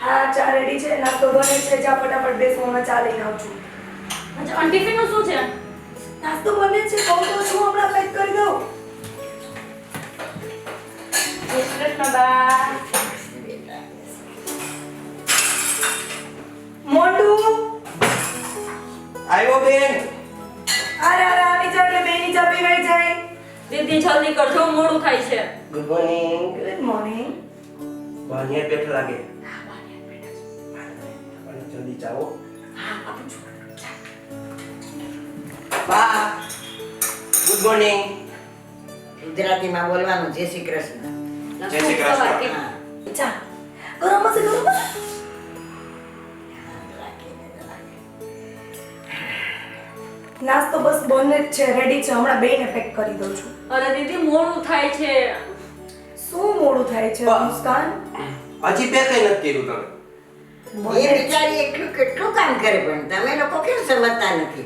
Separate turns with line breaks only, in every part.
હા ચા રેડી છે, નાસ્તો બને છે, જા ફટાફટ બેસવા હું ચા લઈને આવું છું.
અચ્છા અને ટિફિનનું શું છે?
નાસ્તો બને છે, કહું તો છું હમણાં પેક કરી દઉં.
જય શ્રી કૃષ્ણ બા.
મોટું
આવ્યો બેન.
અરે આવી જા એટલે બેની ચા પીવાઈ જાય.
દીદી જલ્દી કરજો, મોડું થાય છે.
Good morning.
Good morning.
બાનિયા પેટ લાગે. જલ્દી જાઓ.
હા આપું છું.
બા. Good morning.
ગુજરાતીમાં બોલવાનું જય શ્રી કૃષ્ણ.
જય શ્રી કૃષ્ણ.
હા.
ચા ગરમ હશે ગરમ. નાસ્તો બસ બને જ છે, રેડી છે, હમણાં બેને પેક કરી દઉં છું.
અરે દીદી મોડું થાય છે.
શું મોડું થાય છે મુસ્કાન?
હજી પેક કઈ નથી કર્યું તમે.
એ બિચારી એટલું કેટલું કામ કરે પણ તમે લોકો કેમ સમજતા નથી?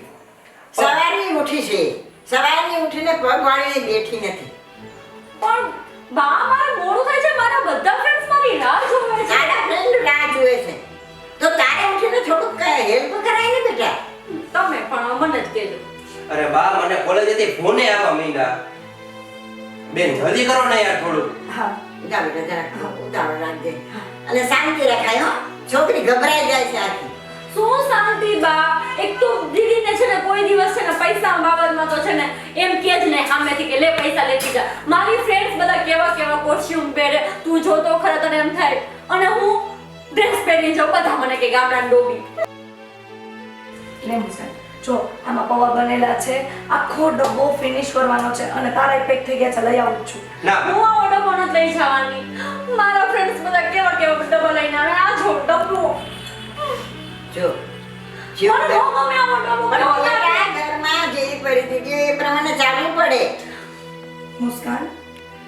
સવારની ઉઠી છે, સવારની ઉઠીને પગ વાળીને બેઠી નથી.
પણ બા મારે મોડું થાય છે, મારા બધા ફ્રેન્ડ્સ મારી રાહ જોવે છે.
તારા ફ્રેન્ડ રાહ જુએ છે તો તારે ઉઠીને થોડુંક હેલ્પ કરાય ને બેટા.
તમે પણ મને જ કહેજો.
અરે બા મને કોલેજેથી ફોને આવવા માંડ્યા. બેન જલ્દી કરો ને યાર થોડું.
હા
જા બેટા જરાક ઉતાવળ રાખજે અને શાંતિ રખાય હો. છોકરી ગભરાઈ જાય છે આખી.
શું શાંતિ બા? એક તો દીદીને છે ને કોઈ દિવસ છે ને પૈસા બાબતમાં તો છે ને એમ કે જ ને સામેથી કે લે પૈસા લેતી જા. મારી ફ્રેન્ડ્સ બધા કેવા કેવા કોસ્ચ્યુમ પહેરે, તું જો તો ખરા તને એમ થાય. અને હું ડ્રેસ પહેરીને જાઉં, બધા મને કે ગામડાની ડોબી.
લે મુસ્કાન જો આમાં પૌવા બનેલા છે, આખો ડબ્બો ફિનિશ કરવાનો છે અને તારા પેક થઈ ગયા છે, લઈ આવું જ છું.
ના
હું આ ડબ્બો નથી લઈ જવાની. મારા ફ્રેન્ડ્સ બધા કેવા કેવા ડબ્બો લઈને આવે. આ જો ડબ્બો
જો
મને બહુ ગમે આવો ડબ્બો. મને બહુ ગમે.
ઘરમાં જે પરિસ્થિતિ એ પ્રમાણે ચાલવું પડે.
મુસ્કાન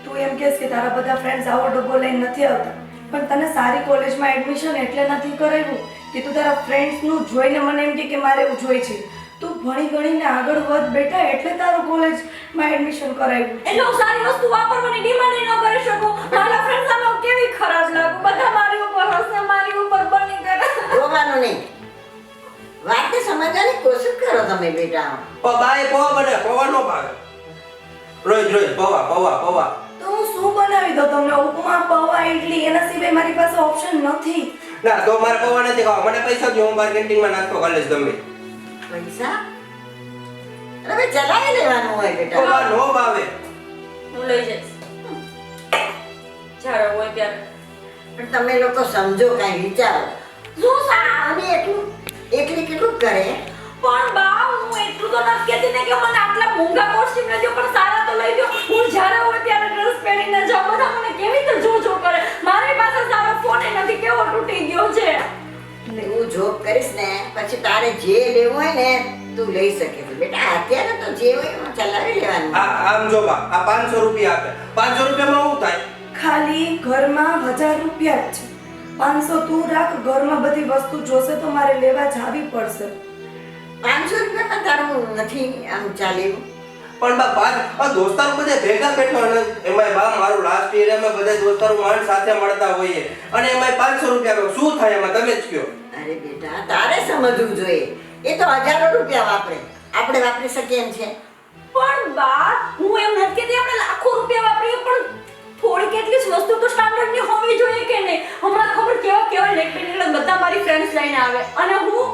તું એમ કહેશ કે તારા બધા ફ્રેન્ડ્સ આવો ડબ્બો લઈને નથી આવતા, પણ તને સારી કોલેજમાં એડમિશન એટલે નથી કરાવ્યું કે તું તારા ફ્રેન્ડ્સનું જોઈને મને એમ કે મારે એવું જોઈએ છે. તું ભણી ગણીને આગળ વધ બેટા, એટલે તારું કોલેજમાં એડમિશન કરાવ્યું.
એટલે હું સારી વસ્તુ વાપરવાની ડિમાન્ડ ન કરી શકું. મારા ફ્રેન્ડ્સ સામે હું કેવી ખરાબ લાગુ. બધા મારી ઉપર હસે, મારી ઉપર બની કરે.
રોવાનું નહીં. વાતને સમજવાની કોશિશ કરો તમે બેટા.
બાએ પૌવા બને, પૌવા નો ભાવે. રોજ રોજ પૌવા પૌવા પૌવા.
તો હું શું બનાવી દઉં તમને? ઉપમા, પૌવા, ઇડલી, એના સિવાય મારી પાસે ઓપ્શન નથી.
ના તો મારે પૌવા નથી ખાવા. મને પૈસા દો, હું મારી કેન્ટીનમાં નાસ્તો કરી લઈશ ગમે.
પૈસા હવે ચલાવી લેવાનું હોય બેટા.
પૌવા નો ભાવે.
હું લઈ જઈશ જ્યારે હોય ત્યારે.
પણ તમે લોકો સમજો કાંઈ વિચારો.
શું
અને એકલી કેટલું કરે.
પણ બા હું એટલું તો નથી કહેતી ને કે મને આટલા મોંઘા કોસ્ચ્યુમ ન દો, પણ સારા તો લઈ દો. હું જ્યારે હોય ત્યારે ડ્રેસ પહેરીને જાઉં. બધા મને કેવી રીતે જો કરે. મારી પાસે સારો ફોન નથી, કેવો તૂટી ગયો છે.
તું જોબ કરીશ ને પછી તારે જે લેવું હોય ને તું લઈ શકે છે બેટા. અત્યારે તો જે હોય એમાં ચલાવી લેવાનું.
આમ જો બા, આ 500 રૂપિયા આપે. 500 રૂપિયામાં શું થાય?
ખાલી ઘરમાં 1000 રૂપિયા જ છે. 500 તું રાખ, ઘરમાં બધી વસ્તુ જોશે તો મારે લેવા જાવી પડશે.
500 રૂપિયામાં તારું નથી આમ ચાલ્યું.
પણ બા દોસ્તારો બધે ભેગા બેઠો અને એમાંય બા મારું લાસ્ટ યર અમે બધા દોસ્તારો માંડ સાથે મળતા હોઈએ અને એમાંય 500 રૂપિયા શું થાય એમાં તમે જ કહો.
અરે બેટા તારે સમજવું જોઈએ. એ તો હજારો રૂપિયા વાપરે, આપણે વાપરી શકીએ એમ છે?
પણ બા હું એમ નથી કહેતી આપણે લાખો રૂપિયા વાપરીએ, પણ થોડી કેટલી વસ્તુ તો સ્ટાન્ડર્ડની હોવી જોઈએ કે નહીં? હમણાં ખબર કેવા કેવા ઇલેક્ટ્રિક બધા મારી ફ્રેન્ડ્સ લઈને આવે અને હું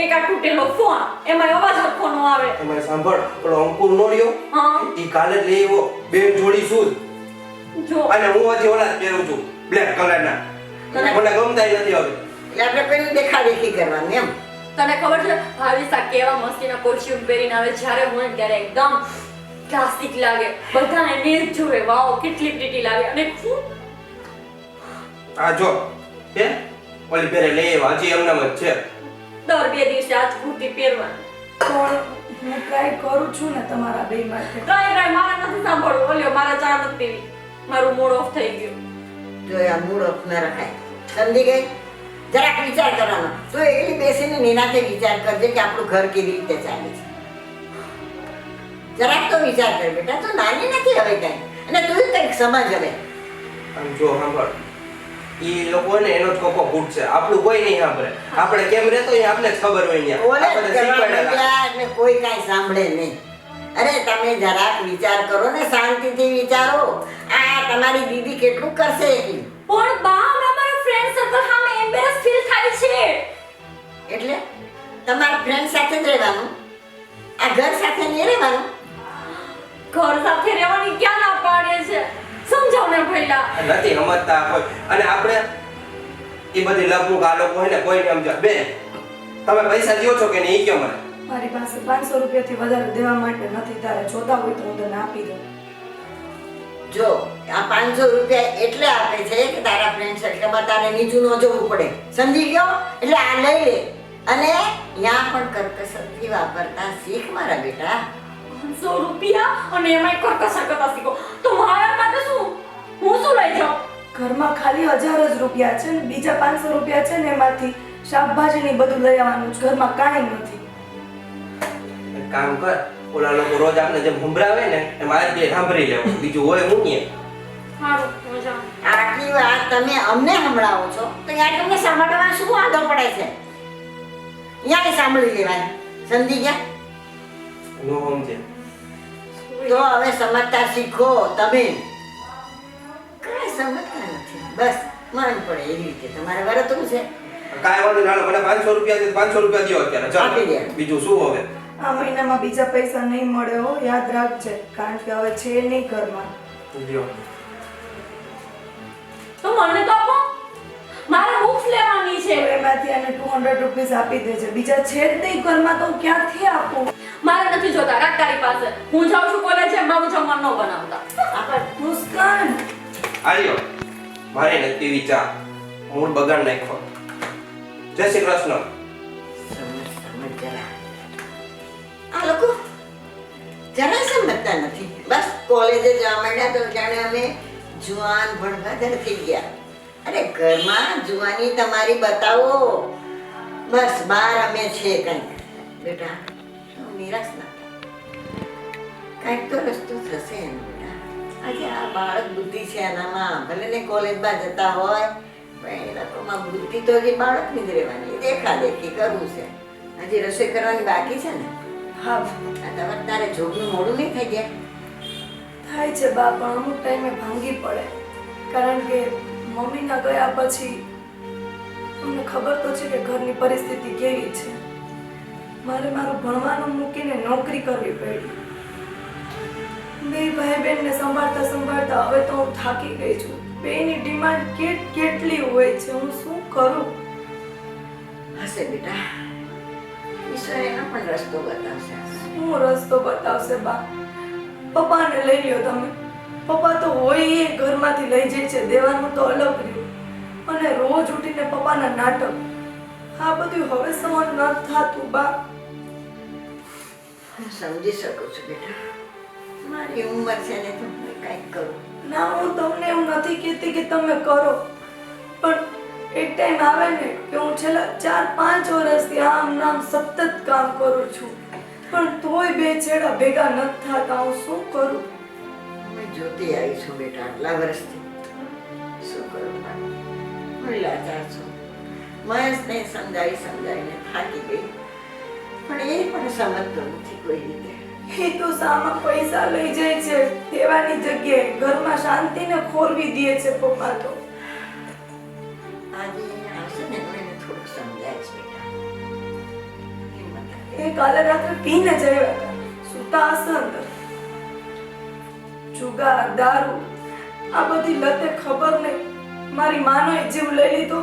એક આ તૂટેલો ફોન, એમાં અવાજ હરખો ન આવે.
એમાં સાંભળ, પેલો અંકુર નો રહ્યો
હા
ઈ કાલે જ લઈ આવ્યો 2 જોડી શૂઝ
જો
અને હું હજી ઓલા જ પહેરું છું બ્લેક કલરના. મને ગમતાય નથી હવે.
એટલે આપણે પેલું દેખાદેખી કરવાની એમ.
તને ખબર છે ભાવિસા કેવા મસ્તીના કોસ્ચ્યુમ પહેરીને આવે, જ્યારે હું ત્યારે એકદમ ક્લાસિક લાગે. બધાને નીર જોવે, વાવ કેટલી પ્રીટી લાગે. અને હું
આ જો હે ઓલી પહેરે લઈ આવ્યો, હજી એમનામ જ છે.
દર 2 દિવસે આજ કુર્તી પહેરવાની.
પણ હું ટ્રાય કરું છું ને તમારા બે માટે.
ટ્રાય મારા નથી સાંભળવું. ઓલ્યો મારા ચા નથી પીવી, મારું મૂડ ઓફ થઈ ગયું.
જો આ મૂડ ઓફ ન રખાય. સમજી ગઈ? જરાક વિચાર કરવાનો. તું એકલી બેસીને નિરાંતે વિચાર કરજે કે આપણું ઘર કેવી રીતે ચાલે છે. જરાક તો વિચાર કર બેટા. તું નાની નથી હવે કઈ, અને તું કંઈક સમજ હવે.
આમ જો સાંભળ, ઈ લોકો ને એનો જ કોકો ફૂટશે, આપણું કોઈ નહીં સાંભળે. આપણે કેમ રહેતો હોય આપણને જ ખબર હોય ન્યા.
ઓલે
આપણે
કરવા
શીખવાડેલા.
માંડ્યા એટલે કોઈ કાંઈ સાંભળે નહીં. અરે તમે જરાક વિચાર કરો ને, શાંતિથી વિચારો. આ તમારી દીદી કેટલું કરશે એકલી?
પણ બા અમે અમારા ફ્રેન્ડ સર્કલ સામે એમ્બેરસ ફીલ થાય છે.
એટલે તમારા ફ્રેન્ડ સાથે જ રહેવાનું, આ ઘર સાથે નહીં રહેવાનું.
ઘર સાથે રહેવાની ક્યાં ના પાડે છે? સમજાવ ને ભઈલા.
નથી સમજતા કોઈ. અને આપણે ઈ બધી લપમુક આ લોકો હોય ને કોઈને સમજાવ. બેન તમે પૈસા દ્યો છો કે નહીં ઈ કહો મને.
મારી પાસે 500 રૂપિયાથી વધારે દેવા માટે નથી. તારે જોતા હોય તો હું તને આપી દઉં.
જો આ 500 રૂપિયા એટલે આપે છે કે તારા ફ્રેન્ડ સર્કલમાં તારે નીચું ન જોવું પડે, સમજી ગયો? એટલે આ લઈ લે અને ત્યાં પણ કરકસરથી વાપરતા શીખ મારા બેટા.
500 રૂપિયા અને એમાંય કરકસર કરતા શીખો તો મારા માટે શું? હું શું લઈ જાઉં?
ઘરમાં ખાલી 1000 જ રૂપિયા છે ને બીજા 500 રૂપિયા છે ને એમાંથી શાકભાજી ને બધું લઈ આવવાનું છે. ઘરમાં કાંઈ નથી.
એક કામ કર, ઓલા લોકો રોજ આપણે જેમ હુંભરાવે ને એમ આજ બે સાંભળી લેવું, બીજું હોય હું નહીં.
સારું હું જાઉં.
આટલી વાત તમે અમને સંભળાવો છો તો યાર તમને સાંભળવામાં શું વાંધો પડે છે? અહીંયા સાંભળી લેવાય, સમજી ગયા?
નો સમજે.
તો હવે સમજતા શીખો તમે. કાંઈ સમજતા નથી, બસ મન પડે એવી રીતે તમારે વર્તવું છે.
કાંઈ વાંધો ના, મને 500 રૂપિયા છે, 500 રૂપિયા દ્યો અત્યારે.
આપી દે.
ચાલો બીજું શું હવે?
આ મહિનામાં બીજા પૈસા નહીં મળે હો, યાદ રાખજે. કારણ કે હવે છે નહીં ઘરમાં.
દ્યો.
તો મને તો આપો, મારે બુક્સ લેવાની છે.
તો એમાંથી આને 200 રૂપિયા આપી દેજે. બીજા છે જ નહીં ઘરમાં તો હું ક્યાંથી આપું?
મારે નથી જોતા, રાખ તારી પાસે. હું જાઉં છું કોલેજે, મારું જમવાનું ન બનાવતા.
મુસ્કાન,
આલ્યો મારે નથી વિચાર, મૂળ બગાડ નાખ્યો. જય શ્રી કૃષ્ણ.
સમજ જરા. આ લોકો જરાય સમજતા નથી. બસ કોલેજે જવા માંડ્યા તો જાણે અમે જુવાન ભણભાદર થઈ ગયા. અરે ઘરમાં જુવાની તમારી બતાવો. બસ બહાર અમે છે કંઈક. બેટા નિરાશ ના થા. કંઈક તો રસ્તો થશે એનો બેટા. આજે આ બાળક બુદ્ધિ છે એનામાં, ભલે ને કોલેજમાં જતા હોય પણ એ લોકોમાં બુદ્ધિ તો હજી બાળકની જ રહેવાની. દેખાદેખી કરવું છે. હજી રસોઈ કરવાની બાકી છે ને?
હા
આ તમારે તારે જોબનું મોડું નહીં થઈ જાય?
થાય છે બા, પણ અમુક ટાઈમે ભાંગી પડે. કારણ કે મમ્મીના ગયા પછી અમને ખબર તો છે કે ઘરની પરિસ્થિતિ કેવી છે. મારે મારું ભણવાનું મૂકીને નોકરી કરવી પડી. બે ભાઈ બહેનને સંભાળતા સંભાળતા હવે તો હું થાકી ગઈ છું. બેની ડિમાન્ડ કેટલી હોય છે, હું શું કરું?
હશે બેટા, ઈશ્વર એનો પણ રસ્તો બતાવશે.
શું રસ્તો બતાવશે બા? પપ્પાને લઈ લ્યો તમે. પપ્પા તો હોય એ ઘરમાંથી લઈ જાય છે, દેવાનું તો અલગ રહ્યું. અને રોજ ઉઠીને પપ્પાના નાટક. આ બધું હવે સહન ન થાતું બા.
હું સમજી શકું છું બેટા, મારી ઉંમર છે ને તો હું કંઈક કરું.
ના, હું તમને એવું નથી કહેતી કે તમે કરો, પણ એક ટાઈમ આવે ને કે હું છેલ્લા 4-5 વર્ષથી આમ નામ સતત કામ કરું છું, પણ તોય બે છેડા ભેગા નથી થતા. હું શું કરું?
હું જોતી આવી છું બેટા આટલા વર્ષથી. શું કરું મારે? હું લાચાર છું. મહેશને સમજાવીને થાકી ગઈ, પણ એ પણ સમજતો નથી કોઈ રીતે.
એ તો સામા પૈસા લઈ જાય છે દેવાની જગ્યાએ, ઘરમાં શાંતિને ખોરવી દે છે પપ્પા તો.
આજે આવશે ને હું એને થોડુંક સમજાવીશ બેટા. હિંમત રાખ.
એ કાલે રાત્રે પીને જ આવ્યા હતા, સૂતા હશે અંદર. જુગાર, દારૂ, આ બધી લતે ખબર નહીં મારી માનો જીવ લઈ લીધો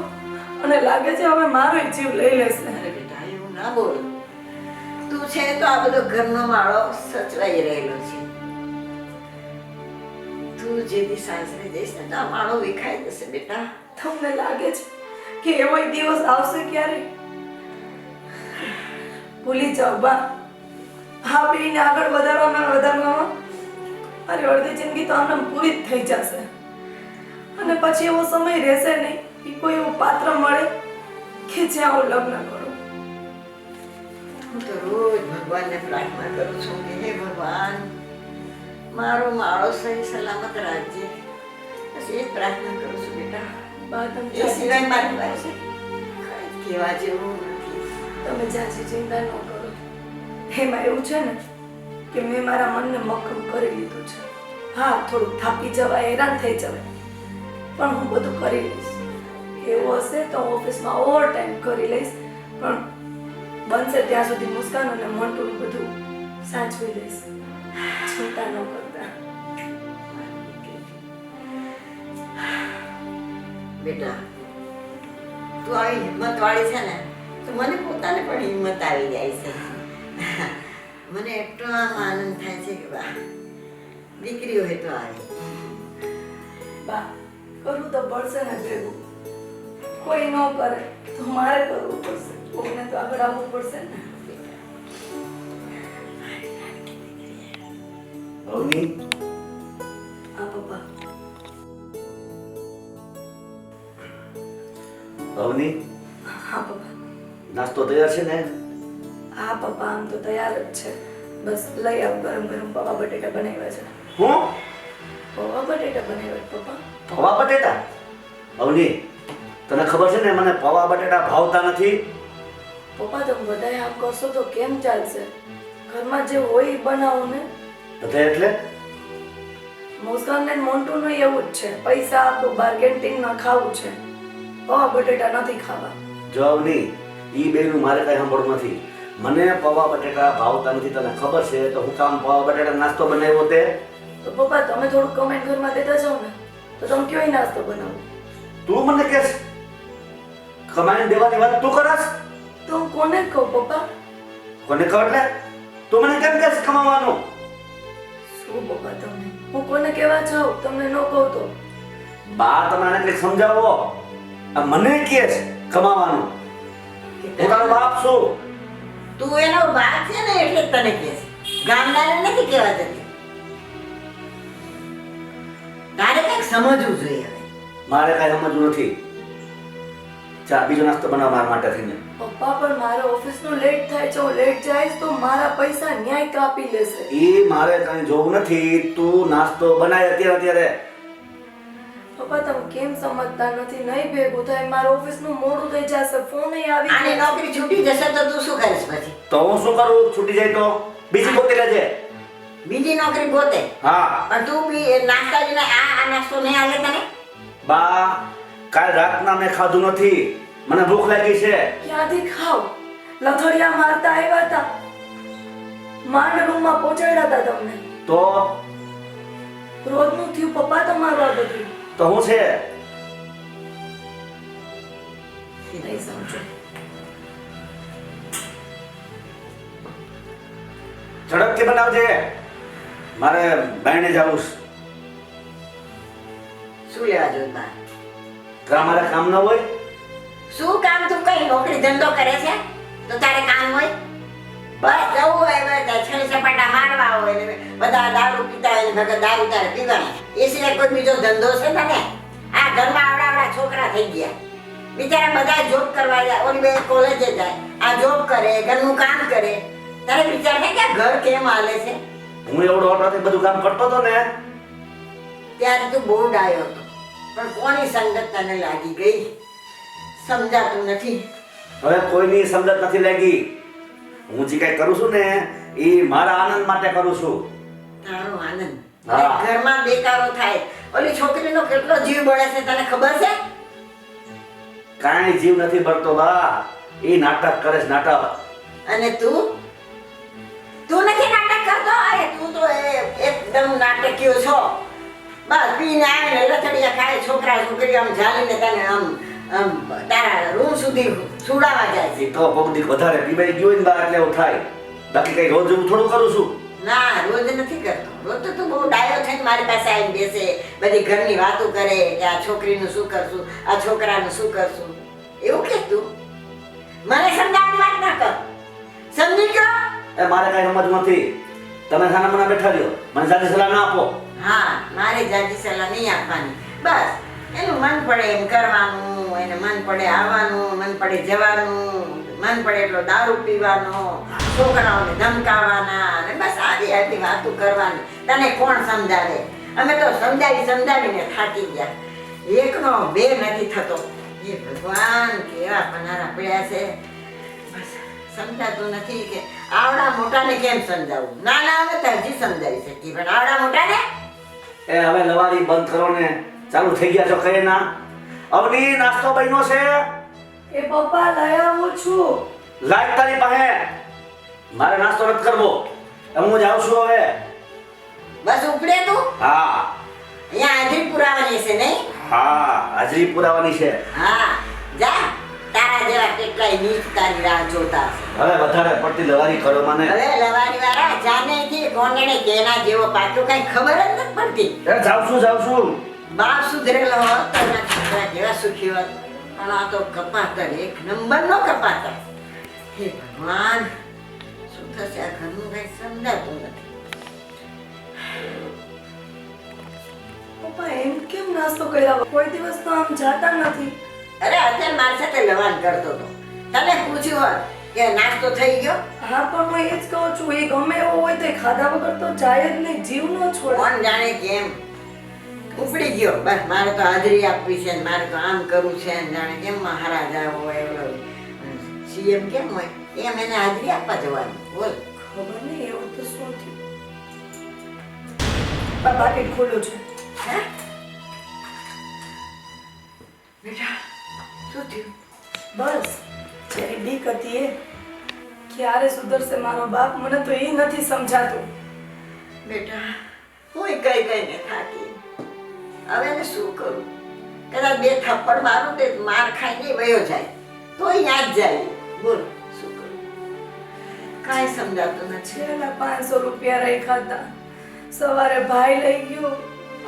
અને લાગે છે હવે મારો જીવ લઈ લેશે.
અરે બેટા એવું ના બોલ. તું છે તો આ બધો ઘરનો માળો સચવાઈ રહેલો છે. તું જે દી સાસરે જઈશ ને તો આ માળો વિખાઈ જશે બેટા.
તમને લાગે છે કે એવો દિવસ આવશે ક્યારે? ભૂલી જાઓ બા. હા, બેને આગળ વધારવામાં મારી અડધી જિંદગી તો આમ પૂરી જ થઈ જશે. અને પછી એવો સમય રહેશે નહીં કે કોઈ એવું પાત્ર મળે કે જ્યાં હું લગ્ન કરું.
હું તો રોજ ભગવાનને પ્રાર્થના કરું છું કે હે ભગવાન, મારો માળો સહી સલામત રાખજે. બસ એ જ પ્રાર્થના કરું છું બેટા.
બા
એ
તમે
સિવાય મારી પાસે કાંઈ કહેવા જેવું નથી.
તમે જાજી ચિંતા ન કરો. એમાં એવું છે ને કે મેં મારા મનને મક્કમ કરી લીધું છે. હા, થોડું થાકી જવાય, હેરાન થઈ જવાય, પણ હું બધું કરી લઈશ. એવું હશે તો હું ઓફિસમાં ઓવર ટાઈમ કરી લઈશ, પણ બનશે ત્યાં સુધી મુસ્કાન અને મોન્ટુનું બધું સાચવી લઈશ. ચિંતા ન કરતા.
બેટા તું આવી હિંમત વાળી છે ને તો મને પોતાને પણ હિંમત આવી જાય છે. મને એટલો આમ આનંદ થાય છે કે વાહ, દીકરી હોય તો આવી.
બા, કરવું તો પડશે ને ભેગું. કોઈ ન કરે તો મારે કરવું પડશે. કોઈને તો આગળ આવવું પડશે ને.
અવની
હા પપ્પા.
અવની
હા પપ્પા.
નાસ્તો તૈયાર છે ને?
હા પપ્પા, આમ તો તૈયાર જ છે. બસ લઈ આવ, ગરમ ગરમ પૌવા બટેટા બનાવ્યા છે.
હું
પૌવા બટેટા બનાવ્યા છે પપ્પા.
પૌવા બટેટા? અવની તને ખબર છે ને મને પૌવા બટેટા ભાવતા નથી.
પપ્પા તમે બધાય આમ કરશો તો કેમ ચાલશે? ઘરમાં જે હોય એ બનાવો ને.
બધા એટલે
મુસ્કાન ને મોન્ટુનું એવું જ છે. પૈસા આપો, બાર કેન્ટીનમાં ખાવું છે, પૌવા બટેટા નથી ખાવા.
જો અવની ઈ બેનું મારે કઈ સાંભળવું નથી. મને પૌવા બટેટા ભાવતા નથી, તને ખબર છે, તો હું કામ પૌવા બટેટા નાસ્તો બનાવ્યો તે?
તો પપ્પા તમે થોડું કમેન્ટ ઘરમાં દેતા જાઓ ને, તો તમે કયો નાસ્તો બનાવો.
તું મને કહેશ કમાઈને દેવાની વાત તું કરસ?
તો હું કોને કહું પપ્પા?
કોને કહો એટલે તું મને કેમ કહેશ કમાવાનું?
શું પપ્પા તમે, હું કોને કહેવા જાઉં? તમને ન કહું તો
બા તમે આને કંઈક સમજાવો. આ મને કહેશ કમાવાનું? હું તારો બાપ છું.
તું એનો બાપ છે ને એટલે જ તને કહે છે, ગામડાને નથી કહેવા જતી. તારે કંઈક સમજવું જોઈએ હવે.
મારે કઈ સમજવું નથી. ચા બીજો નાસ્તો બનાવ મારા માટે થઈને.
પપ્પા પણ મારે ઓફિસનું લેટ થાય છે. હું લેટ જઈશ તો મારા પૈસા ન્યાય કાપી લેશે.
એ મારે કઈ જોવું નથી. તું નાસ્તો બનાય અત્યારે.
પપ્પા તમે કેમ સમજતા નથી? નહીં ભેગું થાય, મારા ઓફિસનું મોડું થઈ જશે. ફોન આવી
આની
જશે.
નોકરી છૂટી જશે તો તું શું કરીશ પછી?
તો હું શું કરું? છૂટી જાય તો બીજી ગોતી લેજે.
બીજી નોકરી ગોતે.
હા
પણ તું બી નાસ્તા જઈને આ નાસ્તો નહીં હાલે તને?
બા કાલ રાતના મેં ખાધું નથી. મને ભૂખ લાગી છે.
ક્યાંથી ખાવ? લથડિયા મારતા આવ્યા હતા, માંડ રૂમમાં પહોંચાડ્યા હતા તમને.
તો
રોજનું થયું પપ્પા તમારું આ બધું.
તો હું છે
નહીં સમજો.
ઝડપથી બનાવજે. મારે બાયણે જાવું છે.
શું લેવા જોઈએ બા?
કા મારે કામ ન હોય?
શું કામ? તું કઈ નોકરી ધંધો કરે છે તો તારે કામ હોય? બસ જવું હોય બસ છેલ્લી સપાટા મારવા હોય ને બધા દારૂ પીતા હોય ને ભગત દારૂ તારે પીવાના. એ સિવાય કોઈ બીજો ધંધો છે તને? આ ઘરમાં આવડા છોકરા થઈ ગયા, બિચારા બધા જોબ કરવા જાય. ઓલી બે કોલેજે જાય, આ જોબ કરે, ઘરનું કામ કરે. તારે વિચાર છે કે આ ઘર કેમ હાલે છે?
હું એવડો ઓટોથી બધું કામ કરતો હતો ને
ત્યારે તું બહુ ડાયો હતો, પણ કોની સંગત તને લાગી ગઈ સમજાતું નથી.
હવે કોઈની સમજત નથી લાગી. હું જે કઈ કરું છું ને એ મારા આનંદ માટે કરું છું.
તારો આનંદ?
હા.
ઘરમાં બેકારો થાય. ઓલી છોકરીનો કેટલો જીવ બળે છે તને ખબર છે?
કાંઈ જીવ નથી ભરતો બા. એ નાટક કરે છે, નાટક.
અને તું નથી નાટક કરતો? અરે તું તો એકદમ નાટકીયો છો. બસ પીને આવીને લથડિયા ખાય, છોકરા છોકરી આમ ઝાલીને તને આમ તારા રૂમ સુધી સુડાવા જાય છે.
એ તો પબ્લિક વધારે પીવાઈ ગયો ને બા એટલે એવું થાય. બાકી કઈ રોજ હું થોડું કરું છું.
ના, રોજ નથી કરતો. રોજ તો તું બહુ ડાયો થઈને મારી પાસે આવીને બેસે, બધી ઘરની વાતો કરે કે આ છોકરીનું શું કરશું, આ છોકરાનું શું કરશું. એવું કે તું મને સમજાવવાની વાત ના કર. સમજી ગયો?
એ મારે કઈ સમજ નથી. તમે સાના મના બેઠા રહ્યો, મને સાચી સલાહ ના આપો.
હા, મારે જાજી સલાહ નહીં આપવાની. બસ એનું મન પડે એમ કરવાનું, એને મન પડે આવવાનું, મન પડે જવાનું, મન પડે એટલો દારૂ પીવાનો, છોકરાઓને ધમકાવાના, અને બસ આવી આવી વાતો કરવાની. તને કોણ સમજાવે? અમે તો સમજાવીને થાકી ગયા. એકનો બે નથી થતો. એ ભગવાન કેવા પનારા પડ્યા છે. બસ સમજાતું નથી કે આવડા મોટાને કેમ સમજાવું. નાના આવે તો હજી સમજાવી શકીએ, પણ આવડા મોટાને
એ હવે લવારી બંધ કરો ને, ચાલુ થઈ ગયા છો કઈ ના. અવની નાસ્તો બન્યો છે,
એ પપ્પા લઈ આવું છું.
લાઈટ તારી પાસે. મારે નાસ્તો નથી કરવો, હું જાઉં છું હવે.
બસ ઉપડે તું.
હા
અહીંયા હાજરી પુરાવાની છે નહીં?
હા, હાજરી પુરાવાની છે.
હા જા, તારા જેવા કેટલાય નીચ તારી રાહ જોતા હશે.
હવે વધારે પડતી લવારી કરો મને.
હવે લવારી વાળા જાને થી કોંગણે કેના જેવો પાછો કઈ ખબર જ નથી પડતી.
એ જાઉં છું.
બાપ સુધરેલો હોત તો એના છોકરા કેવા સુખી હોત. પણ આ તો કપાતર, એક નંબરનો કપાતર. હે ભગવાન, શું થશે આ ઘરનું કઈ સમજાતું નથી.
પપ્પા એમ કેમ નાસ્તો કર્યા? કોઈ દિવસ તો આમ જાતા નથી.
અરે અત્યારે મારી સાથે લવાન કરતો હતો. તને પૂછ્યું હોત કે નાસ્તો થઈ ગયો?
હા પણ હું એ જ કહું છું, એ ગમે એવો હોય તો એ ખાધા વગર તો જાય જ નહીં, જીવ ન છોડે.
કોણ જાણે કેમ ઉપડી ગયો. બસ મારે તો હાજરી આપવી છે ને મારે તો આમ કરવું છે ને જાણે કેમ મહારાજા હોય એવડો સીએમ કેમ હોય એમ એને હાજરી આપવા જવાનું. બોલ.
ખબર નહીં એવું તો શું થયું. પણ પાકીટ ખુલ્લું છે.
હે બેટા, શું થયું?
બસ જેની બીક હતી એ ક્યારે સુધરશે મારો બાપ, મને તો એ નથી સમજાતું.
બેટા, હું કઈ કઈને થાકી. હવે એને શું કરું? કદાચ બે થપ્પડ મારું તે માર ખાઈને વયો જાય તો યાદ જાય. બોલ શું કરું? કાંઈ સમજાતું નથી.
છેલ્લા 500 રૂપિયા રાખ્યા હતા. સવારે ભાઈ લઈ ગયો,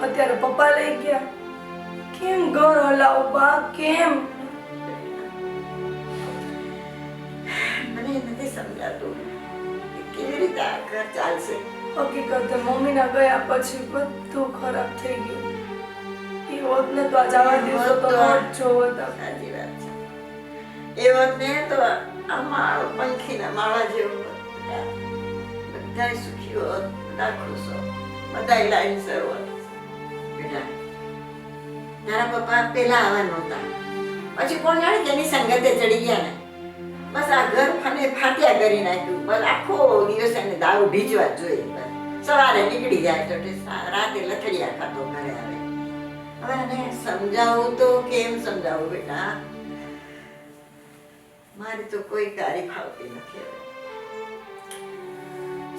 અત્યારે પપ્પા લઈ ગયા. કેમ ઘર હલાવું બા, કેમ?
મને નથી સમજાતું કે કેવી રીતે આ ઘર ચાલશે.
હકીકતે મમ્મીના ગયા પછી બધું ખરાબ થઈ ગયું. એ હોત ને તો આજ આવા દિવસો તો નોટ જોવો હતા.
સાચી વાત છે. એ વાત ને તો આ માળ પંખીના માળા જેવું હોત. બધા સુખી હોત, બધા ખુશ હોત, બધા લાઈનસર હોત. બેટા, તારા પપ્પા પેલા આવા નહોતા, પછી કોણ જાણે તેની સંગતે ચડી ગયા ને બસ આ ઘર ફને ફાટ્યા કરી નાખ્યું. બસ આખો દિવસ એને દારૂ ભીજવા જ જોઈએ. બસ સવારે નીકળી જાય તો રાતે લથડિયા ખાતો ઘરે આવે. હવે એને સમજાવું તો કેમ સમજાવું બેટા? મારી તો કોઈ ગાડી ફાવતી નથી હવે.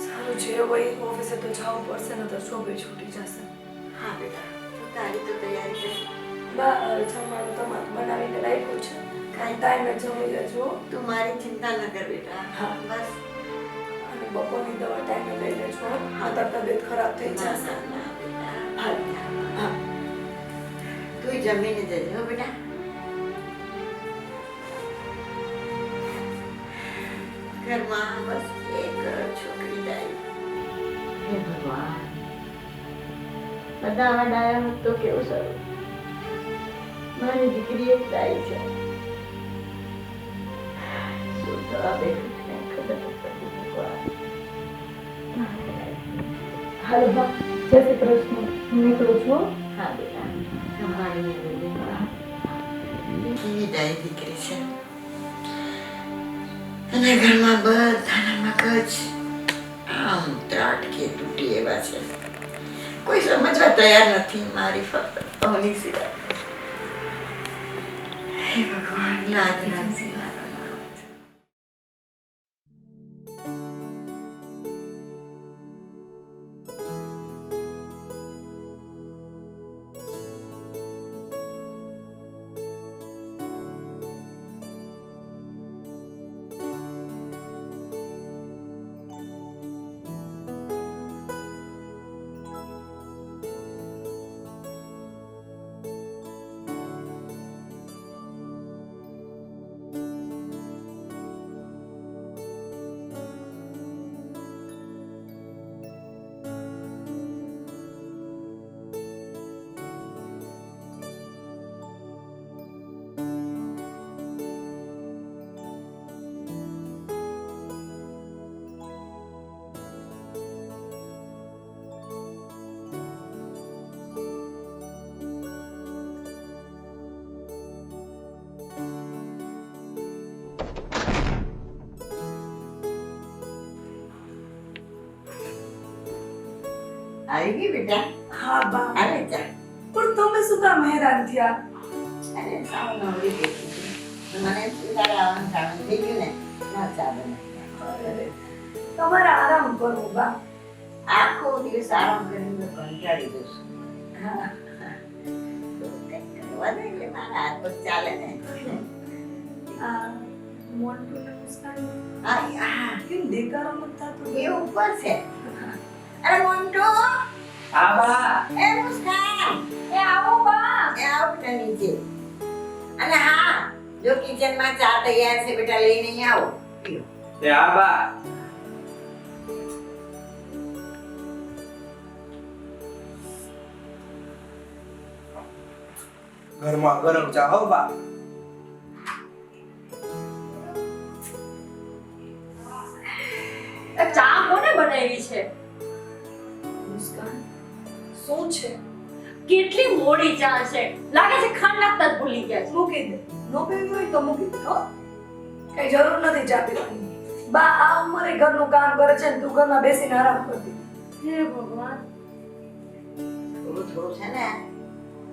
સારું છે ભાઈ, ઓફિસે તો જવું પડશે ને તો શોભે છૂટી જશે.
હા બેટા, તું તારી તો તૈયારી કરી.
બા જમવાનું તમારે બનાવીને રાખ્યું છે, કાંઈ ટાઈમે જમી લેજો.
તું મારી ચિંતા ન કર બેટા.
હા.
બસ.
અને બપોરની દવા ટાઈમે લઈ લેજો. હા, તાર તબિયત ખરાબ થઈ
ના,
જશે.
ના, બેટા.
હા હા.
તું જમીને જજે હો બેટા. ઘરમાં બસ એક છોકરી જાય. હે ભગવાન, બધા આવા ડાયા હોત તો કેવું સારું. મારી દીકરી એક ડાઈ છે. શું થવા બેઠું છે ખબર નથી પડતી ભગવાન.
હાલો બા, જય શ્રી કૃષ્ણ. હું નીકળું છું.
હા બેટા, સંભાળીને રહેજે. કેવી ડાઈ દીકરી છે. અને ઘરમાં બધાના મગજ આમ ત્રાટકે તૂટી એવા છે. કોઈ સમજવા તૈયાર નથી મારી ફક્ત અવની સિવાય. હે ભગવાન, લાજ રાખજે. આવી ગઈ બેટા
હા બા
હાલે ચા
પણ તમે શું કામ હેરાન થયા?
અરે સાવ નવરી બેઠી હતી. મને તારે આવવાનું ટાણું થઈ ગયું ને ના ચા બનાવી
અરે, તમારે આરામ કરવો બા.
આખો દિવસ આરામ કરીને તો કંટાળી જશું
હા
તો કંઈક કરવા દે એટલે મારા હાથ પગ ચાલે ને
આ મોન્ટુ ને મુસ્કાન
આ
કેમ દેખાડો મત થતો?
એ ઉપર છે અરે મોન્ટુ
હા બા
એ મુસ્કાન
એ આવો બા.
એ આવ બેટા નીચે અને હા જો કિચનમાં ચા તૈયાર છે બેટા લઈને અહીં આવો પીઓ
એ હા બા ઘરમાં ગરમ ચા હો બા.
એ ચા કોને બનાવી છે?
મુસ્કાન શું છે?
કેટલી મોડી ચા છે, લાગે છે ખાંડ નાખતા જ ભૂલી ગયા છે.
મૂકી દે. નો પીવી હોય તો મૂકી દે હો. કઈ જરૂર નથી ચા પીવાની. બા આ ઉંમરે ઘરનું કામ કરે છે ને તું ઘરમાં બેસીને આરામ કરતી.
હે ભગવાન.
થોડું થોડું છે ને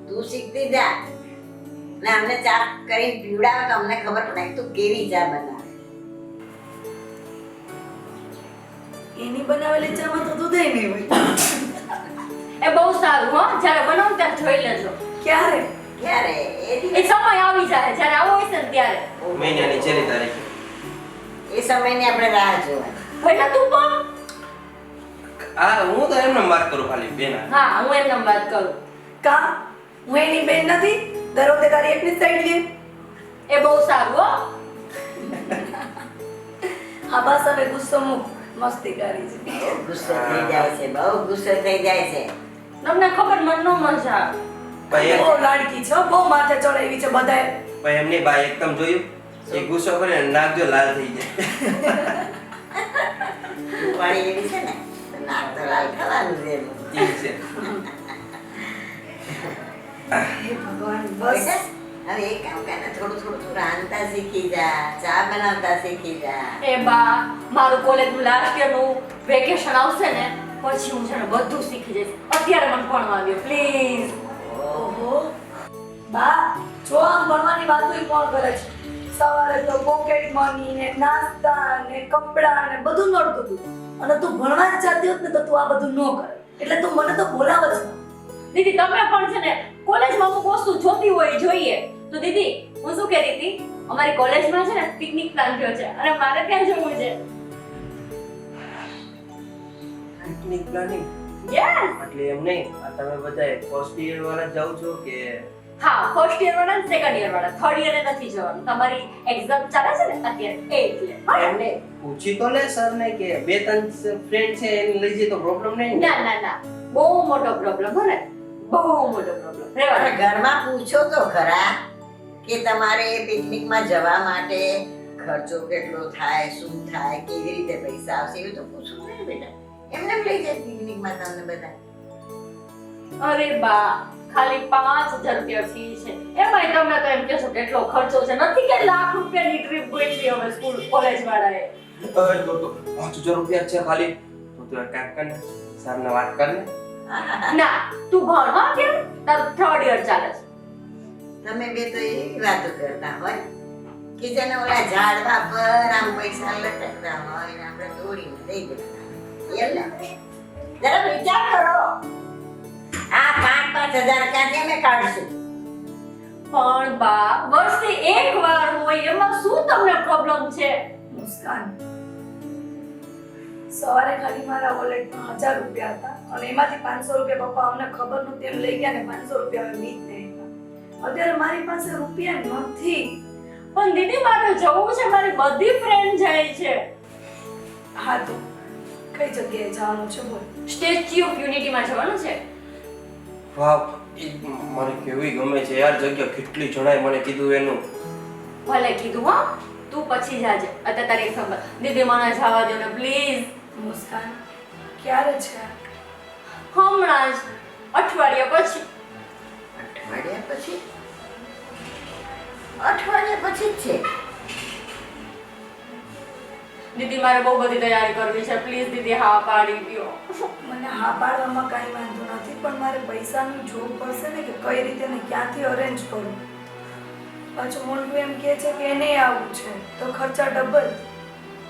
તું શીખતી જા ને અમને ચા કરીને પીવડાવે તો અમને ખબર પડે કે તું કેવી ચા બનાવે
એની બનાવેલી ચામાં તો દૂધ નહીં હોય.
એ બહુ સારું હો, જ્યારે બનાવું ત્યારે જોઈ લેજો.
ક્યારે?
ક્યારે એ
એ
દિવસ
સમય આવી જાય, જ્યારે આવો હોય છે ને ત્યારે.
મહિનાની છેલ્લી તારીખે
એ સમયની આપણે રાહ જોવાની
ભઈલા તું પણ?
હા હું તો એમને વાત કરું ખાલી બેના.
હા, હું એમને વાત કરું.
કા હું એની બેન નથી? દર વખતે તારી એકની સાઈડ લે.
એ બહુ સારું હો.
હા બસ હવે ગુસ્સો મૂક. મસ્તી કરી છે.
બહુ ગુસ્સો થઈ જાય છે બહુ ગુસ્સો થઈ જાય છે
તમને ખબર મને નો મજા આવે.
ભાઈ
બહુ લાડકી છે હો, બહુ માથે ચડાવી છે બધાએ.
ભાઈ એમની બા એકદમ જોયું એ ગુસ્સો કરે ને નાક જો લાલ થઈ જાય.
વાળી એવી છે ને તો નાક તો લાલ થવાનું છે એનું.
ઠીક છે
હે ભગવાન બસ.
બેટા, હવે એક કામ કર ને થોડું થોડું તું રાંધતા શીખી જા ચા બનાવતા શીખી જા
એ બા, મારું કોલેજનું લાસ્ટ યરનું વેકેશન આવશે ને પછી હું છે ને બધું શીખી જઈશ. અત્યારે મને ભણવા દો પ્લીઝ.
ઓહો બા જો આમ ભણવાની વાતો કોણ કરે છે? સવારે તો પોકેટ મની ને નાસ્તા ને કપડા ને બધું નડતું હતું અને તું ભણવા જ ચાહતી હોત ને તો તું આ બધું ન કરે એટલે તું મને તો બોલાવ જ ન.
દીદી તમે પણ છે ને કોલેજમાં અમુક વસ્તુ જોતી હોય એ જોઈએ. તો દીદી હું શું કહેતી હતી, અમારી કોલેજમાં છે ને પિકનિક પ્લાન થયો છે અને મારે ત્યાં જવું છે.
Picnic planning
yes.
એટલે એમ નહીં આ તમે બધા ફર્સ્ટ યર વાળા જાવ છો કે
હા, ફર્સ્ટ યર વાળા ને સેકન્ડ યર વાળા, થર્ડ યર નથી જવાનું. તમારી એક્ઝામ ચાલે છે ને અત્યારે એટલે. હા ને?
એમને પૂછી તો લે સર ને કે બે ત્રણ ફ્રેન્ડ છે એને લઈ જઈએ તો પ્રોબ્લેમ નહીં ને?
ના ના ના, બહુ મોટો પ્રોબ્લેમ હો ને, બહુ મોટો પ્રોબ્લેમ.
અને
રેવા
ઘરમાં પૂછો તો ખરા કે તમારે પિકનિકમાં જવા માટે ખર્ચો કેટલો થાય શું થાય કેવી રીતે પૈસા આવશે એવું તો પૂછવું ને બેટા એમને એમ લઈ જાય પિકનિકમાં તમને બધા
અરે બા, ખાલી 5000 રૂપિયા ફી છે. એમાંય તમે તો એમ કહેશો કેટલો ખર્ચો છે. નથી કે લાખ રૂપિયાની ટ્રીપ ગોઠવી હવે સ્કૂલ કોલેજ વાળાએ.
તો 5000 રૂપિયા છે ખાલી તો તું એક કામ કર ને સરને વાત કર ને.
ના, તું ભણ હા. કેમ તારું થર્ડ યર ચાલે છે?
તમે બે તો એવી વાતો કરતા હોય કે જેને ઓલા ઝાડવા પર આમ પૈસા લટકતા હોય ને આપણે દોડીને દઈ દેતા એટલે જરા વિચાર કરો આ 5,000 ક્યાંથી અમે કાઢશું
પણ બા, વર્ષે એક વાર હોય એમાં શું તમને પ્રોબ્લેમ છે?
મુસ્કાન સવારે ખાલી મારા વોલેટમાં 1000 રૂપિયા હતા અને એમાંથી 500 રૂપિયા પપ્પા અમને ખબર નહોતી એમ લઈ ગયા ને 500 રૂપિયા અમે મીત નહીં આપ્યા. અત્યારે મારી પાસે રૂપિયા નથી.
પણ દીદી મારે જવું છે, મારી બધી ફ્રેન્ડ જાય છે.
હા તો કઈ જગ્યાએ જવાનું છે બોલ?
સ્ટેચ્યુ ઓફ યુનિટીમાં જવાનું છે.
વાહ ઈ મને કેવી ગમે છે યાર જગ્યા કેટલી જણાય મને કીધું એનું.
ભલે કીધું હા, તું પછી જાજે. અત્યારે તારી ખબર. દીદી મને જવા દો ને પ્લીઝ.
મુસ્કાન ક્યારે છે?
હમણાં જ, અઠવાડિયા પછી.
અઠવાડિયા પછી જ છે
દીદી મારે બહુ બધી તૈયારી કરવી છે, પ્લીઝ દીદી હા પાડી દ્યો.
મને હા પાડવામાં કાંઈ વાંધો નથી, પણ મારે પૈસાનું જોવું પડશે ને કે કઈ રીતે ને ક્યાંથી અરેન્જ કરું. પાછું મોન્ટુ એમ કહે છે કે એને આવવું છે તો ખર્ચા ડબલ.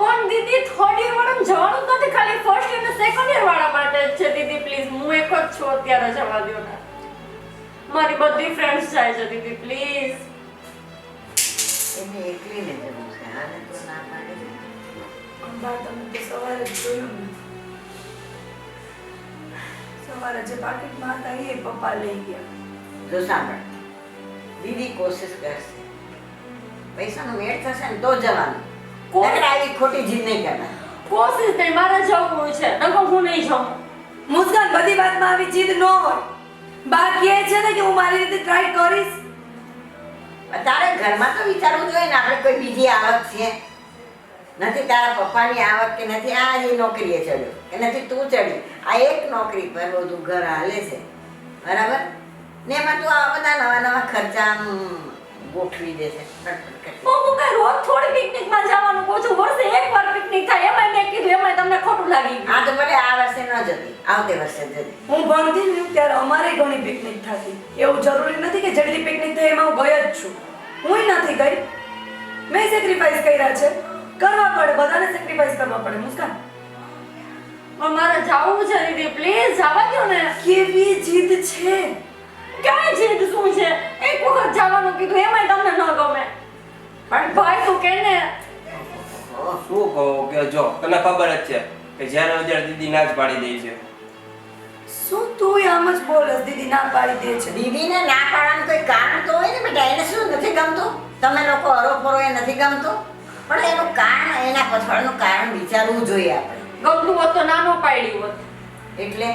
પણ દીદી થર્ડ યર વાળાને જવાનું જ નથી, ખાલી ફર્સ્ટ યર ને સેકન્ડ યર વાળા માટે જ છે. દીદી પ્લીઝ હું એક જ છું અત્યારે, જવા દ્યો ને. મારી બધી ફ્રેન્ડ્સ જાય છે દીદી પ્લીઝ.
એને એકલીને જવું છે, આને તો ના પાડે છે.
બા તમે તો સવારે જ જોયું ને, સવારે જે પાકીટમાં હતા એ પપ્પા લઈ ગયા.
જો સાંભળ, દીદી કોશિશ કરશે, પૈસાનો મેળ થશે ને તો જવાનું. નકર આવી ખોટી જીદ નહીં કરતા.
કોશિશ નહીં, મારે જવું છે, નકર હું નહીં જાઉં.
મુસ્કાન, બધી વાતમાં આવી જીદ ન હોય. બા કહે છે ને કે હું મારી રીતે ટ્રાય કરીશ.
તારે ઘરમાં તો વિચારવું જોઈએ ને, આપણે કોઈ બીજી આવક છે નથી, તારા પપ્પાની આવક કે નથી આ એ નોકરીએ ચડ્યો કે નથી તું ચડી, આ એક નોકરી પર બધું ઘર હાલે છે, બરાબર ને? એમાં તું આવા બધા નવા નવા ખર્ચા ગોઠવી દે છે.
હું કઈ રોજ થોડી પિકનિકમાં જવાનું કહું છું, વર્ષે એકવાર પિકનિક થાય, એમાં મેં કીધું એમાં તમને ખોટું લાગી ગયું.
હા તો ભલે આ વર્ષે ન જતી, આવતે વર્ષે જતી.
હું ભણતી ને ત્યારે અમારે ઘણી પિકનિક થતી. એવું જરૂરી નથી કે જેટલી પિકનિક થઈ એમાં હું ગઈ જ છું. હું નથી ગઈ, મેં સેક્રિફાઈસ કર્યા છે. કરવા પડે, બધાને સેક્રિફાઈસ કરવા પડે. મુસ્કાન,
પણ મારે જાવું છે દીદી પ્લીઝ, જવા દ્યો ને.
કેવી જીદ છે.
ક્યાં જીદ શું છે? એક વખત જવાનું કીધું એમાંય તમને ન ગમે. પણ ભાઈ તું કે ને.
શું કહું કે જો તને ખબર જ છે કે જ્યારે અત્યારે દીદી ના જ પાડી દે છે.
શું તું આમ જ બોલસ? દીદી ના પાડી દે છે.
દીદીને ના પાડવાનું કોઈ કારણ તો હોય ને બેટા. એને શું નથી ગમતું? તમે લોકો અરોફરો એ નથી ગમતું, પણ એનું કારણ, એના પાછળનું કારણ વિચારવું જોઈએ આપણે.
ગમતું હોત તો નાનો પાડ્યું હોત.
એટલે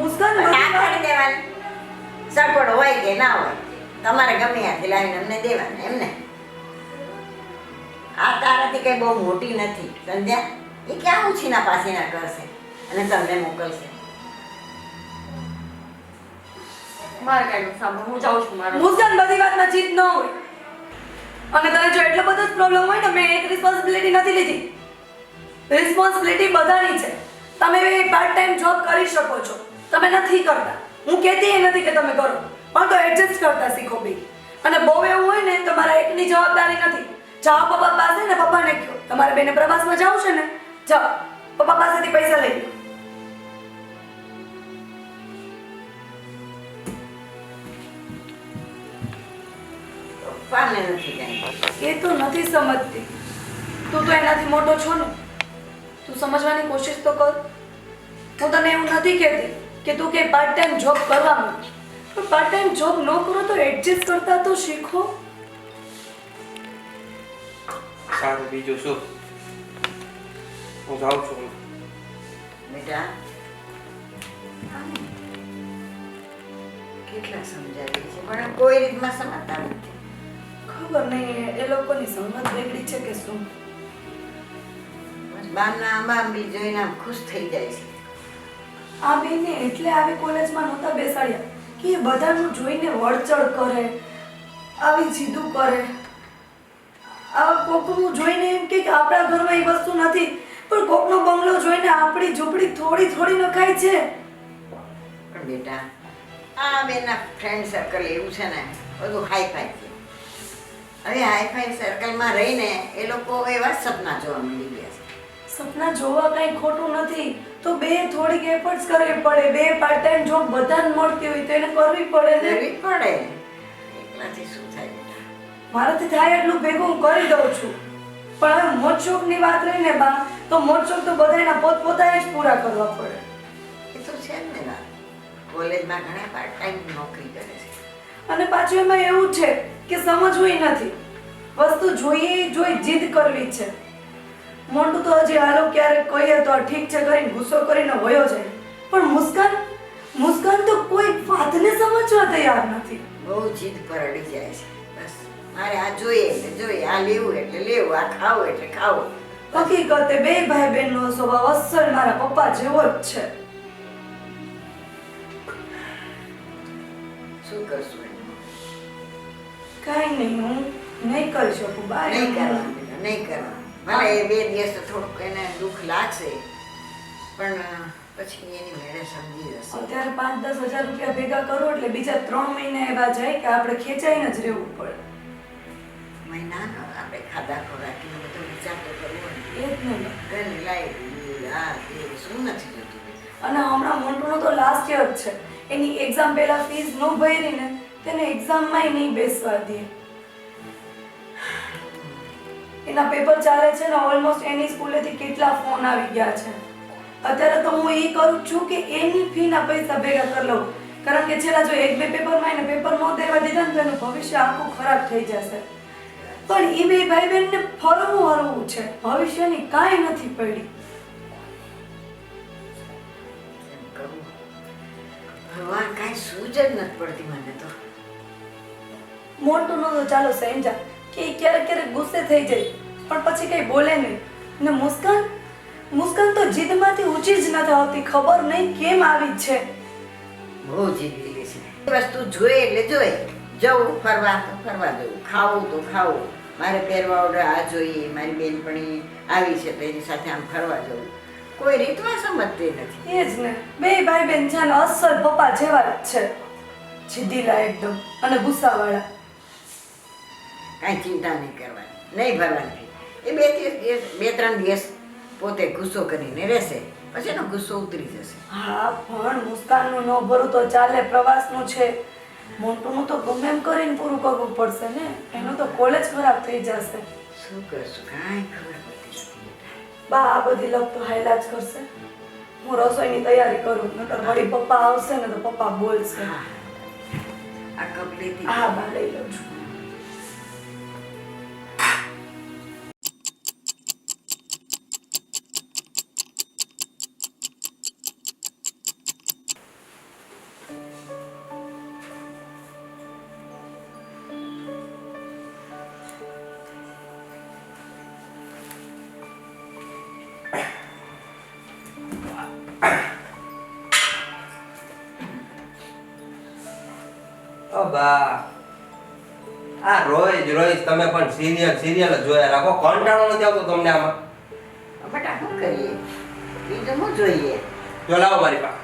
મુસ્કાન,
ના
બધી
પાડી દેવાની. સગવડ હોય કે ના હોય, તમારે ગમે ત્યાંથી લાવીને અમને દેવાના, એમને. આ તારાથી કઈ બહુ મોટી નથી, સમજ્યા? એ ક્યાં ઉછીના પાછીના કરશે અને તમને મોકલશે.
મારે કઈ નું સાંભળ, હું જાઉં છું મારે.
મુસ્કાન, બધી વાતમાં જીદ ન હોય. અને તને જો એટલો બધો જ પ્રોબ્લેમ હોય ને, મેં એક રિસ્પોન્સિબિલિટી નથી લીધી. રિસ્પોન્સિબિલિટી બધાની છે. તમે બે પાર્ટ ટાઈમ જોબ કરી શકો છો, તમે નથી કરતા. હું કહેતી એ નથી કે તમે કરો, પણ તો એડજસ્ટ કરતા શીખો બી. અને બહુ એવું હોય ને, તમારા એકની જવાબદારી નથી. જાઓ પપ્પા પાસે ને પપ્પાને કહો તમારે બેને પ્રવાસમાં જવું છે ને, જાઓ પપ્પા પાસેથી પૈસા લઈ લો.
પપ્પાને નથી કઈ.
એ તો નથી સમજતી. તું તો એનાથી મોટો છો ને, તું સમજવાની કોશિશ તો કર. હું તને એવું નથી કહેતી કે તું કે પાર્ટ ટાઈમ જોબ કરવા માંગ, પણ પાર્ટ ટાઈમ જોબ ન કરો તો એડજસ્ટ કરતા તો શીખો.
સારું, બીજું શું? હું જાઉં છું.
બેટા કેટલા સમજાવી છે પણ કોઈ રીતમાં સમજતા નથી.
ખબર નહીં એ લોકોની સંગત વેગળી છે કે શું.
બસ બારના આંબી જોઈને આમ ખુશ થઈ જાય છે.
આ બેનને એટલે આવી કોલેજમાં નહોતા બેસાડ્યા કે એ બધાનું જોઈને વળચડ કરે, આવી જીદું કરે. આ કોકનું જોઈને એમ કે આપણા ઘરમાં એ વસ્તુ નથી, પણ કોકનો બંગલો જોઈને આપણી ઝૂંપડી થોડી થોડી નખાય છે.
પણ બેટા આ બેના ફ્રેન્ડ સર્કલ એવું છે ને, બધું હાઈફાઈ છે. હવે હાઈફાઈ સર્કલમાં રહીને એ લોકો એવા સપના જોવા મળી ગયા છે.
સપના જોવા કંઈ ખોટું નથી, તો બે થોડીક એફર્ટ્સ કરવી પડે. બે પાર્ટ ટાઈમ જોબ બધાને મળતી હોય તો એને કરવી પડે ને.
કરવી પડે. એકલાથી શું થાય બેટા?
મારાથી થાય એટલું ભેગું હું કરી દઉં છું, પણ હવે મોજશોખની વાત રહીને બા, તો મોજશોખ તો બધાના પોતપોતાને જ પૂરા કરવા પડે.
એ તો છે જ ને વાત. કોલેજમાં ઘણા પાર્ટ ટાઈમ નોકરી કરે છે.
અને પાછું એમાં એવું છે કે સમજવું નથી, વસ્તુ જોઈએ જોઈ જીદ કરવી છે. મોટું તો હજી હાલો ક્યારેક કહીએ તો ઠીક છે કરીને ગુસ્સો કરીને વયો જાય, પણ મુસ્કાન તો કોઈ વાતને સમજવા તૈયાર નથી.
બહુ જીદ પર અડી જાય છે. બસ મારે આ જોઈએ એટલે જોઈએ, આ લેવું એટલે લેવું, આ ખાવું એટલે ખાવું.
હકીકતે બે ભાઈ બહેનનો સ્વભાવ અસલ મારા પપ્પા જેવો જ છે.
શું કરશું એનું?
કાંઈ નહીં, હું નહીં કરી શકું બા.
નહીં કરવાનું બેટા, નહીં કરવાનું. ભલે એ 2 દિવસ તો થોડુંક એને દુઃખ લાગશે પણ પછી એની મેળે સમજી જશે.
અત્યારે 5-10 હજાર રૂપિયા ભેગા કરો એટલે બીજા 3 મહિના એવા જાય કે આપણે ખેંચાઈને જ રહેવું પડે.
મહિનાનો આપણે ખાધા ખોરાકીનો બધો વિચાર તો કરવો ને.
એ જ નહીં.
ઘરની લાઈટ આ તે શું નથી જોતું.
અને હમણાં મોન્ટુનો તો લાસ્ટ યર છે. એની એક્ઝામ પહેલા ફીસ ન ભરી ને તેને એક્ઝામમાંય નહીં બેસવા દે. એના પેપર ચાલે છે ને ઓલમોસ્ટ એની સ્કૂલેથી કેટલા ફોન આવી ગયા છે. અત્યારે તો હું એ કરું છું કે એની ફીના પૈસા ભેગા કરી લઉં, કારણ કે છેલ્લા જો 1-2 પેપરમાં એને પેપર ન દેવા દીધા ને તો એનું ભવિષ્ય આખું ખરાબ થઈ જશે. પણ એ બે ભાઈ બહેનને ફરવું છે, ભવિષ્યની કાંઈ નથી પડી.
એમ કરવું. ભગવાન કાંઈ સૂઝ જ નથી પડતી મને તો.
મોટું તો ચાલો સમજા કે ઈ ક્યારેક ક્યારેક ગુસ્સે થઈ જાય પણ પછી કઈ બોલે નહીં. ને મુસ્કાન તો જીદમાંથી ઊંચી જ નથી આવતી, ખબર નહીં કેમ આવી જ છે.
બહુ જીદી છે. એ વસ્તુ જોઈએ એટલે જોઈએ. જવું ફરવા તો ફરવા જવું, ખાવું તો ખાવું. મારે પહેરવા ઓર્ડર આ જોઈએ, મારી બેનપણી આવી છે તો એની સાથે આમ ફરવા જવું. કોઈ રીતમાં સમજતી નથી.
એ જ ને, બે ભાઈ બેન છે ને અસલ પપ્પા જેવા જ છે, જીદીલા એકદમ અને ગુસ્સાવાળા.
કાંઈ ચિંતા નહીં કરવાની, નહીં ભરવાની. એ 2-3 દિવસ પોતે ગુસ્સો કરીને રહેશે, પછી એનો ગુસ્સો ઉતરી જશે.
હા પણ મુસ્કાનનું ન ભરું તો ચાલે, પ્રવાસનું છે. મોન્ટુનું તો ગમે એમ કરીને પૂરું કરવું પડશે ને, એનું તો કોલેજ ખરાબ થઈ જશે.
શું કરશું કાંઈ ખબર પડતી નથી.
બા આ બધી લપ તો હાયલા જ કરશે. હું રસોઈની તૈયારી કરું, નકર વળી પપ્પા આવશે ને તો પપ્પા બોલશે.
હા આ કપ લેતી
હા બા લઈ લઉં છું.
બા આ રોજ તમે પણ સિરિયલ જ જોયા રાખો, કંટાળો નથી આવતો તમને આમાં?
બટા શું કરીએ, બીજું શું જોઈએ.
જો લાવો મારી પાસે.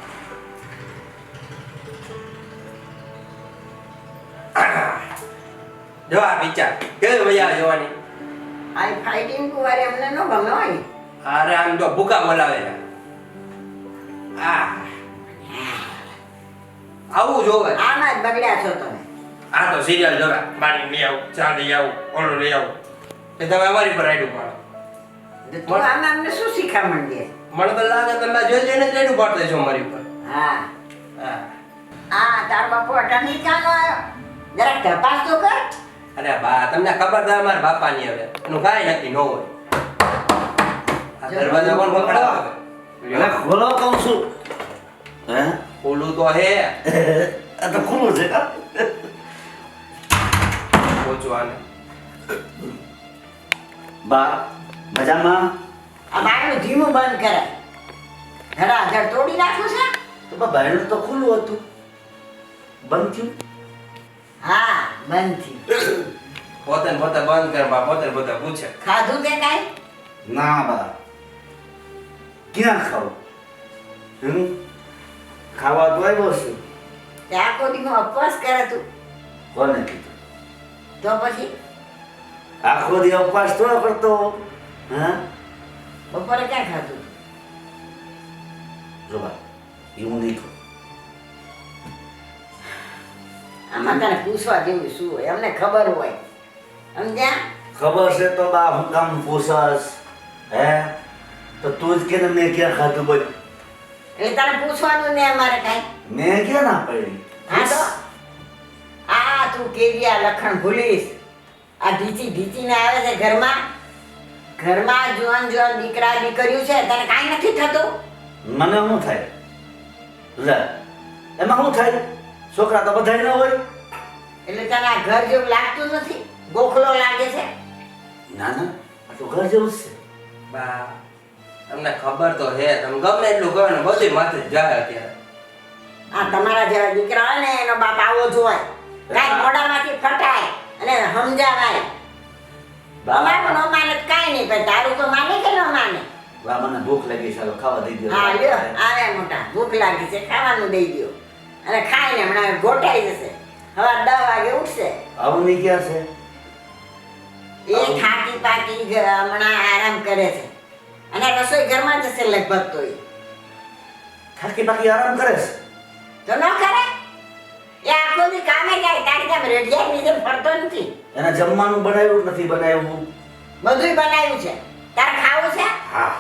જો આ પિક્ચર કેવી મજા આવે જોવાની.
આ ફાઇટિંગ કુવારે અમને ન ગમે હોય.
અરે આમ જો ભૂકા બોલાવે છે. આવું જોવે.
આમાં જ બગડ્યા છો તમે.
આ તો સિરિયલ જોવા પાણી લઈ આવું, ચા લઈ આવું, ઓલું લઈ આવું, એ તમે અમારી પર રાઈડું પાડો.
તું આમાં અમને શું શીખામણ દે.
મને તો લાગે તમે જોઈ જોઈને જ રાઈડું પાડતા છો અમારી પર.
હા
હા
આ તાર બાપુ અટાણી કાનો આવ્યો, જરાક તપાસ તો કર.
અરે બા તમને ખબર છે અમારા બાપાની હવે એનું કાંઈ નક્કી ન હોય. આ દરવાજા કોણ પકડાવે?
અરે ખોલો કહું છું. હે
ઓલું તો હે
આ તો ખુલ્લું છે કા?
પહોંચવાને
બા મજામાં?
આ બારણું ધીમું બંધ કરાય. ધડાધડ તોડી નાખું છે.
તો બા બાયણું તો ખુલ્લું હતું, બંધ થયું.
હા બંધ થયું.
પોતે ને પોતે બંધ કરે બા, પોતે ને પોતે પૂછે.
ખાધું તે કાંઈ?
ના બા, ક્યાં ખાવ? ખાવા તો આવ્યો છું.
તે આખો દી હું ઉપવાસ કરે તું.
કોને કીધું?
તો પછી
આખો દી ઉપવાસ તો કરતો. હા
બપોરે ક્યાં ખાધું?
જો બા એવું નહીં કહું.
આમાં તને પૂછવા જેવું શું હોય, અમને ખબર હોય. સમજ્યા?
ખબર છે તો બા હું કામ પૂછાસ? હે તો તું જ કે મેં ક્યાં ખાધું બોલ.
એટલે તારે પૂછવાનું ને અમારે કાંઈ.
મેં ક્યાં ના પડી?
હા તો આ તું કેવી આ લખણ ભૂલીશ. આ ઢીચીને આવે છે ઘરમાં જુવાન દીકરા દીકરીઓ છે, તને કાંઈ નથી થતું?
મને શું થાય? લે એમાં શું થાય? છોકરા તો બધાય ન હોય.
એટલે તને આ ઘર જેવું લાગતું નથી? ગોખલો લાગે છે?
ના ના આ તો ઘર જેવું જ છે.
બા તમને ખબર તો હે, તમે ગમે એટલું કહો ને બધું માથે જ જાય અત્યારે.
આ તમારા જેવા દીકરા હોય ને એનો બાપ આવો જ હોય. કાંઈક મોઢામાંથી ફટાય અને સમજાવાય. અમારું ન માને તો કાંઈ નહીં, પણ તારું તો માને કે ન માને?
બા મને ભૂખ લાગી ચાલો ખાવા દઈ દો.
હા લ્યો, આવે મોટા, ભૂખ લાગી છે, ખાવાનું દઈ દ્યો. અને ખાઈને હમણાં ગોઠાઈ જશે. હવે 10 વાગે ઉઠશે.
અવની ક્યાં છે?
એ થાકી પાકી હમણાં આરામ કરે છે. અને રસોઈ ઘરમાં જશે લગભગ તો એ.
થાકી બાકી આરામ કરે છે?
તો ન કરે? એ આખો દી કામે જાય, તારી જેમ રેડિયા નીચે ફરતો નથી.
એને જમવાનું બનાવ્યું કે નથી બનાવ્યું?
બધુંય બનાવ્યું છે. તારે ખાવું છે?
હા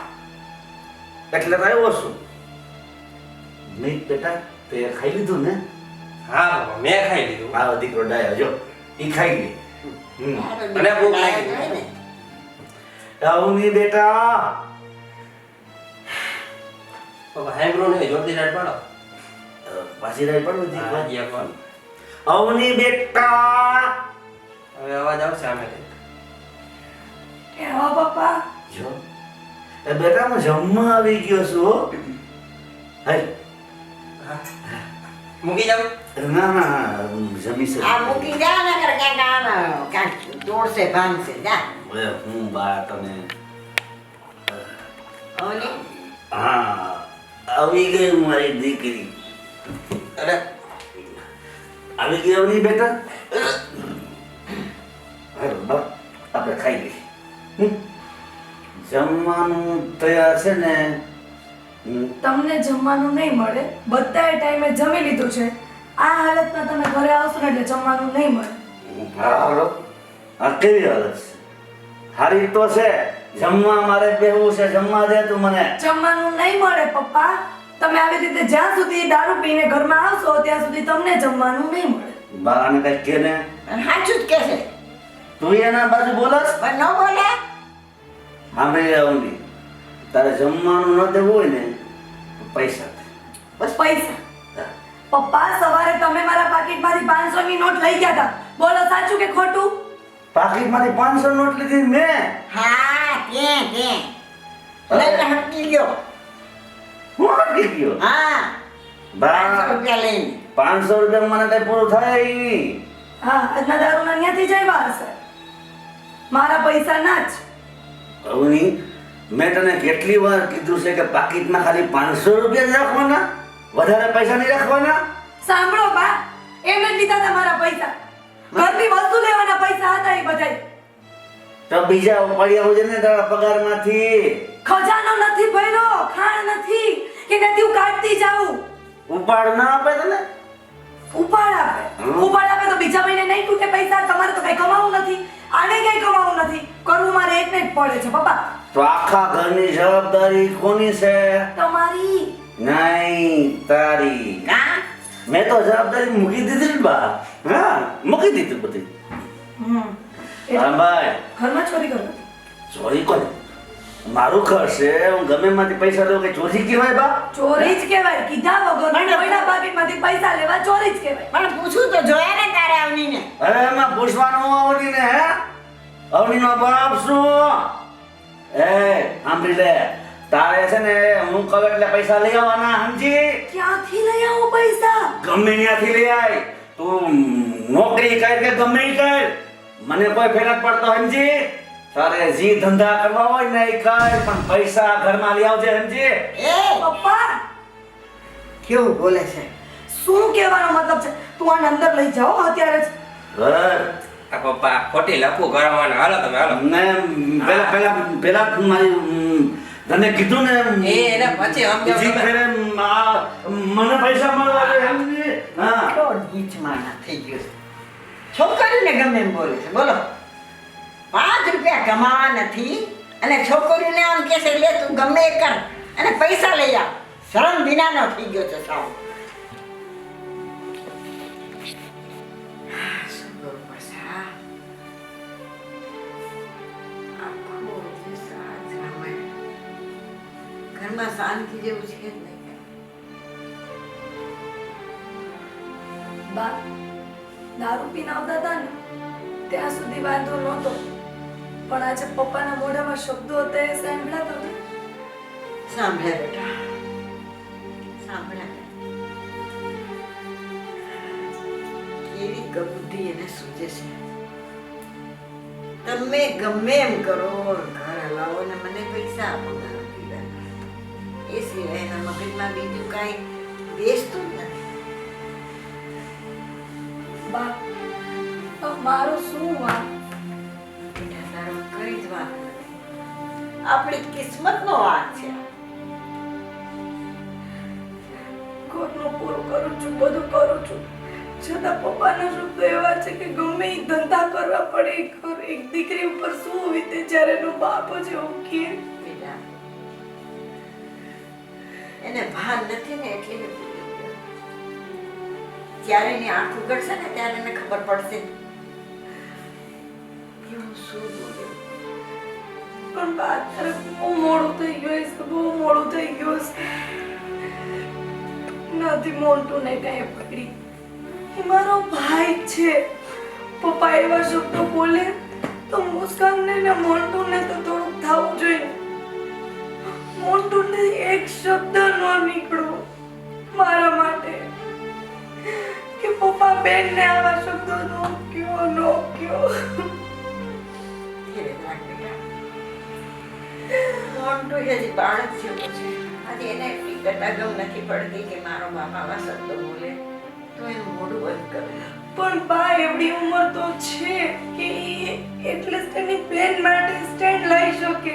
એટલે તો આવ્યો છું. નહીં બેટા તે ખાઈ લીધું ને?
હા બાપા મેં ખાઈ લીધું.
મારો દીકરો ડાયો જો ઈ ખાઈ લે.
અને ભૂખ લાગી
હોય ને.
અવની બેટા
બાપા હેમરો ને જોરથી રાડ પાડો.
પાછી રાઈ પડવું હતી.
હા જી કોણ
અવની બેટા
હવે અવાજ આવશે આમેથી.
એ હા પપ્પા.
જો એ બેટા હું જમવા આવી ગયો છું હો. હાલ
મૂકી જાવ.
ના ના જમી છે.
આ મૂકી જા ને કર ક્યાંક તોડશે ભાંગશે જા.
હવે હું બા તમે
ઓલી
હા આવી ગઈ મારી દીકરી.
અરે
આવી ગઈ અવની બેટા. હાલ બા આપણે ખાઈ લઈએ. જમવાનું તૈયાર છે ને?
તમને જમવાનું નહીં મળે, બધાએ ટાઈમે જમી લીધું છે. આ હાલતમાં તમે ઘરે આવશો ને એટલે જમવાનું નહીં મળે.
હા બોલો. આ કેવી હાલત છે? હારી તો છે. જમવા મારે બેહવું છે. જમવા દે તું મને.
જમવાનું નહીં મળે પપ્પા. તમે આવી રીતે જ્યાં સુધી દારૂ પીને ઘરમાં આવશો ત્યાં સુધી તમને જમવાનું નહીં મળે.
બાને કઈ કે ને
સાચું જ કે છે.
તું એના બાજુ બોલસ.
પણ ન બોલે.
સાંભળી આવની તારે જમવાનું ન દેવું હોય ને તો પૈસા દે.
બસ પૈસા. પપ્પા સવારે તમે મારા પાકીટમાંથી 500 ની નોટ લઈ ગયા હતા. બોલો સાચું કે ખોટું?
પાકીટમાંથી 500 નોટ લીધી મેં.
હા કે લઈને હટકી ગયો.
હું અટકી ગયો.
હા 500
બા
રૂપિયા લઈને.
500 રૂપિયા મને કઈ પૂરું થાય ઈ.
હા આજના દારૂના ત્યાંથી જ આવ્યા હશે. મારા પૈસા ના જ.
અવની મેં તને કેટલી વાર કીધું છે કે પાકીટમાં ખાલી 500 રૂપિયા જ રાખવાના, વધારે પૈસા નહીં રાખવાના.
સાંભળો બા, એમ જ લીધા હતા મારા પૈસા. ઘરની વસ્તુ લેવાના પૈસા હતા એ બધાય.
તો બીજા ઉપાડ્યા હોય ને તારા પગારમાંથી.
ખજાનો નથી ભર્યો, ખાણ નથી કે નથી હું કાઢતી જાઉં.
ઉપાડ ના આપે તને?
ઉપાડ આપે. ઉપાડ આપે તો બીજા મહિને નહીં તૂટે પૈસા. તમારે તો કઈ કમાવું નથી, આને કઈ કમાવું નથી. કરવું મારે એકને જ પડે છે પપ્પા.
તો આખા ઘરની જવાબદારી કોની છે?
તમારી.
નહીં તારી.
હા
મેં તો જવાબદારી મૂકી દીધી ને બા. હા મૂકી દીધી બધી. હા ભાઈ
ઘરમાં ચોરી કરો.
ચોરી કોને? મારું ઘર છે. હું ગમે માંથી પૈસા લઉં કે ચોરી કહેવાય બા?
ચોરી જ કહેવાય. કીધા વગર કોઈના પાકીટમાંથી પૈસા લેવા ચોરી જ કહેવાય.
પણ પૂછું તો જોયા ને તારે આવનીને.
હવે એમાં પૂછવાનું આવડી ને હે? અવનીનો બાપ શું? એ સાંભળી લે, તારે છે ને હું કહું એટલે પૈસા લઈ આવવાના, સમજી?
ક્યાંથી લઈ આવું પૈસા?
ગમે ત્યાંથી લઈ આય. તું નોકરી કર કે ગમે ઈ કર, મને કોઈ ફેરત પડતો, સમજી? તારે જી ધંધા કરવા હોય ને એ કર, પણ પૈસા ઘરમાં લઈ આવજે, સમજી?
એ
પપ્પા
કેવું બોલે છે?
શું કહેવાનો મતલબ છે? તું આને અંદર લઈ જાઓ અત્યારે જ.
ઘર
આ પપ્પા ખોટી લખું કરવાનું. હાલો તમે હાલો.
ને પેલા મારી તને કીધું ને
એ એને પછી સમજાવો
બીજી
તમે.
ફેરે મને પૈસા મળવા દે, સમજી? હા
કેટલો નીચ માણસ થઈ ગયો છે. છોકરીને ગમે એમ બોલે છે. બોલો 5 રૂપિયા કમાવા નથી અને છોકરીને આમ કહે છે લે તું ગમે એ કર અને પૈસા લઈ આવ. શરમ વિનાનો થઈ ગયો છે સાવ. શું કરું પાછા? આખો દિવસ આ જ રામાયણ. ઘરમાં શાંતિ જેવું છે જ નહીં.
બા દારૂ પીને આવતા હતા ને ત્યાં સુધી વાંધો નહોતો, પણ આજે પપ્પાના મોઢામાં શબ્દો હતા એ સાંભળ્યા તમે?
સાંભળ્યા બેટા સાંભળ્યા. કેવી કબૂતી એને સૂજે છે. તમે ગમે એમ કરો ઘર હલાવો ને મને પૈસા આપો મારા પીડા એ સિવાય એના મગજમાં બીજું કાંઈ બેસતું જ નથી.
બા મારો શું વાંક?
બેટા તારો કઈ જ વાત નથી. આપણી કિસ્મતનો વાત છે.
ઘરનું પૂરું કરું છું, બધું કરું છું, છતાં પપ્પાના શબ્દો એવા છે કે ગમે એ ધંધા કરવા પડે એક દીકરી ઉપર શું વીતે જ્યારે એનો બાપ જ એવું કહે.
બેટા એને ભાન નથી ને એટલે એ ભૂલી ગયો. જ્યારે એની આંખ ઉઘડશે ને ત્યારે એને ખબર પડશે કે હું શું બોલ્યો.
પણ બા અત્યારે બહુ મોડું થઈ ગયું છે, બહુ મોડું થઈ ગયું છે. નથી મોન્ટુને કઈ પકડી, એ મારો ભાઈ છે. પપ્પા એવા શબ્દો બોલે તો મુસ્કાનને ને મોન્ટુને તો થોડુંક થવું જોઈએ. મોન્ટુને એક શબ્દ ન નીકળ્યો મારા માટે કે પપ્પા બેનને આવા શબ્દો નો કયો.
ધીરે રાખ બેટા. મોન્ટુ હજી બાળક જેવો છે. આજે એને એટલી ગટાગમ નથી પડતી કે મારો બાપ આવા શબ્દો બોલે તો એનું મોઢું બંધ કરે.
પણ બા એવડી ઉંમર તો છે કે ઈ એટલે જ તેની બેન માટે સ્ટેન્ડ લઈ શકે.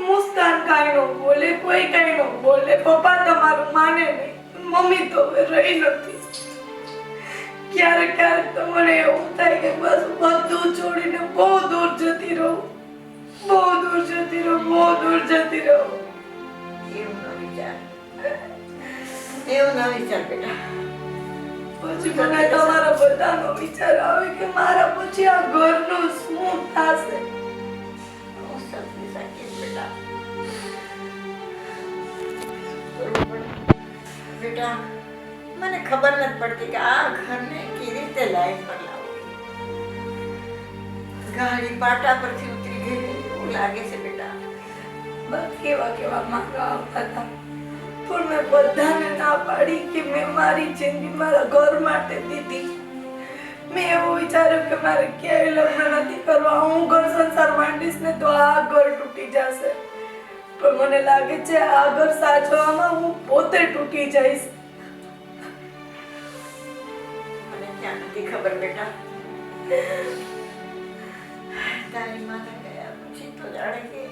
મુસ્કાન કાંઈ ન બોલે, કોઈ કાંઈ ન બોલે, પપ્પા તમારું માને નહીં, મમ્મી તો હવે રહી નથી. ક્યારેક ક્યારેક તો મને એવું થાય કે બસ બધું છોડીને બહુ દૂર જતી રહું, બહુ દૂર જતી રહું, બહુ દૂર જતી રહું.
એવું ન વિચાર, એવું ન વિચાર બેટા.
પછી મને તમારા બધાનો વિચાર આવે કે મારા પછી આ ઘરનું શું થશે.
હું સમજી શકીશ બેટા. બરોબર. બેટા મને ખબર નથી પડતી કે આ ઘરને કેવી રીતે લાઈન પર લાવવું. ગાડી પાટા પરથી ઉતરી ગઈ એવું લાગે છે બેટા.
બસ કેવા કેવા માંગા આવતા હતા, પણ મેં બધાને ના પાડી કે મેં મારી જિંદગી મારા ઘર માટે દીધી. મેં એવું વિચાર્યું કે મારે ક્યાંય લગ્ન નથી કરવા, હું ઘર સંસાર માંડીશ ને તો આ ઘર તૂટી જશે. પણ મને લાગે છે આ ઘર સાચવવામાં હું પોતે તૂટી જઈશ.
મને ક્યાં નથી ખબર બેટા. તારી માને ગયા પછી તો જાણે કે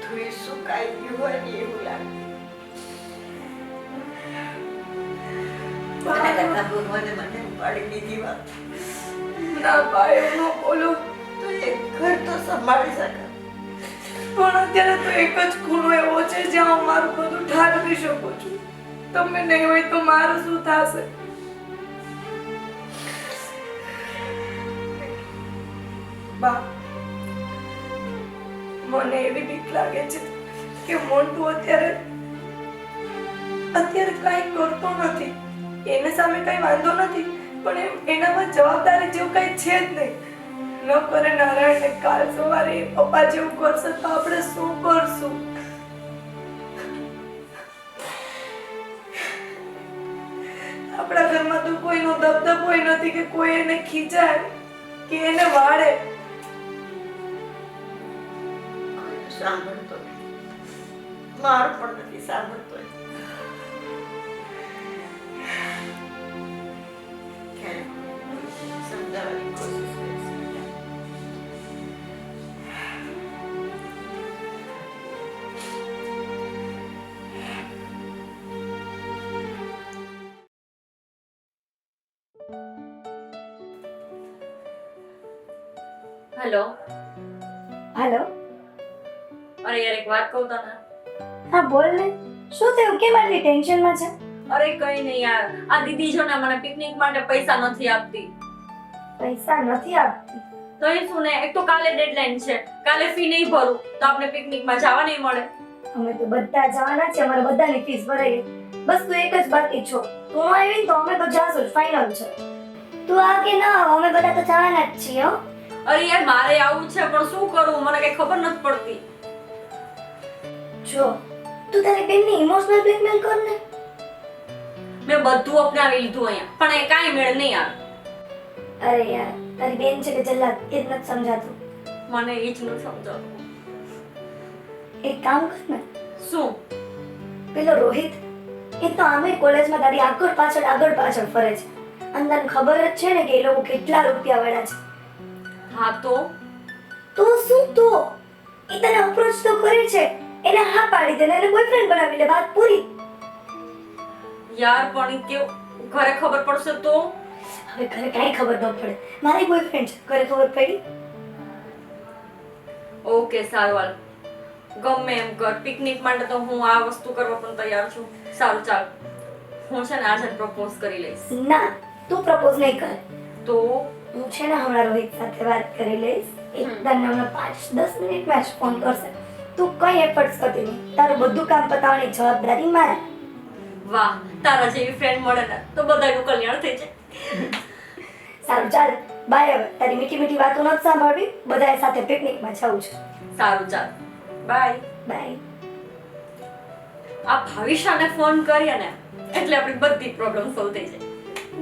ધોઈ સુકાઈ ગયું હોય ને એવું લાગે. મને કરતા ભગવાને મને ઉપાડી દીધી વાત.
ના ભાઈ હું ન બોલું,
તો એક ઘર તો સંભાળી શકે.
પણ અત્યારે તો એક જ ખૂણો એવો છે જ્યાં હું મારું બધું ઠાલવી શકું છું. તમે નહીં હોય તો મારું શું થશે? બા મને એવી બીક લાગે છે કે મોન્ટુ અત્યારે કાંઈ કરતો નથી. એને સામે કાંઈ વાંધો નથી, પણ એનામાં જવાબદારી જેવું કાંઈ છે જ નહીં. ન કરે નારાયણને કાલ સવારે એ પપ્પા જેવું કરશે તો આપણે શું કરશું? આપણા ઘરમાં તો કોઈનો દબદબો નથી કે કોઈ એને ખીચાય કે એને વાળે.
કોઈ સાંભળતો નથી. મારું પણ નથી સાંભળતો. ક્યારેક સમજાવવાની કોશિશ કરીશ બેટા.
હેલો.
હાલો.
અરે યાર એક વાત કહું તને.
હા બોલ ને, શું થયું? કેમ આટલી ટેન્શનમાં છે?
અરે કઈ નહીં યાર, આ દીદી જો ને મને પિકનિક માટે પૈસા નથી આપતી.
પૈસા નથી આપતી?
તો એ શું ને, એક તો કાલે ડેડલાઈન છે, કાલે ફી નહીં ભરું તો આપણે પિકનિકમાં જવા નહીં મળે.
અમે તો બધા જવાના છે, અમારા બધાની ફીસ ભરાઈ ગઈ. બસ તું એક જ બાકી છો. તું આવી તો અમે તો જાશું જ, ફાઇનલ છે. તું આ કે ના આવ, અમે બધા તો જવાના જ છીએ. હો
અરે યાર મારે આવું છે પણ શું કરું, મને કઈ ખબર નથી પડતી.
જો તું તારી બેનને ઇમોશનલ બ્લેકમેલ કર ને.
મેં બધું અપનાવી લીધું અહીંયા, પણ એ કાંઈ મેળ નહીં આવે.
અરે યાર તારી બેન છે કે જલ્લાદ એ જ નથી સમજાતું.
મને એ જ ન સમજાતું.
એક કામ કર ને,
શું?
પેલો રોહિત એ તો આમે કોલેજમાં તારી આગળ પાછળ ફરે છે. અને તને ખબર જ છે ને કે એ લોકો કેટલા રૂપિયા વાળા છે.
હા તો
શું તો એ તને અપ્રોચ તો કરે છે, એને હા પાડી દે ને એને બોયફ્રેન્ડ બનાવી લે, વાત પૂરી.
યાર પણ ઈ કેવું ઘરે ખબર પડશે તો?
હવે ઘરે કાંઈ ખબર ન પડે, મારી બોયફ્રેન્ડ છે, ઘરે ખબર પડી.
ઓકે સારું હાલ, ગમે એમ કર. પિકનિક માટે તો હું આ વસ્તુ કરવા પણ તૈયાર છું. સારું ચાલ, હું છે ને આજે પ્રપોઝ કરી લઈશ.
ના, તું પ્રપોઝ નહીં કર.
તો
હું છે ને હમણાં રોહિત સાથે વાત કરી લઈશ. એક તને હમણાં 5-10 મિનિટમાં જ ફોન કરશે. તું કઈ એફર્ટ્સ કરતી નહીં, તારું બધું કામ પતાવવાની જવાબદારી મારી.
વાહ, તારા જેવી ફ્રેન્ડ મળે ને તો બધાનું કલ્યાણ થઈ જાય.
સારું ચાલ, બાય. હવે તારી મીઠી મીઠી વાતો નથી સાંભળવી, બધાએ સાથે પિકનિકમાં જવું છે.
સારું ચાલ, બાય.
બાય.
આ ભાવિશાને ફોન કરીએ ને એટલે આપણી બધી પ્રોબ્લેમ સોલ્વ થઈ જાય.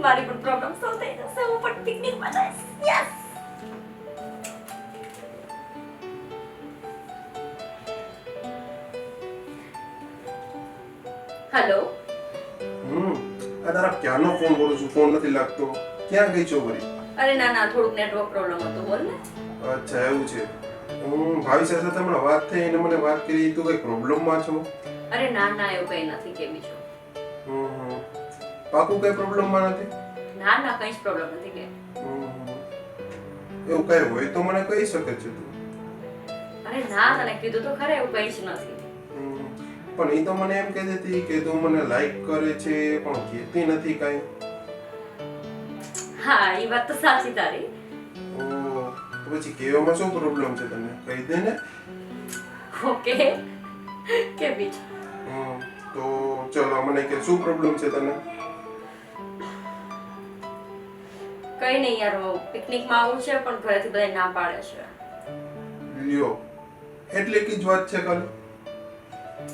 મારી પણ પ્રોબ્લેમ સોલ્વ થઈ જશે. હું પણ પિકનિકમાં જઈશ. યસ. હેલો.
આ તારા ક્યારનો ફોન કરું છું, ફોન નથી લાગતો. ક્યાં ગઈ છો વળી?
અરે ના ના, થોડુંક નેટવર્ક પ્રોબ્લેમ હતો, બોલ ને.
અચ્છા એવું છે. હું ભાવિશા સાથે હમણાં વાત થઈ, એને મને વાત કરી, તું કઈ પ્રોબ્લેમમાં છો?
અરે ના ના, એવું કઈ નથી. કે બીજું?
પાકું કઈ પ્રોબ્લેમમાં નથી?
ના ના, કઈ જ પ્રોબ્લેમ નથી. કે
એવું કઈ હોય તો મને કહી શકે છે તું.
અરે ના, તને કીધું તો ખરે, એવું કઈ જ નથી.
પણ એ તો મને એમ કહેતી હતી કે તું મને લાઈક કરે છે પણ કહેતી નથી કાંઈ.
હા, એ વાત તો સાચી તારી.
તો પછી કહેવામાં શું પ્રોબ્લેમ છે તને? કહી દે ને.
ઓકે, કે બીજું?
તો ચલો મને કે શું પ્રોબ્લેમ છે તને?
કઈ નહીં યાર, પિકનિકમાં આવું છે પણ ઘરેથી બધા ના પાડે છે.
લ્યો, એટલે કી જ વાત છે ખાલી.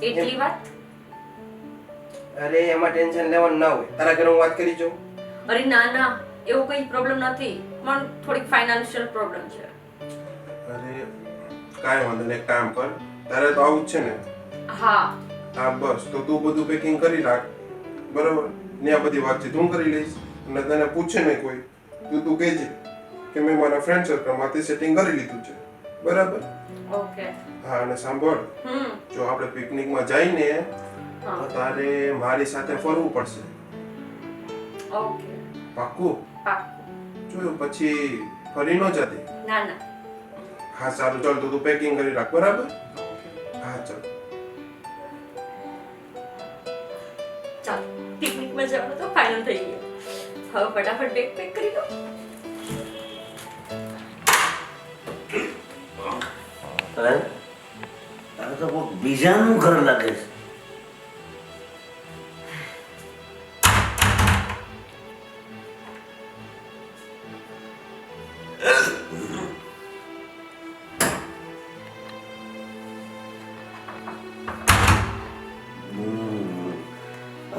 એટલી વાત?
અરે એમાં ટેન્શન લેવાનું ના હોય, તારા ઘરે હું વાત કરી જાઉં.
અરે ના ના, એવું કઈ પ્રોબ્લેમ નથી. પણ થોડીક ફાઇનાન્શિયલ પ્રોબ્લેમ છે.
અરે કાંઈ વાંધો નહીં, એક કામ કર, તારે તો આવું જ છે ને?
હા.
હા બસ, તો તું બધું પેકિંગ કરી રાખ, બરાબર ને? આ બધી વાતચીત હું કરી લઈશ. અને તને પૂછે ને કોઈ, તું કહેજે કે મેં મારા ફ્રેન્ડ સર્કલમાંથી સેટિંગ કરી લીધું છે, બરાબર?
ઓકે.
હા, અને સાંભળ, જો આપણે પિકનિકમાં જઈને તો તારે મારી સાથે ફરવું પડશે.
ઓકે.
પાક્કું?
પાક્કું.
જોયું પછી ફરી ન જતી.
ના ના.
હા સારું, ચાલ તો તું પેકિંગ કરી રાખ, બરાબર? હા ચાલ.
ચાલ, પિકનિકમાં જવાનું તો ફાઇનલ થઈ ગયું. હવે ફટાફટ બેગ પેક કરી દો.
અરે આ તો કોઈ બીજાનું ઘર લાગે છે.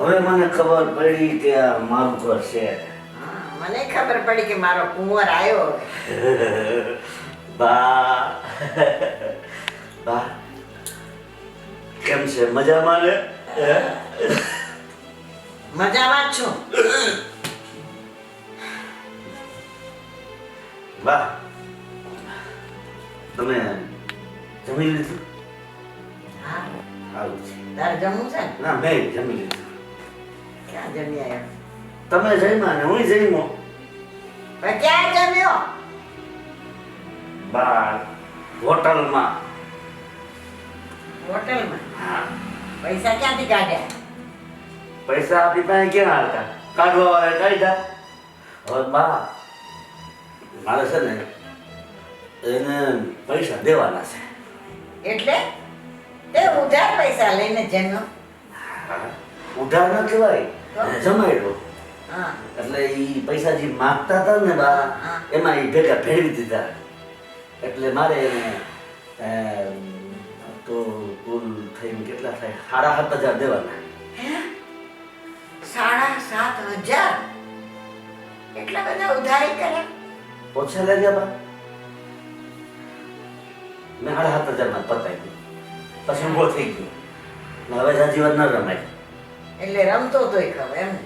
હવે મને ખબર પડી કે આ મારું ઘર છે.
મને ખબર પડી કે મારો કુંવર આવ્યો.
બા બા કેમ છે? મજામાં ને?
મજામાં જ છું.
બા તમે જમી લીધું?
હા,
સારું છે.
તારે જમવું છે ને?
ના, મેં જમી લીધું.
ક્યાં જમી આવ્યો?
તમે જમ્યા ને હું જમ્યો.
પણ ક્યાં જમ્યો?
બહાર હોટલમાં.
હોટલમાં?
હા.
પૈસા ક્યાંથી કાઢ્યા?
પૈસા આપણી પાસે ક્યાં હતા? કાઢવા વાળા કાઢ્યા. હવે બા મારે છે ને એને પૈસા દેવાના છે.
એટલે તે ઉધાર પૈસા લઈને જમ્યો?
ઉધાર ન કહેવાય, જમાડ્યો.
હા.
એટલે એ પૈસા જે માગતા હતા ને બા, એમાં એ ભેગા ફેરવી દીધા. એટલે મારે એને તો કુલ થઈને કેટલા થાય? 7,500 દેવાના.
7,500? એટલા બધા ઉધારી કર્યા?
ઓછા લાગ્યા બા મેં 7,500 પતાવી દીધું પછી ઊભો થઈ ગયો ને હવે જાજી વાત ન રમાય
એટલે રમતો તોય ખબર એમ ને?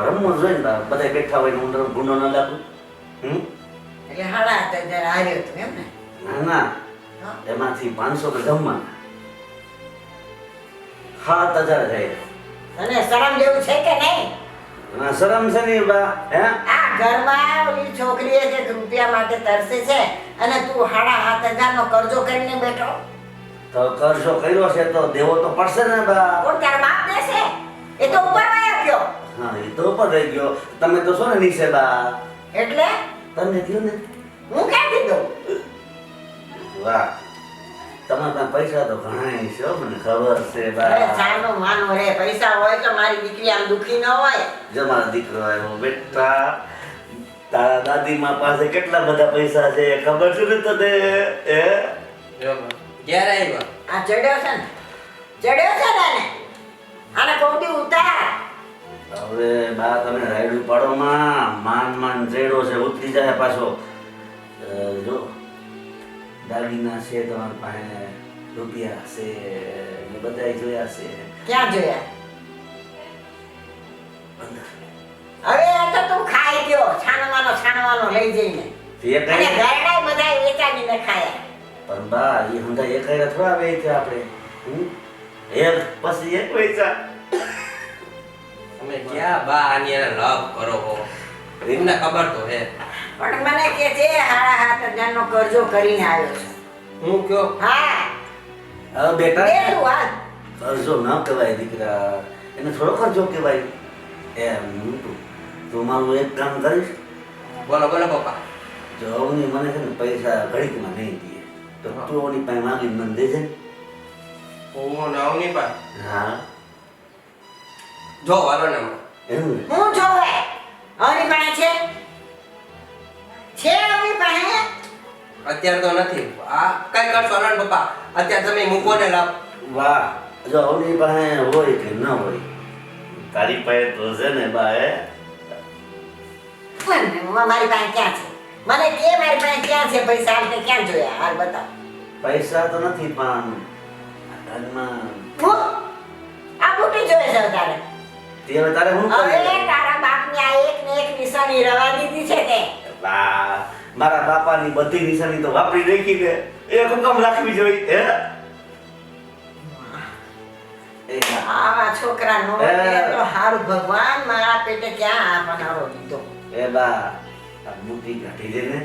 રમવું જોઈએ ને બા બધા બેઠા હોય ને હું ગુનો ન લાગું
એટલે 7,500 હાર્યો તું એમ ને?
ના ના
હા.
એમાંથી 500 તો જમવાના 7,000 જાય
તને શરમ જેવું છે કે નહીં?
ના શરમ છે ને બા હે
આ ઘરમાં ઓલી છોકરીએ જે રૂપિયા માટે તરસે છે અને તું 7,500 નો કરજો કરીને બેઠો.
તો કરશો કર્યો છે તો દેવો તો પડશે ને બા
કોણ તારા બાપ દેશે? એ તો ઉપર વયો ગયો.
હા એ તો ઉપર રહી ગયો તમે તો છો ને નીચે બા
એટલે
તમને થયું ને
હું ક્યાંથી દઉં?
વાહ તમારા પાસે પૈસા તો ઘણા છે હો, મને ખબર છે
અરે
બા
ચાલો માનો રે, પૈસા હોય તો મારી દીકરી આમ દુખી ન હોય.
જો મારો દીકરો આવ્યો બેટા તારા દાદીમા પાસે કેટલા બધા પૈસા છે ખબર છે ને તને એ
જો બા, ક્યારે આવ્યા?
આ ચડ્યો છે ને? ચડ્યો છે ને આને? આને કોટી ઉતાર.
હવે બા તમે રાયડું પાડો માન જેડો છે ઉતરી જાય પાછો જો દાગીના છે તમારી પાસે રૂપિયા છે ને બધાય જોયા છે
ક્યાં જોયા?
અંદર.
હવે આ તો તું ખાઈ ગયો છાનવાનો લઈ જઈને.
એ
અને
કઈ
ઘરડાય બધાય વેચાવીને ખાયા.
પણ બા એ હંધા એક થોડા વેચ્યા આપણે એક પછી એક પૈસા
તમે ક્યાં બા આની એને લવ કરો હો? એમને ખબર તો હે.
પણ મને કે છે 7,500 નો કરજો કરીને આવ્યો છે.
હું કયો?
હા
હવે બેટા
બેઠું હાલ.
કરજો ન કહેવાય દીકરા એને થોડો કરજો કહેવાય એમ તું મારું એક કામ કરીશ
બોલો બોલો પપ્પા.
જો અવની મને છે ને પૈસા ઘડીકમાં નહીં દે તો તું અવની પાસે માગીને મને દેજે ને.
હું નાવની પા
હા
જો હાલો ને હમણાં.
એમ ને
હું જોવે અમારી પાસે છે અમારી પાસે.
અત્યારે તો નથી. આ કઈ કરશો હાલો ને પપ્પા. અત્યારે તમે મૂકો ને લાવ.
વાહ જો અવની પાસે હોય કે ન હોય તારી પાસે તો છે ને બા એ
પણ મારી પાસે ક્યાં છે? મને કે મારી પાસે ક્યાં છે પૈસા? હાલ તે ક્યાં જોયા? હાલ બતાવ.
પૈસા તો નથી પણ ઘરમાં
હું? આ બુટી જોઈ છે તારે?
તે હવે તારે શું
હવે
કરવું?
તારા બાપની આ એક ને એક નિશાની રવા દીધી છે તે.
વાહ મારા બાપાની બધી નિશાની તો વાપરી નાખી ને એ હુકમ રાખવી જોઈએ હે એ
આવા છોકરાનો
એ.
તો હારું ભગવાન મારા પેટે ક્યાં આપનારો દીધો.
એ બા આ બુદ્ધિ કાઢી દે ને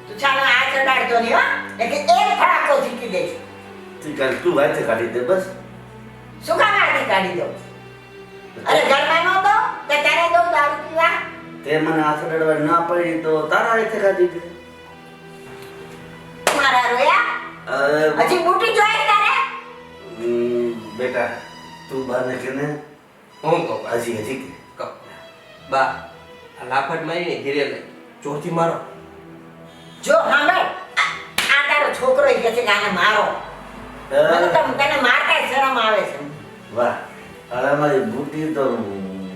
તું ચાલો આ ચડાડતો નહીં હો. એટલે એક ફડાકો જીકી દઈશ.
તું કાલ તું વાયથે કાઢી દે બસ
શું કામ આથી કાઢી દઉં? અરે ઘરમાં નો દો તે તારે દઉં દારૂ પીવા?
તે મને હાથ અડાડવા ના પડી તો તારા હાથે કાઢી દે
મારા રોયા હજી બુટી જોઈ તારે?
બેટા તું બાને કે ને
હું કહું બા.
હજી કે
કહું. બા આ લાફટ મારીને ધીરે લઈ ચોથી મારો.
જો સાંભળ, આ તારો છોકરો ઈ કહે છે કે આને મારો. મને તો તને મારતા ય શરમ આવે છે.
વાહ અરે મારી બુટી તો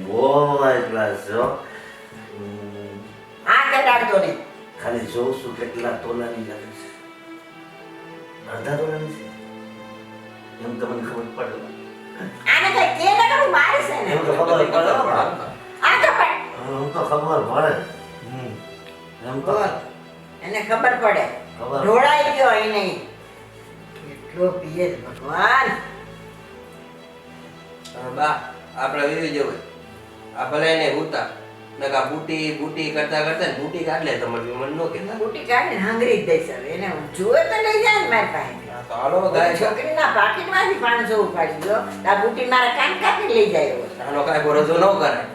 બહુ હાઈ ક્લાસ છો
આ ચડાડતો નહીં.
ખાલી જોઉં છું કેટલા તોલાની લાગે છે અડધા તોલાની છે એમ તો મને ખબર પડે
આને કઈ કે ન કરું મારીશ એને.
એમ તો ખબર પડે હો બા.
આ તો પણ
એમ તો ખબર પડે એમ તો
બોલ. એને ખબર પડે.
ખબર.
ઢોળાઈ ગયો અહીં નહીં. કેટલો પીએ છે ભગવાન.
હા, બા આપણે વિવી જવું. આ ભલે એને ઉતા નકા બુટી કરતા ને બુટી કાઢ લે તમારી મને નો કહેતા.
બુટી કાઢીને હંગરી જ દઈશ હવે. એને જોવે તો લઈ જાય ને મારી પાસે.
તો હાલો ગાય
છોકરીના પાકીટમાંથી 500 ઉપાડી દો. આ બુટી મારા કાન કાપી લઈ જાય એવો.
આનો કાંઈ ભરોસો ન કરાય.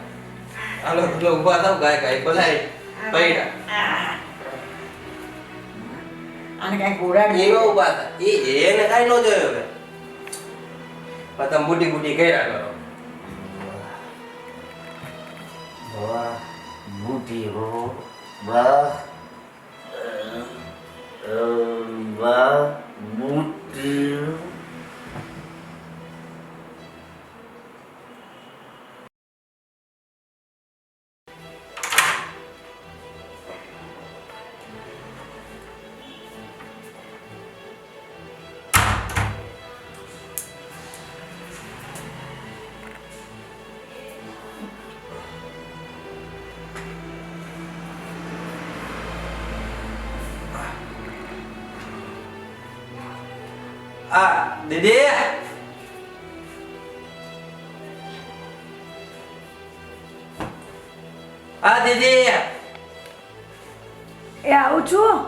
હાલો પેલો ઊભા થાવ ગાય ભલાય પૈડા
આને કાંઈ ગોળાડી
એવો ઊભા થાય એને કાંઈ ન જોયો હવે પણ તમે બુટી કર્યા કરો.
વાહ બુટી હો વાહ વાહ બુટી
આ દીદી આ દીદી
એ આવું છું.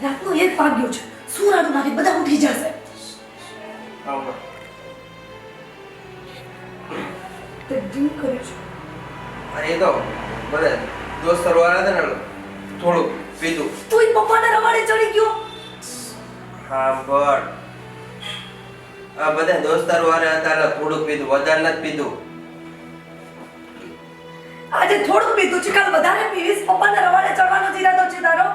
રાતનું 1 વાગ્યું છે. શું રાડું નાખી બધા ઉઠી જશે.
આવો.
તે ડ્રિંક કર્યું છે.
અરે તો બધા દોસ્તારો આવ્યા હતા ને થોડું પીધું.
તું પપ્પાના રવાડે ચડી ગયો.
હા બળ આ બધા દોસ્તારો આવ્યા હતા એટલે થોડું પીધું, વધારે નથી પીધું.
આજે થોડું પીધું છે, કાલ વધારે પીવીશ. પપ્પાના રવાડે ચડવાનો ઈરાદો છે તારો?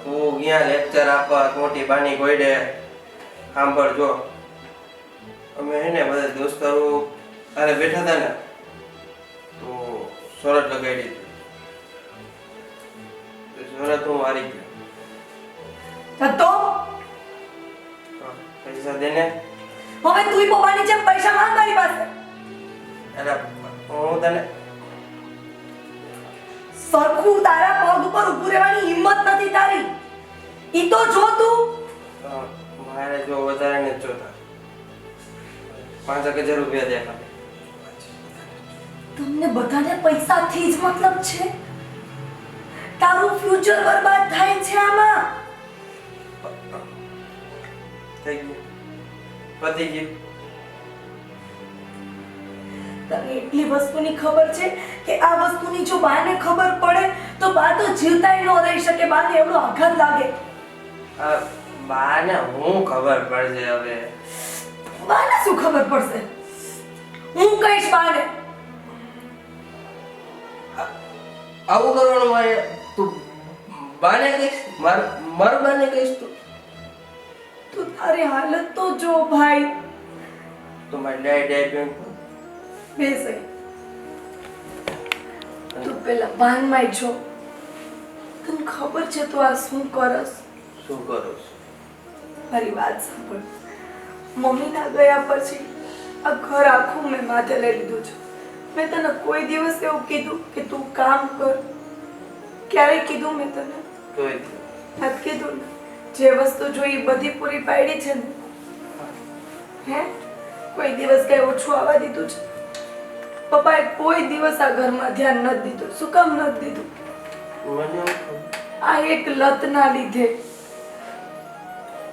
તું ગયા લેક્ચર આપવા મોટી બાની ગોઈડે સાંભળજો. અમે હે ને બધા દોસ્તારો આરે બેઠા હતા ને તો શરત લગાડી હતી. શરત હું હારી ગયો.
તો
પૈસા દેને.
હવે તું પપ્પાની જેમ પૈસા માંગ મારી પાસે.
અરે હું તને
સરખું તારા પગ ઉપર ઊભું રહેવાની હિંમત નથી તારી. ઈ તો જો તું.
મારે જો વધારે નથી જોતા. 5,000 રૂપિયા દે ખાલી.
તમને બધાને પૈસાથી જ મતલબ છે. તારું ફ્યુચર બરબાદ થાય છે આમાં.
થઈ ગયું. પતી ગયું.
તને એટલી વસ્તુની ખબર છે કે આ વસ્તુની જો બાને ખબર પડે તો બા તો જીવતાય ન રહી શકે. બાને એવડો આઘાત લાગે.
આ બાને હું ખબર પડશે હવે.
બાને શું ખબર પડશે? હું કહીશ બાને.
આવું કરવાનું મારે. તું બાને કહીશ? મારું બાને કહીશ તું?
તું તારી હાલત તો જો ભાઈ.
તું મારી ડાય બેન
બેસે તું પેલા બાનમાં છો. તને ખબર છે તું આ શું કરસ?
શું કરું છું?
મારી વાત સાંભળ. મમ્મીના ગયા પછી આ ઘર આખું મેં માથે લઈ લીધું છે. મેં તને કોઈ દિવસ એવું કીધું કે તું કામ કર? ક્યારે કીધું મેં તને?
કોઈ
નથી કીધું ને. જે વસ્તુ જોઈ બધી પૂરી પાડી છે ને. હે કોઈ દિવસ કઈ ઓછું આવવા દીધું છે? પપ્પાએ કોઈ દિવસ આ ઘરમાં ધ્યાન નથી દીધું. શું કામ નથી દીધું?
મને
આ એક લતના લીધે.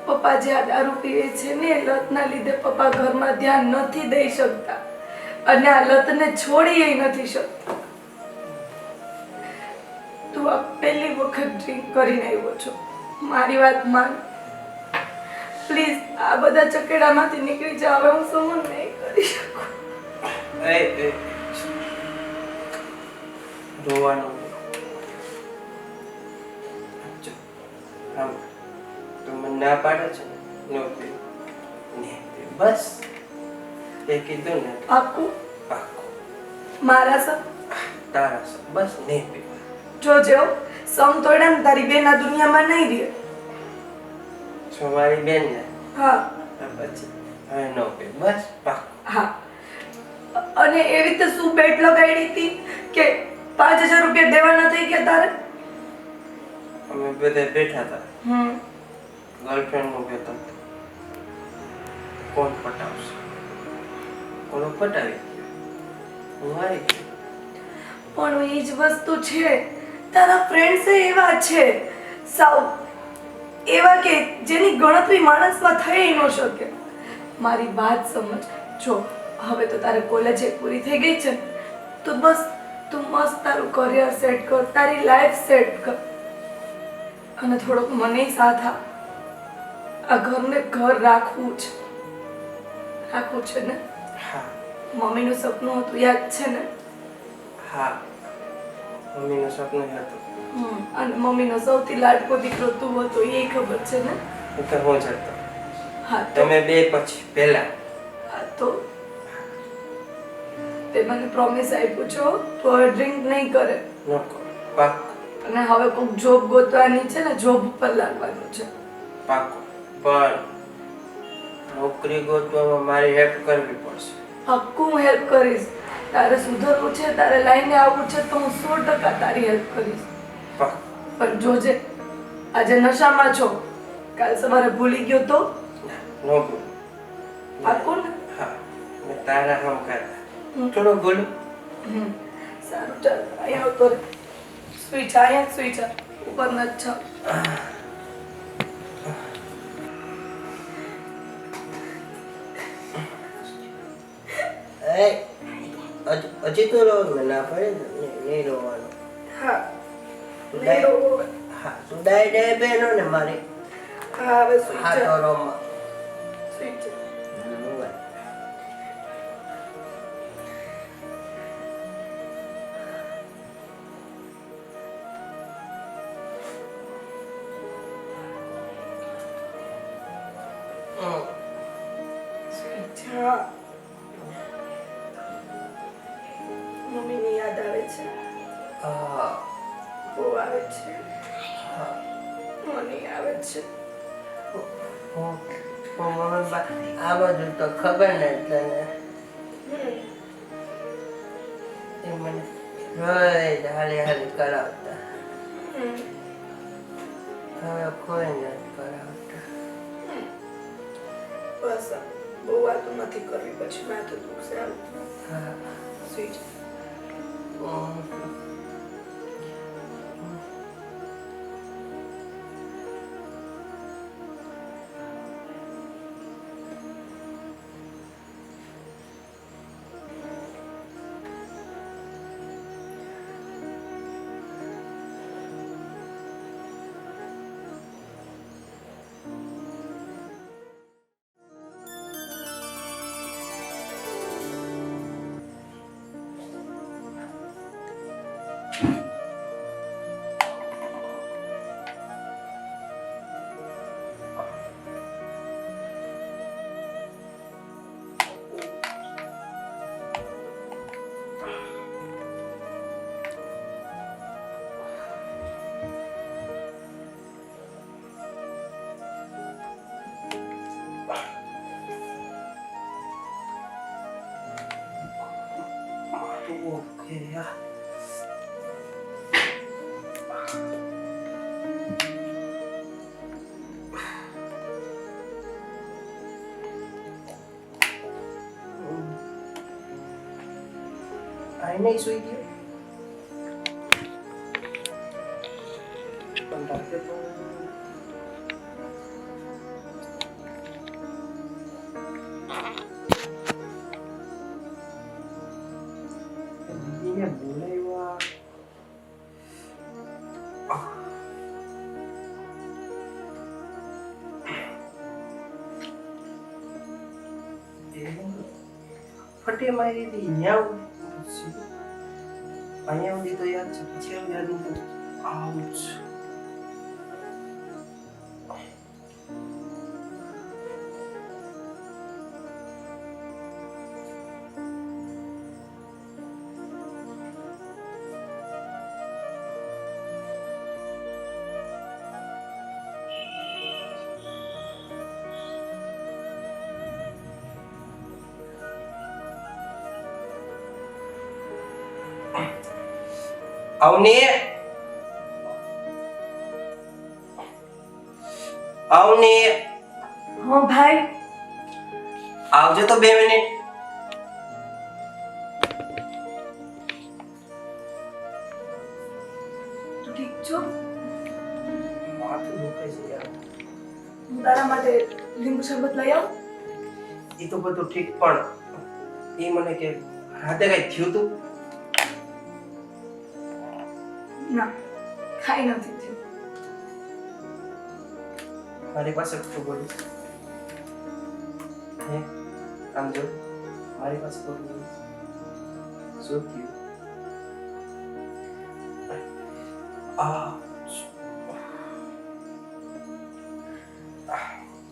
પપ્પા જે આ દારૂ પીવે છે ને એ લતના લીધે પપ્પા ઘરમાં ધ્યાન નથી દઈ શકતા અને આ લતને છોડી નથી શકતા. તું આ પહેલી વખત ડ્રિંક કરીને આવ્યો છો. મારી વાત માન પ્લીઝ. આ બધા ચકેડામાંથી નીકળી જા. હવે હું સહન નહીં કરી શકું.
એ રોવાનું તું મને ના પાડે છે ને બસ એ કીધું ને.
પાક્કું?
પાક્કું.
મારા સર
તારા સર બસ નહીં પીવા.
જોજો સમ તોડે ને તારી બેન આ દુનિયામાં નહીં રહે.
છો મારી બેન ને
હા
પછી હવે ન પી બસ પાક્કું.
હા. અને એવી રીતે શું બેટ લગાડી હતી કે 5,000 રૂપિયા દેવાના થઈ ગયા તારે?
અમે બધા બેઠા હતા. ગર્લફ્રેન્ડ નું કહેતા હતા. કોણ પટાવશે? કોનો પટાવી? હું હારી ગયો.
પણ એ જ વસ્તુ છે. તારા ફ્રેન્ડ્સ એવા છે સાવ એવા કે જેની ગણતરી માણસમાં થઈ ન શકે. મારી વાત સમજ. જો હવે તો તારે કોલેજ પૂરી થઈ ગઈ છે તો બસ તું મસ્ત તારું કરિયર સેટ કર, તારી લાઈફ સેટ કર અને થોડોક મને સાથ આપ. આ ઘરને ઘર રાખવું છે ને?
હા
મમ્મીનું સપનું હતું યાદ છે ને?
હા મમ્મીનું સપનું હતું.
અને મમ્મીનો સૌથી લાડકો દીકરો તું હતો એ ખબર છે ને?
હું તો હું જતો.
હા
તમે બે પછી પહેલા.
હા તો તે મને પ્રોમિસ આપ્યું છો તો હવે ડ્રિંક નહીં કરે
ન કરો. પાક્કું.
અને હવે કોઈક જોબ ગોતવાની છે ને, જોબ ઉપર લાગવાનું છે.
પાક્કું. પણ નોકરી ગોતવામાં મારી હેલ્પ કરવી પડશે.
પાક્કું હું હેલ્પ કરીશ. તારે સુધરવું છે, તારે લાઈને આવવું છે તો હું 100% તારી હેલ્પ કરીશ.
પાક્કું.
પણ જોજે આજે નશામાં છો, કાલ સવારે ભૂલી ગયો તો
નો બોલ.
પાકું ને?
હા મેં તારા હમ કરતા થોડો બોલું.
સારું ચાલ અહીંયા આવતો રે. સ્વિચ અહીંયા જ સ્વિચ ઉપર ન જ છે.
હજી તો રો ના પડે ને નહીં રોવાનું.
હા
સુડાય હા સુડાય દે બેનો ને મારી
હા હવે સ્વિચ
હા તો રોમાં
સ્વિચ સ્વિચ હા મમ્મીની યાદ આવે છે,
હા
બહુ આવે છે, મને આવે છે.
આ બધું તો ખબર ને તને એ મને રોજ હાલી હાલી કરાવતા હવે કોઈ નથી કરાવતા.
બસ બહુ વાતો નથી કરવી, પછી માથું દુખશે.
હા
switch
Okay, ja. Ini suy dia. Bentar kita. Ini boleh wah. ફટે મારી દી ન્યાવ અહીંયા સુધી તો યાદ છે પછી એવું યાદ નથી. આઉચ અવની અવની
હા ભાઈ,
આવજો તો 2 મિનિટ.
તું ઠીક છો?
માથું દુખે છે યાર.
હું તારા માટે લીંબુ શરબત લઈ આવું?
એ તો બધું ઠીક પણ એ મને કે રાતે કઈ થયું તું?
ના, કાંઈ નથી થયું.
મારી પાસે શું બોલું? હે આમ જો મારી પાસે બોલું શું થયું?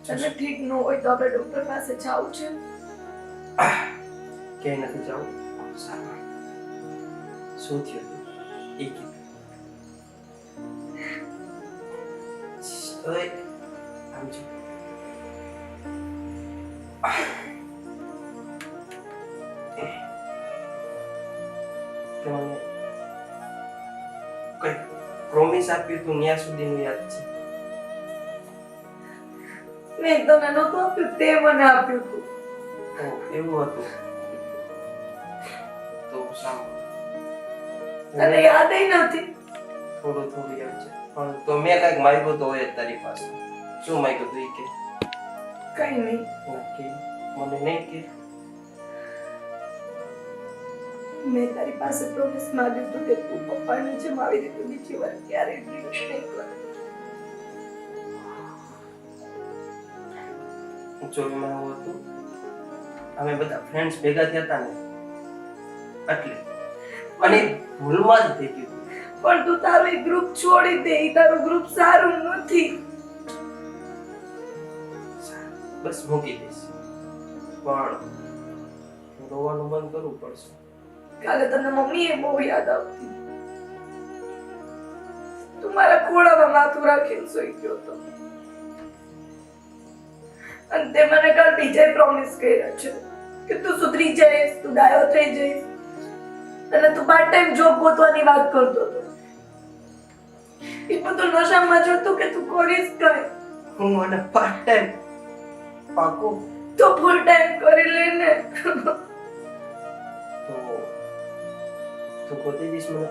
તને ઠીક ન હોય તો આપણે ડોક્ટર પાસે જવું છે.
ક્યાંય નથી જવું. સારું શું થયું તું? એ કીધું. ઓય આમ જો કઈ પ્રોમિસ આપ્યું તું ત્યાં સુધીનું યાદ છે?
મેં તને નહોતું આપ્યું, તે મને આપ્યું તું.
ઓ, એવું હતું. તો સાંભળ.
તને યાદ નથી.
થોડું થોડું યાદ છે, પણ તો મેં કાંઈક માંગ્યું તો હોય જ તારી પાસે. શું માંગ્યું તું ઈ કે?
કઈ નહીં.
નક્કી મને નહીં કે?
મેં તારી પાસે પ્રોમિસ માંગ્યું હતું કે તું પપ્પાની જેમ આવી રીતે બીજી વાર ક્યારેય ડ્રિંક નહીં કરે.
જો એમાં એવું હતું, અમે બધા ફ્રેન્ડ્સ ભેગા થયા હતા ને એટલે, અને ભૂલમાં જ થઈ ગયું.
પણ તું તારું એ ગ્રુપ છોડી દે. ઈ તારું ગ્રુપ સારું નથી.
બસ મૂકી દઈશ, પણ રોવાનું બંધ કરવું પડશે.
કાલે તને મમ્મીએ બહુ યાદ આવતી. તું મારા ખોળામાં માથું રાખીને સૂઈ ગયો હતો. અને તે મને કાલ બીજે પ્રોમિસ કર્યા છે કે તું સુધરી જઈશ, તું ડાયો થઈ જઈશ, અને તું પાર્ટ ટાઈમ જોબ ગોતવાની વાત કરતો હતો. એ બધું નશામાં જતું કે તું કરીશ કઈ.
હું મને પાર્ટ ટાઈમ પાકું
તો ફૂલ ટાઈમ કરી લે ને.
તો તું ગોતી દઈશ મને?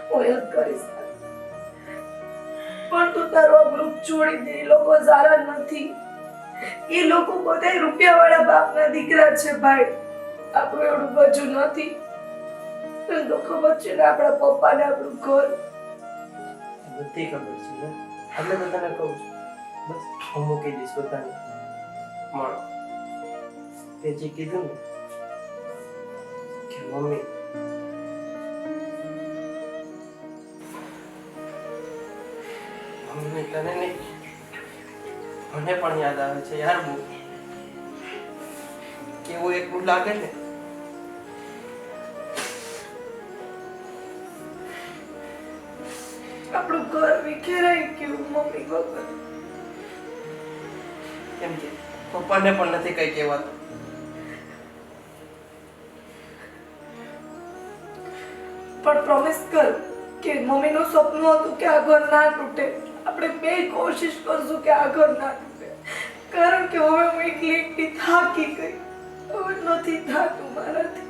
હું હેલ્પ કરીશ. પણ તું તારો ગ્રુપ છોડી દે. એ લોકો સારા નથી. એ લોકો બધા રૂપિયાવાળા બાપના દીકરા છે ભાઈ. આપણું એવડું બચું નથી. તને તો ખબર છે ને આપણા પપ્પાને આપણું ઘર.
બધી ખબર છે ને, એટલે તો તને કહું છું. બસ હું મૂકી દઈશ બધાને. મળો. તે જે કીધું ને કે મમ્મી મમ્મી તને નહીં, મને પણ યાદ આવે છે યાર બહુ. કેવું એકલું લાગે ને.
આપણું ઘર વિખેરાઈ ગયું મમ્મી વગર.
કેમ કે પપ્પાને પણ નથી કઈ કહેવાતું.
પણ પ્રોમિસ કર કે મમ્મીનું સપનું હતું કે આ ઘર ના તૂટે. આપણે બે કોશિશ કરશું કે આ ઘર ના તૂટે. કારણ કે હવે હું એકલી એકલી થાકી ગઈ. હવે નથી થાતું મારાથી.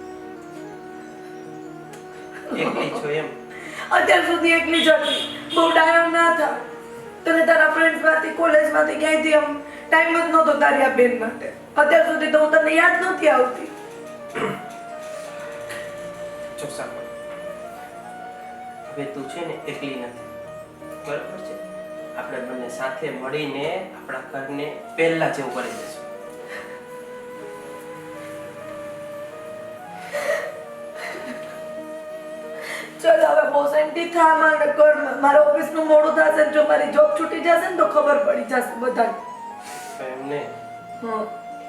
એકલી છો એમ?
અત્યાર સુધી એકલી જ હતી. બહુ ડાયો ના થા. તને તારા ફ્રેન્ડ્સ માંથી કોલેજમાંથી ક્યાંયથી આમ ટાઈમ જ નહોતો તારી આ બેન માટે. અત્યાર સુધી તો હું તને યાદ નહોતી આવતી.
જો સાંભળ, હવે તું છે ને એકલી નથી, બરાબર છે? આપણે બંને સાથે મળીને આપણા ઘરને પહેલા જેવું કરી દઈશું.
ચલ હવે બહુ શાંતિ થા મારે ઘરમાં. મારા ઓફિસનું મોડું થશે ને જો મારી જોબ છૂટી જશે ને તો ખબર પડી જશે બધાને.
તો એમને
હા,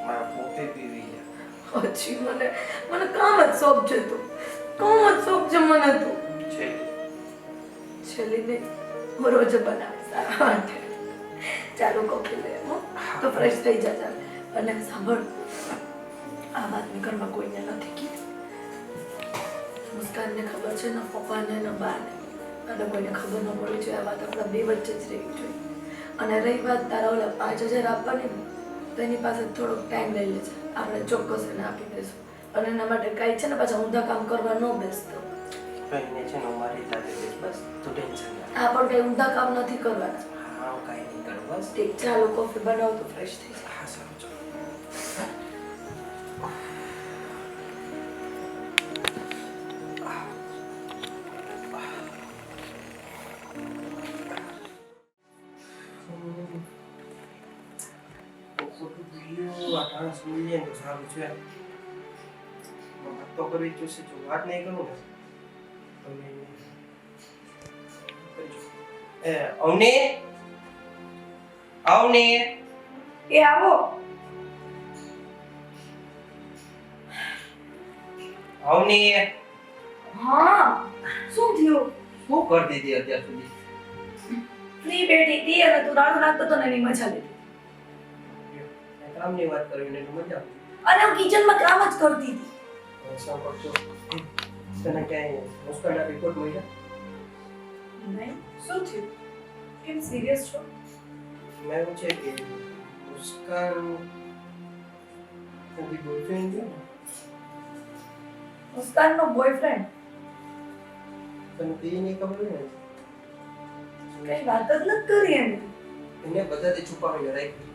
મારા પોતે પીવી ગયા
હજી મને કામ જ શોખ છે. તું કામ જ શોખ છે મને. તું
છે.
છેલ્લી નહીં, હું રોજ બનાવીશ તારા માટે. ચાલો કોફી લે હો, તો ફ્રેશ થઈ જા. ચાલ. અને સાંભળ, આ વાત મેં ઘરમાં કોઈને નથી કીધી. મુસ્કાનને ખબર છે ને, પપ્પાને ને બાને, અને કોઈને ખબર ન પડવી જોઈએ. આ વાત આપણા બે વચ્ચે જ રહેવી જોઈએ. અને રહી વાત તારા ઓલા 5,000 આપવાની ને, તો એની પાસે થોડોક ટાઈમ લઈ લેજે. આપણે ચોક્કસ એને આપી દઈશું. અને એના માટે કાંઈ છે ને પાછા ઊંધા કામ કરવા ન બેસતો.
કહીને છે ને હું મારી સાથે જઈશ. બસ તું ટેન્શન ના લે.
આ પણ કંઈ ઊંધા કામ નથી કરવાના.
હા, હું કાંઈ નહીં કરું. બસ
ઠીક, ચાલો કોફી બનાવો તો ફ્રેશ થઈ જાય.
હા, સારું ચાલો. સારું છે. વાત તો કરવી જ જોશે. જો વાત નહીં કરું ને તો અવની અવની
એ આવો.
અવની
હા, શું થયું?
શું કરતી હતી અત્યાર સુધી?
ફ્રી બેઠી હતી અને તું રાડું નાખતો તો ને એની મજા લીધી.
કામની વાત કરવી ને મજા આવતી.
અને હું કિચનમાં કામ જ કરતી હતી.
શું કરશો? તને ક્યાંય મુસ્કાનના રિપોર્ટ મળ્યા?
નહીં, શું થયું? કેમ સિરિયસ છો?
મેં એવું છે કે મુસ્કાન નથી બોયફ્રેન્ડ છે ને?
મુસ્કાનનો બોયફ્રેન્ડ?
તને તો એ નહીં ખબર હોય ને.
કઈ વાત જ નથી કરી એને.
એને બધાથી છુપાવીને રાખી.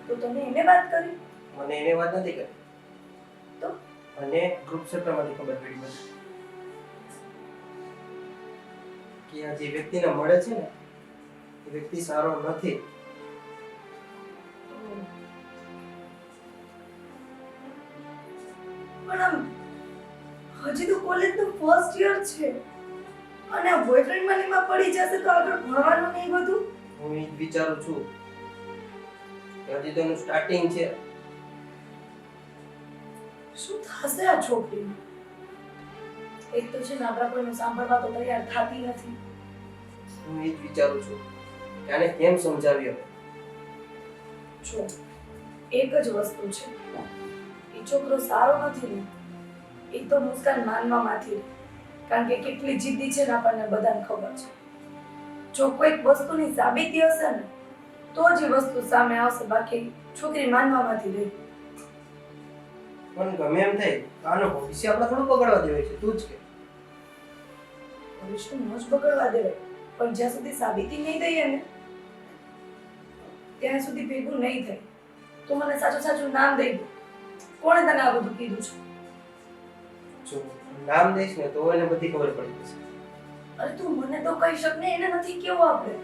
તો તમે એને વાત કરી?
મને એને વાત નથી કરી.
તો
અને ગ્રુપ સેટરમાંથી ખબર પડી મને કે આ જે વ્યક્તિને મળે છે ને એ વ્યક્તિ સારો નથી.
પણ આમ હજી તો કોલેજનું ફર્સ્ટ યર છે અને આ બોયફ્રેન્ડ મનીમાં પડી જશે તો આગળ ભણવાનું નહીં બધું.
હું એ જ વિચારું છું કે હજી તો એનું સ્ટાર્ટિંગ છે.
શું થશે આ છોકરીને? એક તો છે ને આપણા કોઈનું સાંભળવા તો તૈયાર થતી નથી.
હું એ જ વિચારું છું કે આને કેમ સમજાવ્યો.
જો એક જ વસ્તુ છે, એ છોકરો સારો નથી ને એ તો મુસ્કાન માનવામાંથી રહે. કારણ કે કેટલી જિદ્દી છે ને આપણને બધાને ખબર છે. જો કોઈક વસ્તુની સાબિતી હશે ને તો જ એ વસ્તુ સામે આવશે, બાકી છોકરી માનવામાંથી રહે.
પણ ગમે એમ થાય આનો ભવિષ્ય આપણે થોડું બગાડવા દેવાય છે. તું જ કે
ભવિષ્ય ન જ બગડવા દેવાય, પણ જ્યાં સુધી સાબિતી નહીં દઈએ ને ત્યાં સુધી ભેગું નહીં થાય. તું મને સાચું સાચું નામ દઈ દે. કોણે તને આ બધું કીધું છે?
જો નામ દઈશ ને તો એને બધી ખબર પડી જશે.
અરે તું મને તો કહી શક ને, એને નથી કેવું આપણે.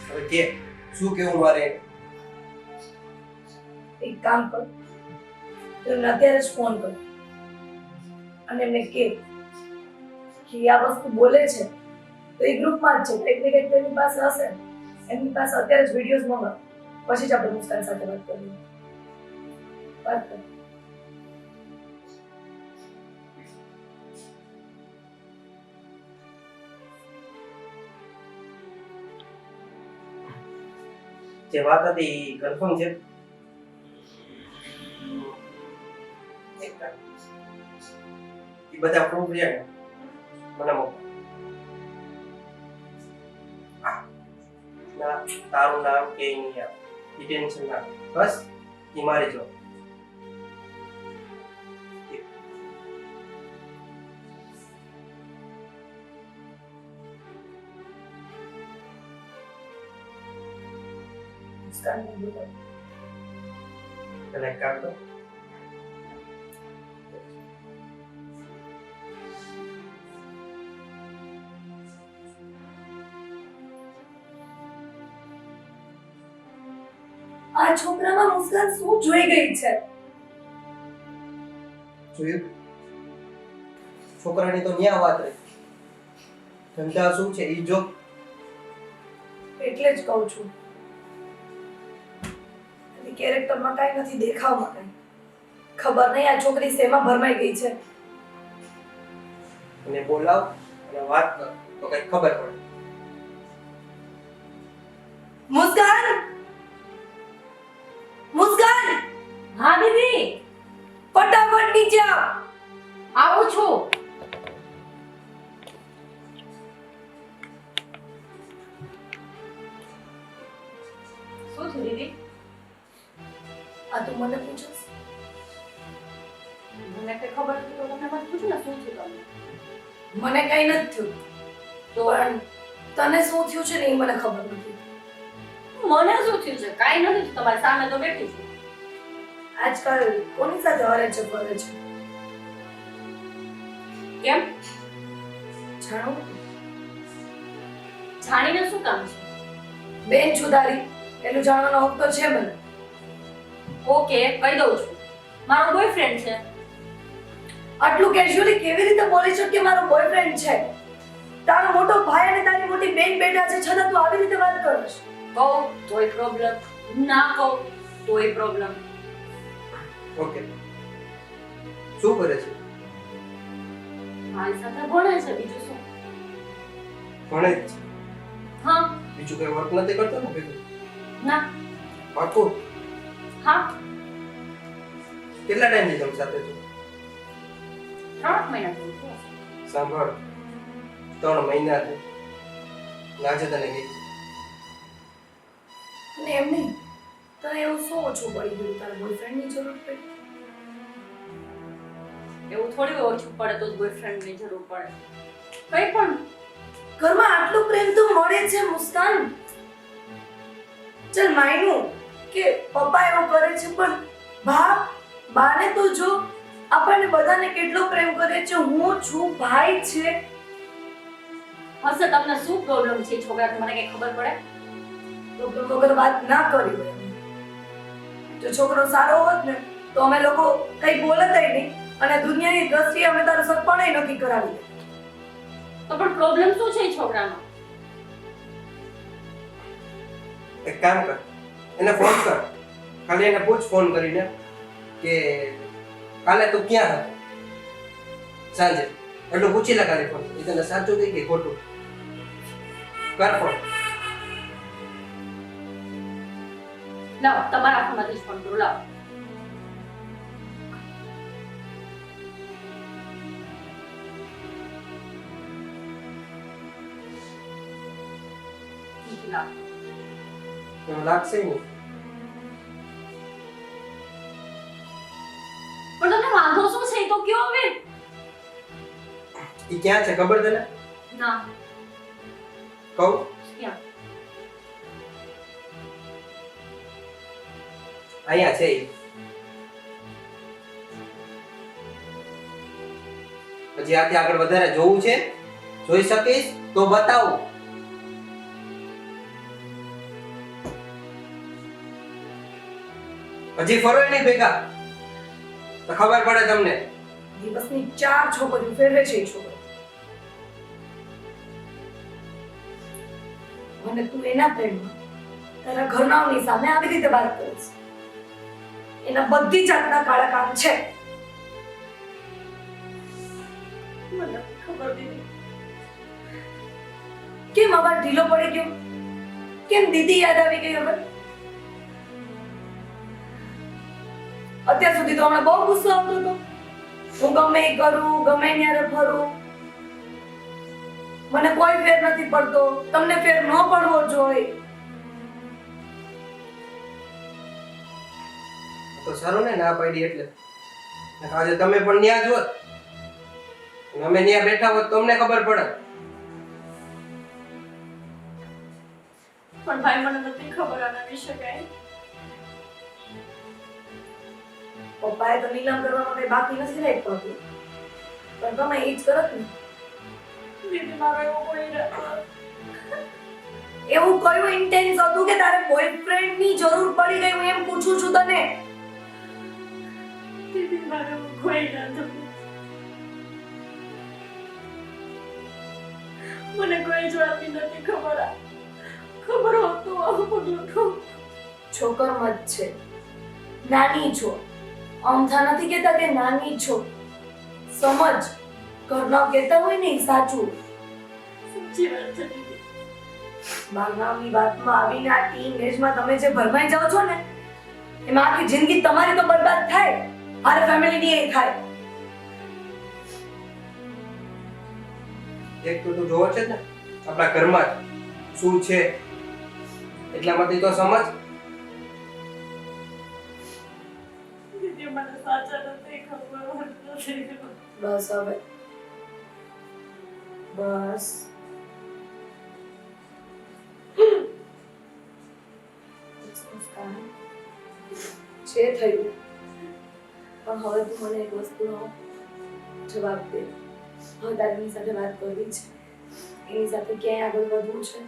હવે કે શું કેવું મારે?
એક કામ કર, તું એમને અત્યારે જ ફોન કર અને એમને કે આ વસ્તુ બોલે છે તો એ ગ્રુપમાં જ છે, ટેકનિક એની પાસે હશે, એમની પાસે અત્યારે જ વિડીયોઝ મંગાવ, પછી જ આપણે મુસ્કાન સાથે વાત કરીએ. વાત કર.
જે વાત હતી એ કન્ફર્મ છે. એક કામ. એ બધા પ્રૂફ છે ને મને મોકલ. ના તારું નામ કે નહીં આપ એ ટેન્શન ના લે. બસ એ મારી જોબ.
મુસ્કાનને બોલાવ.
તને એક કામ કર.
આ છોકરામાં મુસ્કાન શું જોઈ ગઈ છે?
જોયું? છોકરાની તો ન્યા વાત રહી. ધંધા શું છે એ જો.
એટલે જ કહું છું, એની કેરેક્ટરમાં કાંઈ નથી, દેખાવમાં કાંઈ. ખબર નહીં આ છોકરી શેમાં ભરમાઈ ગઈ છે.
અને બોલાવ અને વાત કર તો કઈ ખબર પડે.
મુસ્કાન! મુસ્કાન!
હા દીદી,
ફટાફટ નીચે આવ.
આવું છું. શું થયું દીદી?
આ તું મને પૂછસ?
મને કઈ ખબર નથી તો તમને મને પૂછો ને શું થયું તમને?
મને કઈ નથી થયું, તો પણ તને શું થયું છે ને એ મને ખબર નથી.
મને શું થયું છે? કાઈ નથી, તમારી સામે તો બેઠી છું.
આજકાલ કોની સાથે હરે છે ફરે છે?
કેમ?
જાણો?
જાણીને શું કામ છે?
બેન છુદારી, એટલું જાણવાનો હક તો છે મને.
ઓકે, કહી દઉં છું. મારો બોયફ્રેન્ડ છે.
આટલું કેઝ્યુઅલી કેવી રીતે બોલી શકે કે મારો બોયફ્રેન્ડ છે? તારો મોટો ભાઈ અને તારી મોટી બેન બેઠા છે, છતાં તું આવી રીતે વાત કરીશ?
કહું તોય પ્રોબ્લેમ, ના કહું તોય પ્રોબ્લેમ.
ઓકે શું કરે છે?
મારી સાથે ભણે છે બીજું શું?
ભણે જ છે.
હા.
બીજું કઈ વર્ક નથી કરતો ને ભેગું?
ના.
પાકું?
હા.
કેટલા ટાઈમથી તમે સાથે છો?
3 મહિના થયા છે.
સાંભળ, 3 મહિના છે. લાગે તને ગઈ છે.
અને એમ નહીં, તને એવું શું ઓછું પડી ગયું તારા બોયફ્રેન્ડની જરૂર પડી?
એવું થોડી હોય ઓછું પડે તો જ બોયફ્રેન્ડની જરૂર પડે. કઈ પણ
ઘરમાં આટલો પ્રેમ તો મળે છે મુસ્કાન. ચલ માન્યું કે પપ્પા એવું કરે છે, પણ બાને તો જો, આપણને બધાને કેટલો પ્રેમ કરે છે. હું છું, ભાઈ છે.
હશે તમને શું પ્રોબ્લેમ છે છોકરાને મને કઈ ખબર પડે?
પ્રોબ્લેમ વગર વાત ના કરી હોય. જો છોકરો સારો હોત ને તો અમે લોકો કઈ બોલતાય નહીં અને દુનિયાની દ્રષ્ટિએ અમે તારું સગપણ નક્કી કરાવી દે.
તો પણ પ્રોબ્લેમ શું છે એ છોકરાનો?
એક કામ કર, એને ફોન કર. ખાલી એને પૂછ ફોન કરીને કે કાલે તું ક્યાં હતો સાંજે. એટલું પૂછી લે ખાલી ફોન. એ તને સાચું કહી કે ખોટું. કર ફોન.
લાવો તમારા ફોનમાંથી જ ફોન કરું. લાવો. લાવો.
એમ લાગશે નહીં.
પણ તમને વાંધો શું છે એ તો કયો હવે?
એ ક્યાં છે ખબર તને?
ના.
કહું?
ક્યાં?
અહીંયા છે ઈ. પછી આથી આગળ વધારે જોવું છે? જોઈ શકીશ તો બતાવું. હજી ફરો નહીં ભેગા તો ખબર પડે તમને.
દિવસની 4 છોકરીઓ ફેરવે છે એ છોકરો. અને તું એના પ્રેમમાં તારા ઘરનાઓની સામે આવી રીતે વાત કરે છે. એના બધી જાતના કાળા કામ છે.
મને ખબર દીધી.
કેમ અવાજ ઢીલો પડી ગયો? કેમ દીદી યાદ આવી ગઈ હવે? અત્યાર સુધી તો હમણાં બહુ ગુસ્સો આવતો હતો. હું ગમે એ કરું, ગમે ત્યારે ફરું, મને કોઈ ફેર નથી પડતો. તમને ફેર ન પડવો જોઈએ.
તો સારું ને ના પાડી એટલે. આજે તમે પણ ન્યા જ હોત અને અમે ન્યા બેઠા હોત તો અમને ખબર પડે.
પણ ભાઈ મને નથી ખબર આના વિશે કઈ.
પપ્પાએ તો નીલમ કરવામાં કઈ બાકી નથી રાખ્યું હતું. પણ તમે એ જ કરત ને.
દીદી મારો એવો કોઈ નથી.
એવું કયું ઇન્ટેન્સ હતું કે તારે બોયફ્રેન્ડ ની જરૂર પડી ગઈ? હું એમ પૂછું છું તને.
દીદી મારો એવો કોઈ નથી. મને કોઈ જ વાતની નથી ખબર. ખબર હોત તો આવું બધું થતું.
છોકરમાં જ છે. નાની છો. અમથા નથી કહેતા કે નાની છો. સમજ. ઘરના કહેતા હોય ને ઈ સાચું.
સાચી વાત છે દીદી.
બારનામની વાતમાં આવીને આ ટીન એજમાં તમે જે ભરમાઈ જાઓ છો ને, એમાં આખી જિંદગી તમારી તો બરબાદ થાય, મારે ફેમિલીની એ થાય.
એક તો તું જોવો છે ને આપણા ઘરમાં શું છે એટલામાંથી તો સમજ.
દીદી મને સાચા નથી ખબર.
બસ હવે. બસ. જે થયું, પણ હવે તું મને એક વસ્તુનો જવાબ દે. હવે તારે એની સાથે વાત કરવી છે, એની સાથે ક્યાંય આગળ વધવું છે.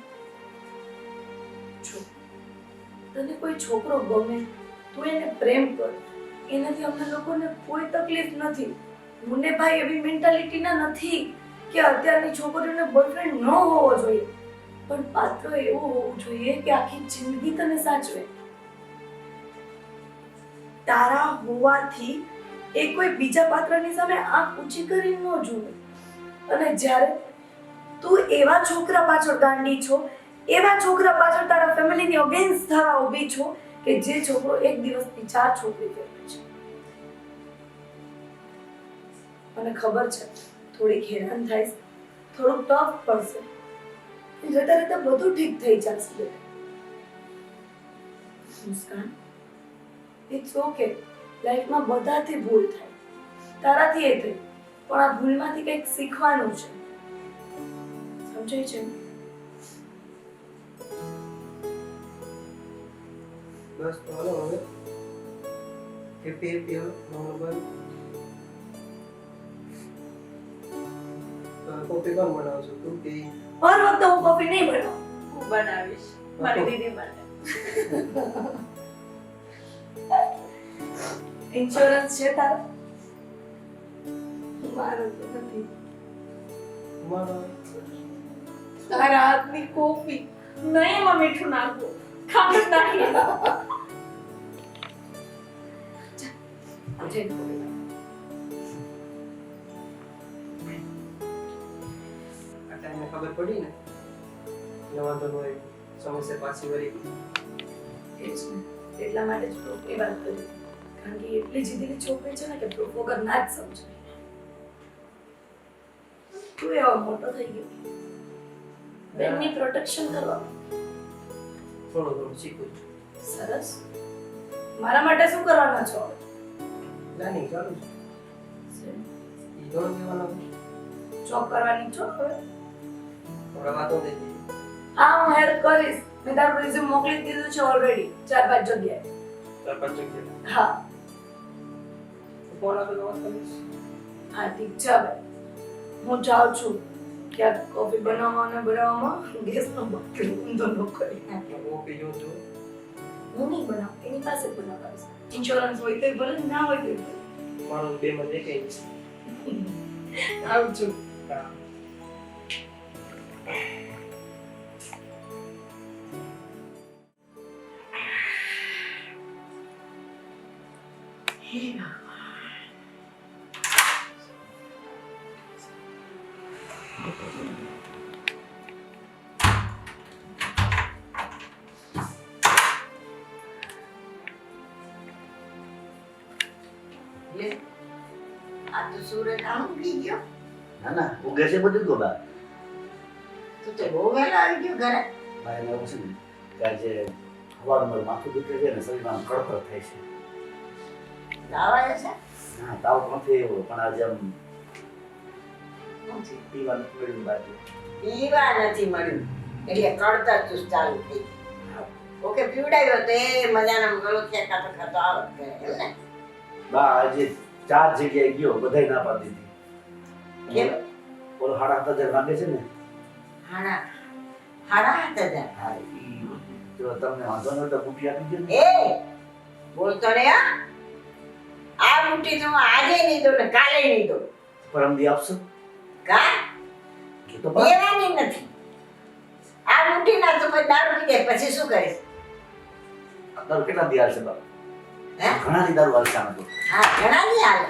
જો તને કોઈ છોકરો ગમે, તું એને પ્રેમ કર. એનાથી અમને લોકોને કોઈ તકલીફ નથી. હું ને ભાઈ એવી મેન્ટાલિટીના નથી કે અત્યારની છોકરીઓને બોયફ્રેન્ડ ન હોવો જોઈએ, પણ પાત્ર એવું હોવું જોઈએ કે આખી જિંદગી તને સાચવે. તારા હોવાથી એ કોઈ બીજા પાત્રની સામે આંખ ઊંચી કરી ન જોવે. અને જ્યારે તું એવા છોકરા પાછળ ગાંડી છો, એવા છોકરા પાછળ તારા ફેમિલીની અગેન્સ્ટ થવા ઊભી છો કે જે છોકરો એક દિવસની 4 છોકરી ફેરવે છે. મને ખબર છે થોડીક હેરાન થાય, થોડુંક ટફ પડશે, જતા રહેતા બધું ઠીક થઈ જશે બેટા. મુસ્કાન, ઇટ્સ ઓકે. લાઈફમાં બધાથી ભૂલ થાય, તારાથી એ થઈ, પણ આ ભૂલમાંથી કંઈક શીખવાનું છે, સમજાય છે ને?
બસ તો હાલો હવે હેપી હેપી નંબર કોફી કોણ બનાવશો તું કે ઈ?
હર વખતે હું કોફી નહીં બનાવું.
હું બનાવીશ મારી દીદી માટે.
ઇન્સ્યોરન્સ છે તારો? મારો તો નથી.
મારો
તારા હાથની કોફી
નહીં માં મીઠું નાખવું, ખાંડ નાખી.
જઈને કોફી બનાવ.
આ ટાઈમે ખબર પડી ને એટલે વાંધો ન હોય, સમસ્યા પાછી વળી ગઈ.
એ જ ને, એટલા માટે જ પ્રૂફ એ વાત કરી, કારણ કે એટલી જીદીની છોકરી છે ને કે પ્રૂફ વગર ના જ સમજાય. તું એવો મોટો થઈ ગયો, બેનની પ્રોટેક્શન કરવા.
થોડું થોડું શીખું છું.
સરસ. મારા માટે શું કરવાના છો?
પ્લાનિંગ ચાલુ છે. ઈ ઘણું કહેવાનું
જોબ કરવાની છો હવે?
થોડા વાતો થઈ ગઈ.
હા, હું હેલ્પ કરીશ. મેં તારું રિઝ્યુમ મોકલી દીધું છે ઓલરેડી 4-5 જગ્યાએ.
4-5 જગ્યાએ
હા
ફોન આપેલો વાત કરીશ.
હા, ઠીક છે. હવે હું જાઉં છું. ક્યાંક કોફી બનાવવામાં ગેસનો બટલો ઊંધો ન કરી નાખે.
કોફી જોઉં છું.
હું નહીં બનાવું, એની પાસે જ બનાવીશ. ઇન્સ્યોરન્સ હોય તો ભલે, ના હોય તો ભલે.
મારું બે માં દેખાય છે.
આવજો.
હા.
લે, આ તો સૂરજ આમ ઉગી ગયો.
ના ના ઉગે છે બધું તો બા.
તું તો બહુ વહેલા આવી ગયો ઘરે.
ભાઈ એવું છે ને કે આજે હવારમાં માથું દુખે છે ને શરીરમાં કળતર થાય છે.
લાવાય છે
હા તાવ નથી એવો પણ આજે આમ પીવાનું પીવાનું બાકી.
પીવા નથી મળ્યું એટલે કળતર તું ચાલુ થઈ. ઓકે, પીવડાવ્યો તો એ મજાના ગળો ખાતો ખાતો આવત કરે એમ ને.
બા આજે 4 જગ્યાએ ગયો બધાય ના પાડી દીધી.
કેમ?
ઓલો 7,500 માંગે છે ને.
હાડા 7,000.
હા ઈ જો તમને વાંધો ન હોય તો બુટી આપી દે ને.
એ બોલતો રે હા. આ મુઠ્ઠી તો હું આજે નહીં દઉં ને કાલે નહીં દઉં.
પરમદી આપશો
કા
કે તો બા
દેવાની નથી. આ મુઠ્ઠી ના તો પછી દારૂ પી જાય પછી શું કરીશ?
દારૂ કેટલા દી હાલશે બા?
હે?
ઘણા દી દારૂ હાલશે આમ તો.
હા, ઘણા નહીં હાલે.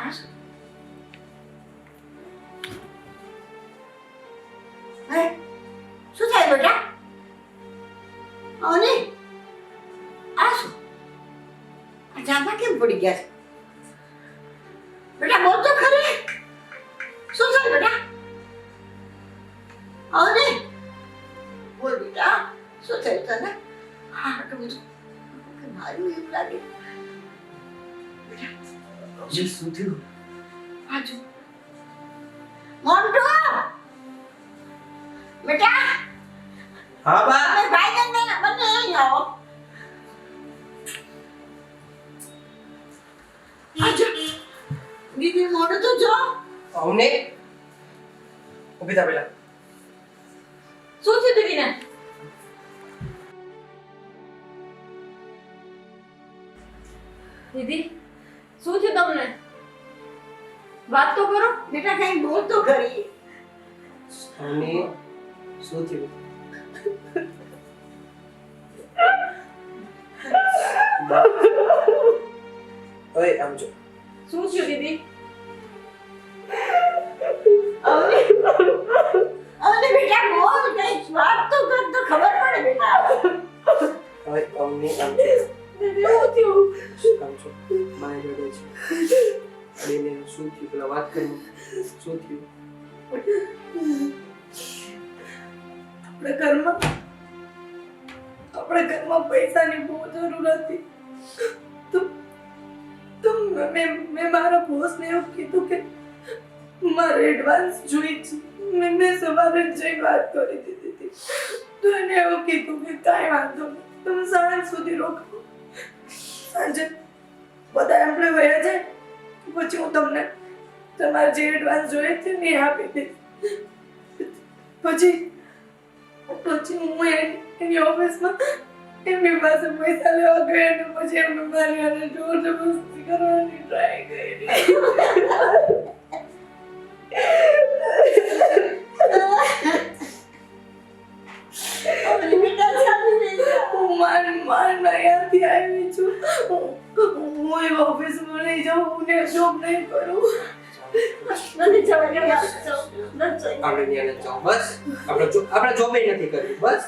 આ શું? હે? શું થાય બેટા? અને આ શું? આ જામા કેમ પડી ગયા છે? બેટા બોલ તો ખરી. શું થાય બેટા? અને બોલ બેટા, શું થયું તને? હા, આટલું બધું કે મારું એવું લાગે. બેટા
જે શું થયું?
આજો મોન્ટો બેટા,
હા બા.
તમે ભાઈ ને બંને અહીં આવો. આજો દીદી મોઢું તો જો.
અમને ઉભી થા પેલા.
શું થયું દીદીને? દીદી શું થયું તમને? વાત તો કરો.
બેટા કઈ બોલ તો ખરી.
અમને શું થયું? ઓય આમ જો
શું થયું દીદી?
અરે બેટા બોલ કઈ વાત તો કર તો ખબર પડે બેટા.
ઓય અમની આમ જો
દીદી શું થયું?
આમ જો માય રડે છે બેને શું થયું પેલા વાત કરી શું થયું
આપણા ઘરમાં પૈસાની બહુ જરૂર હતી. તો મેં મારા બોસને એવું કીધું કે મારે એડવાન્સ જોઈએ છે. મેં સવારે જઈ વાત કરી દીધી હતી. તો એને એવું કીધું કે કાંઈ વાંધો નહીં, તમે સાંજ સુધી રોકો. સાંજે બધા એમ્પ્લોય વયા જાય પછી હું તમને તમારે જે એડવાન્સ જોઈએ છે ને એ આપી દઈશ. પછી હું એની ઓફિસમાં એમની પાસે પૈસા લેવા ગઈ અને પછી એમને મારી હારે જોર જબરદસ્તી કરવાની ટ્રાય કરી.
અરે બેટા ચાલી રહી છે.
હું માંડ અહીંયાથી આવી છું. હું એ ઓફિસમાં નહીં જાઉં, હું ને જોબ નહીં કરું.
નથી જવાનું, નથી જવું.
આપણે ત્યાં જાઓ બસ આપણે જોબ નથી કરવી બસ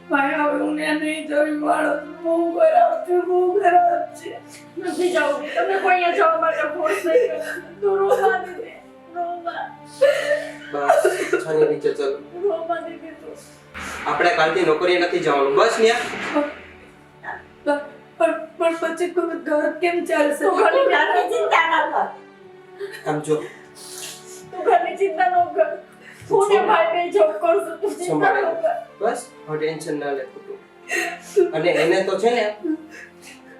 ભાઈ હવે હું ને નહીં જાઉં. માણસ બહુ ખરાબ છે, બહુ ખરાબ છે.
નથી જવું. તમને કોઈ અહીંયા જવા માટે ફોર્સ નહીં કરે. તો રોવા દીદી, રોવા.
બસ છાની નીચે ચાલો
રોવા દીદી તો.
આપણે કાલથી નોકરીએ નથી જવાનું બસ ન્યા
પણ પછી ઘર કેમ ચાલશે?
તું ઘરની
બેટાની ચિંતા ના કર.
આમ જો
તું ઘરની ચિંતા ન કર. હું ને ભાઈ બે જોબ કરશું, તું ચિંતા ન કર.
બસ હવે ટેન્શન ના લે ખોટું. અને એને તો છે ને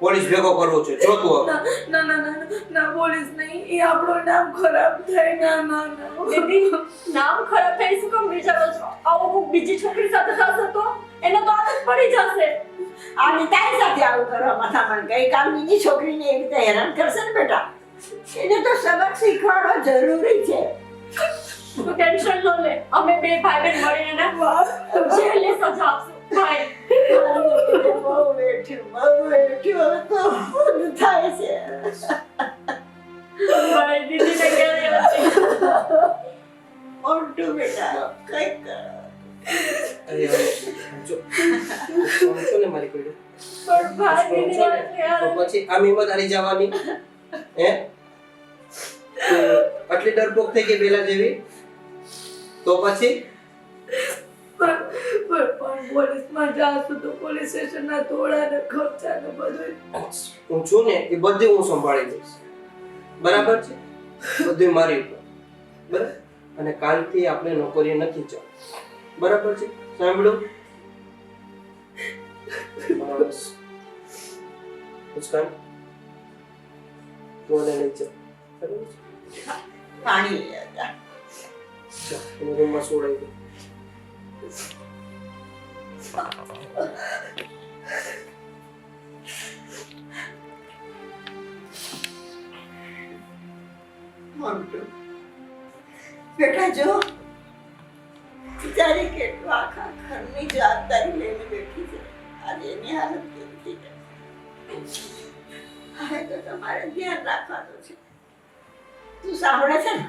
પોલીસ ભેગો કરવો છે જો તું હવે
ના ના ના ના પોલીસ નહીં, એ આપણું નામ ખરાબ થાય. ના ના ના
દીદી, નામ ખરાબ થાય શું કામ વિચારો છો? આવું કોક બીજી છોકરી સાથે થશે તો એને તો આદત પડી જશે.
આની તારી સાથે આવું કરવા માથામાં ગઈ કાલ બીજી છોકરીને એવી રીતે હેરાન કરશે ને બેટા. એને તો સબક શીખવાડવો જરૂરી છે.
તું ટેન્શન ન લે. અમે બે ભાઈ બહેન મળીને ને જેલની સજા આપશું. ભાઈ
બહુ બેઠ્યું હવે તો બધું થાય છે.
ભાઈ દીદીને ક્યારે હતી?
મોટું બેટા કઈક કર.
અરે હવે જો સમજો ને મારી કોઈ
પણ ભાઈ દીદીને
તો
ક્યારે?
પછી આમ હિંમત હારી જવાની હે આટલી ડરપોક થઈ ગઈ પેલા જેવી તો પછી
પણ પોલીસમાં જાશું તો પોલીસ સ્ટેશનના તોડા ને ખર્ચા ને બધું
હું છું ને એ બધું હું સંભાળી લઈશ બરાબર છે બધું મારી ઉપર બરાબર અને કાલથી આપણે નોકરીએ નથી જવું બરાબર છે સાંભળો બસ મુસ્કાન તું અને લઈ જા બરાબર છે
પાણી લઈ આવતા.
ચાલ એને રૂમમાં સોડાઈ દે
મોટું બેટા જો બિચારી કેટલું આખા ઘરની જવાબદારી લઈને બેઠી છે. આજે એની હાલત કેવી થઈ ગઈ. હવે તો તમારે ધ્યાન રાખવાનું છે. તું સાંભળે છે ને,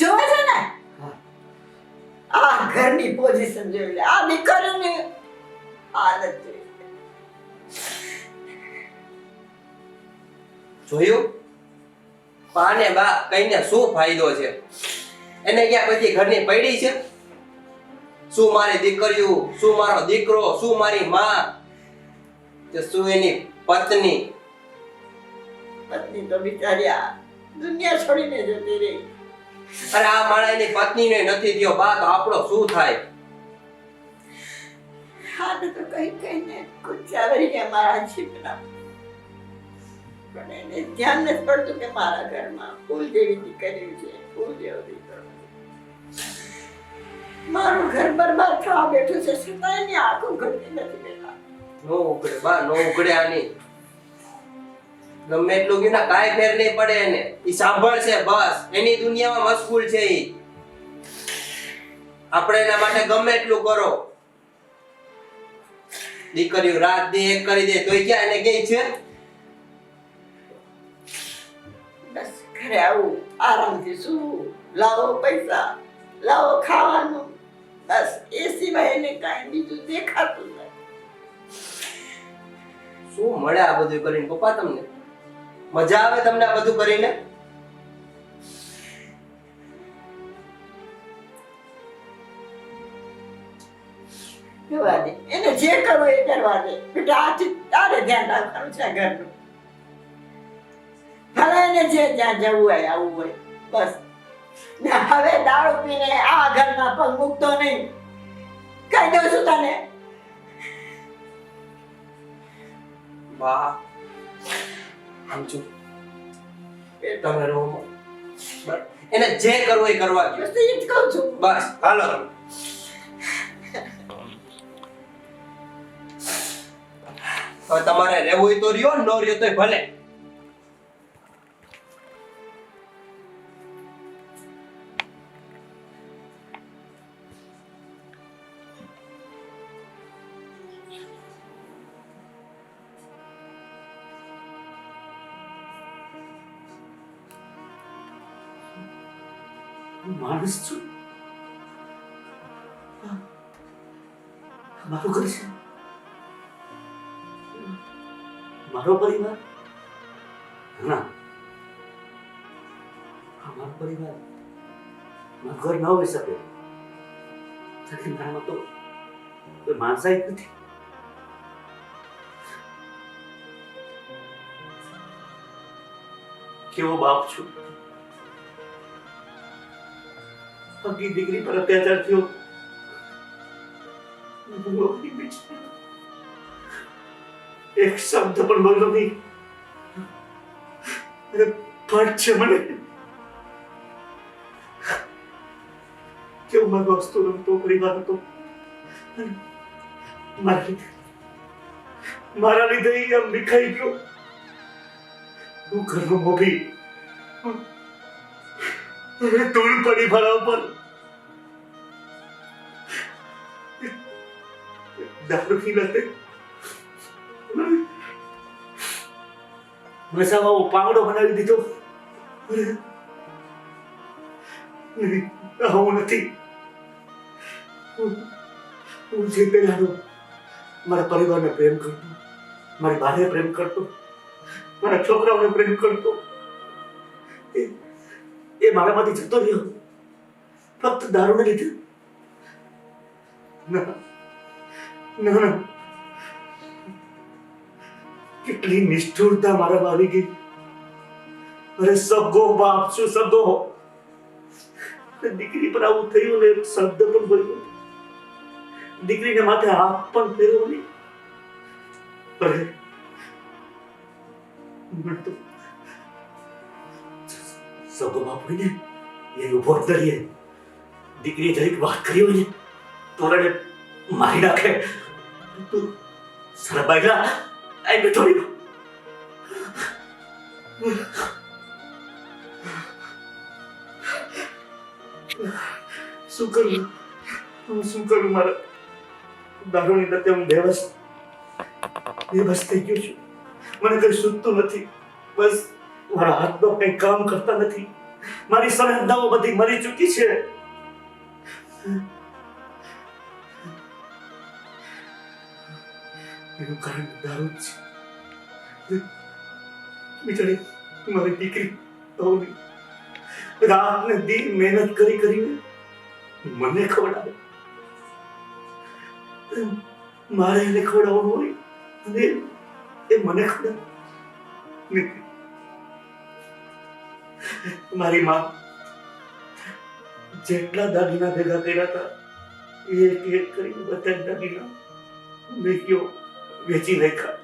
જોવે છે ને, આ ઘરની પોઝિશન જોઈ લે. આ દીકરીની હાલત જોઈ લે.
જોયું પા ને બા કઈને શું ફાયદો છે એને ક્યાં પછી ઘરની પડી છે શું મારી દીકરીઓ શું મારો દીકરો શું મારી માં કે શું એની પત્ની
પત્ની તો બિચારી આ દુનિયા છોડીને જતી રહી.
અરે આ માણસની પત્નીને નથી થયો બા તો આપણો શું થાય
હાથ તો કઈ કઈને કુચાવરી કે મારા જીવના પણ એને ધ્યાન નથી પડતું કે મારા ઘરમાં ફૂલ જેવી દીકરી છે, ફૂલ જેવો દીકરો છે. મારું ઘર બરબાદ થવા બેઠું છે છતાં એની આંખો ઘડતી નથી બેટા.
નો ઉકળે બા નો ઉકળે આની ગમે એટલું કીધું ને કાંઈ ફેર નહીં પડે એને ઈ સાંભળશે બસ એની દુનિયામાં મશગુલ છે ઈ આપણે એના માટે ગમે એટલું કરો દીકરીઓ રાત દે એક કરી દે તોય ક્યાં એને ગઈ છે?
બસ ઘરે આવું આરામથી શું લાવો પૈસા લાવો ખાવાનું બસ એ સિવાય એને કાંઈ બીજું દેખાતું નથી.
શું મળે આ બધું કરીને પપ્પા તમને? મજા આવે તમને આ બધું કરીને?
જોવા દે એને જે કરવું એ કરવા દે બેટા આથી તારે ધ્યાન રાખવાનું છે ઘરનું. ભલે એને જે જ્યાં જવું હોય આવવું હોય બસ. ને હવે દારૂ પીને આ ઘરમાં પગ મૂકતો નહીં કહી દઉં છું તને.
વાહ આમ છું તમે રહો બસ. એને જે કરવું એ કરવા દો.
બસ એ જ કહું છું.
બસ હાલો તમે. હવે તમારે રહેવું હોય તો રહ્યો, ન રહ્યો તોય ભલે.
માણસ છું મારું ઘર છે મારો પરિવાર ના મારો પરિવાર મારું ઘર ન હોઈ શકે મારામાં તો કોઈ માણસાઈ જ નથી કેવો બાપ છું પગી દીકરી પર અત્યાચાર થયો એક શબ્દ પણ બોલ્યો નહીં ફટ છે મને કેવું મારો વસ્તુ રમતો પરિવાર હતો મારા લીધે આમ વિખાઈ ગયો હું ઘરનો મોભી ધૂળ પડી મારા ઉપર દારૂની લતે નશામાં પાંગડો બનાવી દીધો હું નથી હું જે પહેલાનો મારા પરિવારને પ્રેમ કરતો મારી બાને પ્રેમ કરતો મારા છોકરાઓને પ્રેમ કરતો એ મારામાંથી જતો રહ્યો ફક્ત દારૂને લીધે ના ના કેટલી નિષ્ઠુરતા મારામાં આવી ગઈ અરે સગો બાપ છું સગો દીકરી પર આવું થયું ને શબ્દ પણ બોલ્યો દીકરીને માથે હાથ પણ ફેરવો નહીં અરે મને તો સગો બાપ હોય ને એ ઉભો કરીએ દીકરીએ જરીક વાત કરી હોય ને તો એને મારી નાખે તું સારા બાયલા આઈ બેઠો રહ્યો શું કરું હું શું કરું મારા દારૂની લતે હું બેવસ થઈ ગયો છું મને કઈ સૂઝતું નથી બસ મારા હાથમાં કઈ કામ કરતા નથી મારી સંવેદનાઓ બધી મરી ચૂકી છે એનું કારણ દારૂ જ છે બિચારી મારી દીકરી તોની રાત ને દી મહેનત કરીને મને ખવડાવે મારે એને ખવડાવવાનું હોય અને એ મને ખવડાવે મારી માં જેટલા દાગીના ભેગા કર્યા હતા એક એક કરીને બધા દાગીના મેં કયો વેચી નાખ્યા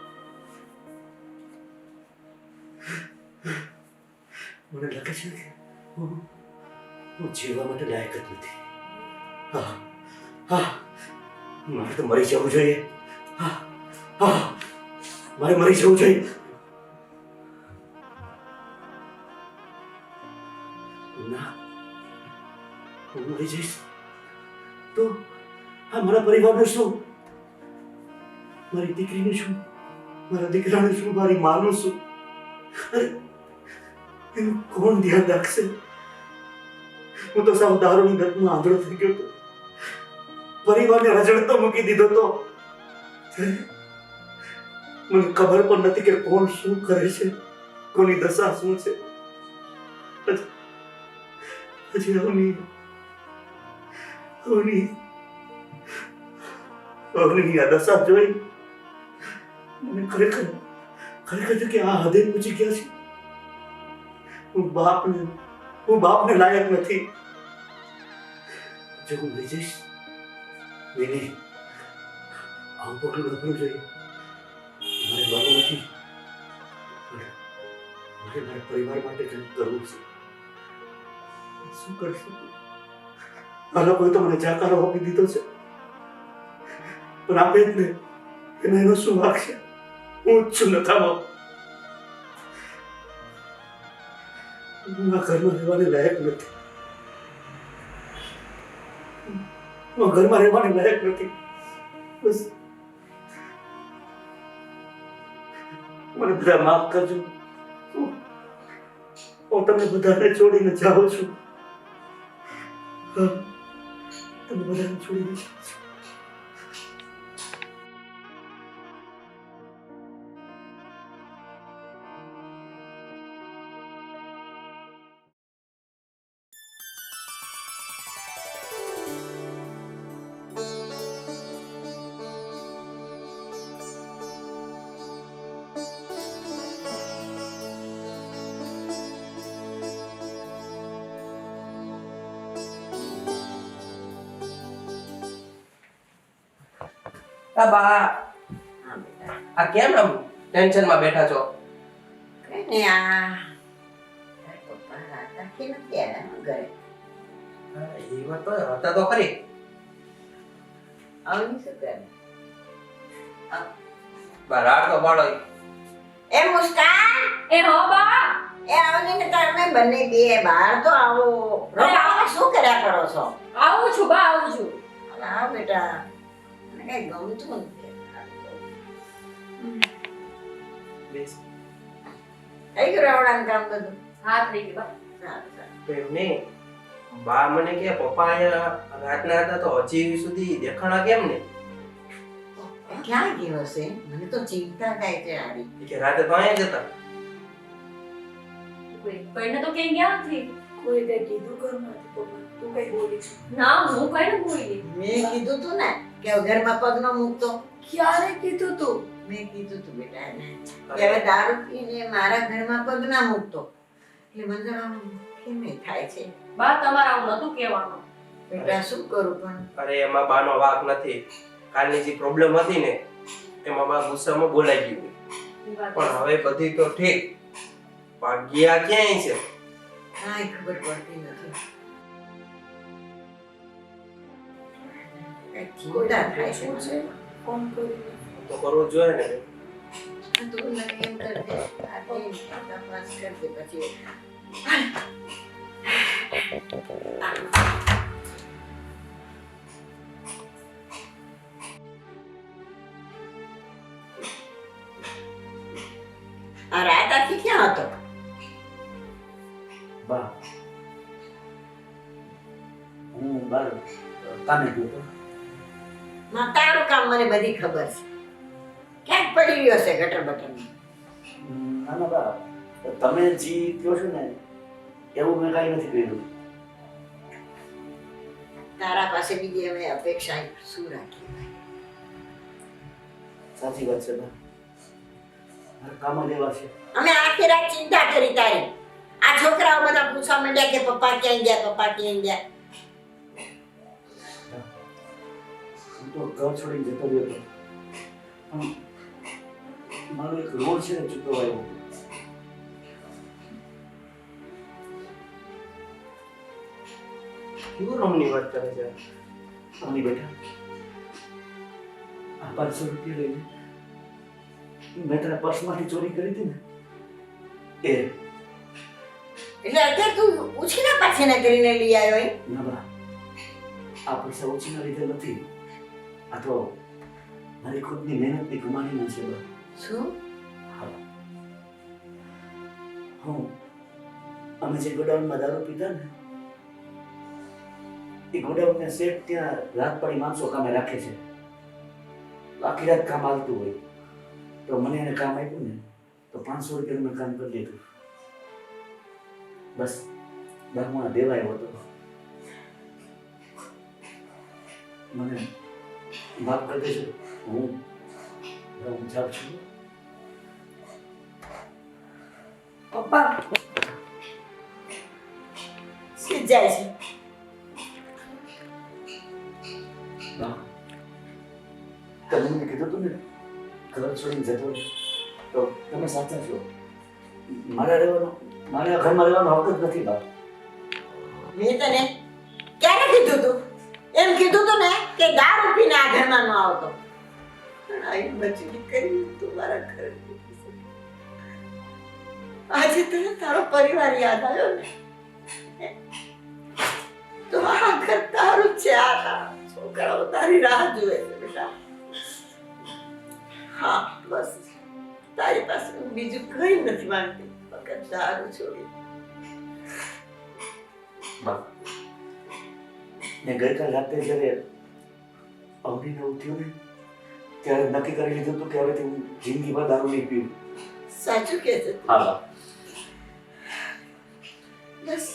મને લાગે છે કે હું જીવવા માટે લાયક જ નથી મારે તો મરી જવું જોઈએ મારે મરી જવું જોઈએ ના હું મરી જઈશ તો આ મારા પરિવારનું શું મારી દીકરીને શું, મારા દીકરાને શું, મારી માનું શું? અરે એનું કોણ ધ્યાન રાખશે? હું તો સાવ દારૂની લતમાં આંધળો થઈ ગયો હતો, પરિવારને રજડતો મૂકી દીધો તો. મને ખબર પણ નથી કે કોણ શું કરે છે, કોની દશા શું છે. હજી અવની આ દશા જોઈ મને ખરેખર કે આ હદે પૂછી ગયા છે. હું બાપને લાયક નથી. જો હું લઈ જઈશ વિની, આવું પગલું લખવું જોઈએ. મારે બાબુ નથી, મારે મારા પરિવાર માટે કંઈક કરવું છે. શું કરી શકું? આ લોકોએ તો મને જાકારો આપી દીધો છે, પણ આપે જ ને એને એનો શું વાંક છે? હું જ છું નકામો. હું આ ઘરમાં રહેવાની લાયક નથી. હું ઘરમાં રહેવાની લાયક નથી. બસ મને બધા માફ કરજો. હું તમને બધાને છોડીને જાઉં છું. હા, તમે બધાને છોડીને જાઉં છું.
આ બા,
હા બેટા,
આ કેમ આમ ટેન્શનમાં બેઠા છો?
કઈ નહીં, આ તારા પપ્પા રાતાથી નથી આવ્યા ઘરે.
એ વાત તો હતા તો ખરી.
આવની શું કરે?
બા રાડ તો પાડો.
એ મુસ્કાન,
એ હો બા.
એ આવની ને તમે બંને બે બહાર તો આવો. રોકાવા શું કર્યા કરો છો?
આવું છું બા, આવું છું.
અલા, આવ બેટા, મને કઈ ગમતું નથી.
બેસ.
થઈ ગયું રવડાનું કામ બધું?
હા થઈ ગયું બા.
સારું, સારું.
તો એમ નહીં, બા મને કે પપ્પા અહીંયા રાતના હતા તો હજી સુધી દેખાણા કેમ ને?
ક્યાં ગયો હશે? મને તો ચિંતા થાય છે આરી.
એ કે રાતે તો અહીંયા જ હતા.
કોઈને તો ક્યાંય ગયા નથી.
કોઈ કઈ કીધું ઘરમાંથી પપ્પા? તું કઈ બોલી છે?
ના, હું કઈ ન બોલી.
મેં કીધું તું ને કે ઘરમાં પગ ન મૂકતો.
ક્યારે કીધું તું?
મેં કીધું તું બેટા એને કે હવે દારૂ પીને મારા ઘરમાં પગ ના મૂકતો. એટલે મને આમ કેમ થાય છે
બા તમારે આવું નતું કહેવાનું.
બેટા, શું કરું પણ?
અરે એમાં બાનો વાક નથી. કાલની જે પ્રોબ્લેમ હતી ને એમાં બા ગુસ્સામાં બોલાઈ ગયું. પણ હવે બધી તો ઠીક. પણ ગયા ક્યાંય છે?
કાંઈ ખબર પડતી નથી. કઈ ચિંતા થાય છે
શું છે? ફોન કરીને
તો કરવું જોઈએ ને.
તું મને એમ કરજે, આજે તપાસ કરજે પછી. આ રાત આખી ક્યાં હતો?
બા, હું બાર કામે ગયો હતો.
માં તારું કામ મને બધી ખબર છે. ક્યાંક પડી રહ્યો છે ગટર બટરમાં.
ના ના બા, તમે જી કહો છો ને એવું મેં કાંઈ નથી કર્યું.
તારા પાસે બીજી અમે અપેક્ષા શું રાખી?
સાચી વાત છે બા, મારા કામ જ એવા છે.
અમે આખી રાત ચિંતા કરી તારી. આ છોકરાઓ બધા પૂછવા માંડ્યા કે પપ્પા ક્યાં ગયા, પપ્પા ક્યાં ગયા.
હું તો ઘર છોડીને જતો રહ્યો હતો, પણ મારો એક રોડ છે ને ચૂકવાયો.
કેવું રમની વાત કરે છે?
આની બેટા, આ 500 રૂપિયા લઈને મેં તારા પર્સમાંથી ચોરી કરી હતી ને એ.
એટલે અત્યારે તું ઉછીના પાછીના કરીને લઈ આવ્યો એમ?
ના બા, આ પૈસા ઓછીના લીધે નથી. આ તો મારી ખુદની મહેનતની કમાણીમાં છે બા.
શું?
હા. અમે જે ગોડાઉનમાં દારૂ પીતા ને એ ગોડાઉનના શેઠ ત્યાં રાત પડી માણસો કામે રાખે છે. આખી રાત કામ આવતું હોય તો મને એને કામ આપ્યું ને તો 500 રૂપિયાનું મેં કામ કરી લીધું. બસ બારમાં દેવાયો હતો. મને માફ કરી દેજો. હું જાઉં છું.
પપ્પા
શી જાય છે?
બા, તમે મને કીધું હતું ને ઘર છોડીને જતો રહે. તો તમે સાચા છો. મારા ઘરમાં રહેવાનો હક જ નથી બા.
મેં તને ક્યારે કીધું તું? એમ કીધું તું ને કે દારૂ પીને આ ઘરમાં ન આવતો. પણ આવી મજૂરી કરી તું મારા ઘરે. આજે તને તારો પરિવાર યાદ આવ્યો ને તો આ ઘર તારું છે. આ તારા છોકરાઓ તારી રાહ જુએ છે બેટા. હા બસ તારી પાસે હું બીજું કઈ નથી માંગતી, ફક્ત દારૂ છોડી.
બા, મેં ગઈકાલ રાતે જ્યારે અવનીને ઉઠ્યું ને ત્યારે નક્કી કરી લીધું હતું કે હવેથી હું જિંદગીમાં દારૂ નહીં પીવું.
સાચું કે છે તું?
હા બા.
બસ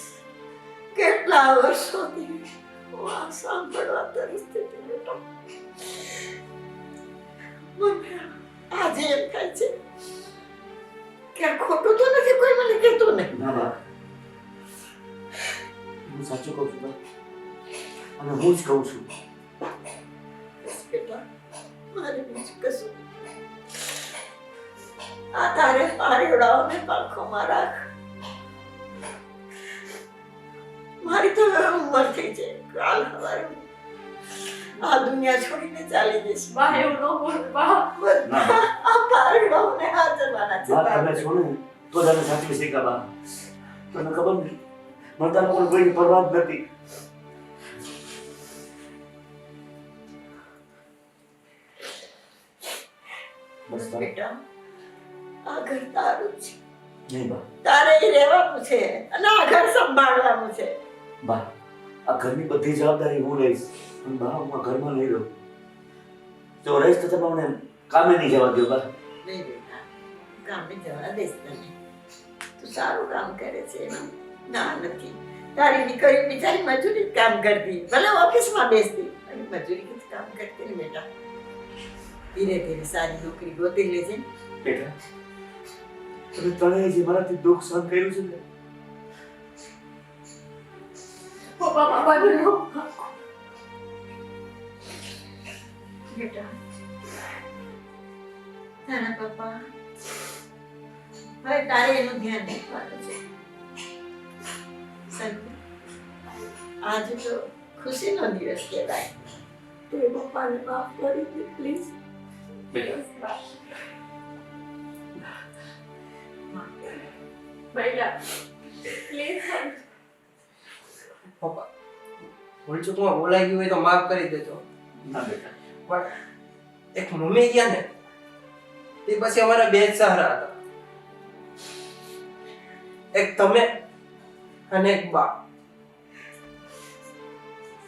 કેટલા વર્ષોથી હું આ સાંભળવા તરસતી હતી બેટા. મને આજે એમ થાય છે કે આ ખોટું તો નથી, કોઈ મને કહેતું નહીં.
ના બા, હું સાચું કહું છું બા, અને હું જ કહું છું.
બસ બેટા, મારે બીજું કશું. આ તારે પારેવડાઓને પાંખોમાં રાખ. મારી તો હવે ઉંમર થઈ છે. કાલ સવારે હું આ દુનિયા છોડીને ચાલી જઈશ.
બા એવું ન બોલ બા.
બધા આ પારેવડાઓને હાજરવાના છે.
વાત તમે છોડો ને તો તને સાચું શીખા બા. તને ખબર નહીં મને તારા પર કોઈ પરવાહ જ નથી. બસ તારે
બેટા, આ ઘર તારું છે.
નહીં બા.
તારે અહીં રહેવાનું છે અને આ ઘર સંભાળવાનું છે.
બા, આ ઘરની બધી જવાબદારી હું લઈશ. પણ બા, હું આ ઘરમાં નહીં રહું. જો રહીશ તો તમે મને કામે નહીં જવા દો બા.
નહીં બેટા, કામે જવા દઈશ તને. તું સારું કામ કરે છે એમાં ના નથી. તારી દીકરી બિચારી મજૂરી જ કામ કરતી, ભલે ઓફિસમાં બેસતી અને મજૂરી જ કામ કરતી ને બેટા. ધીરે ધીરે સારી નોકરી ગોતી લેજે.
બેટા, તમે ત્રણેય જે મારાથી દુઃખ સહન કર્યું છે ને
પપ્પા બાબાને નો
બેટા, તારા પપ્પા હવે તારે એનું ધ્યાન રાખવાનું છે. સંજુ, આજે તો ખુશીનો દિવસ કહેવાય.
તે પપ્પાને માફ કરી દે પ્લીઝ.
બેટા,
બેટા પ્લીઝ
પપ્પા ભૂલ ચૂકમાં બોલાઈ ગયું હોય તો માફ કરી દેજો.
ના બેટા,
પણ એક મમ્મી ગયા ને તે પછી અમારા બે જ સહારા હતા. એક તમે અને એક બા.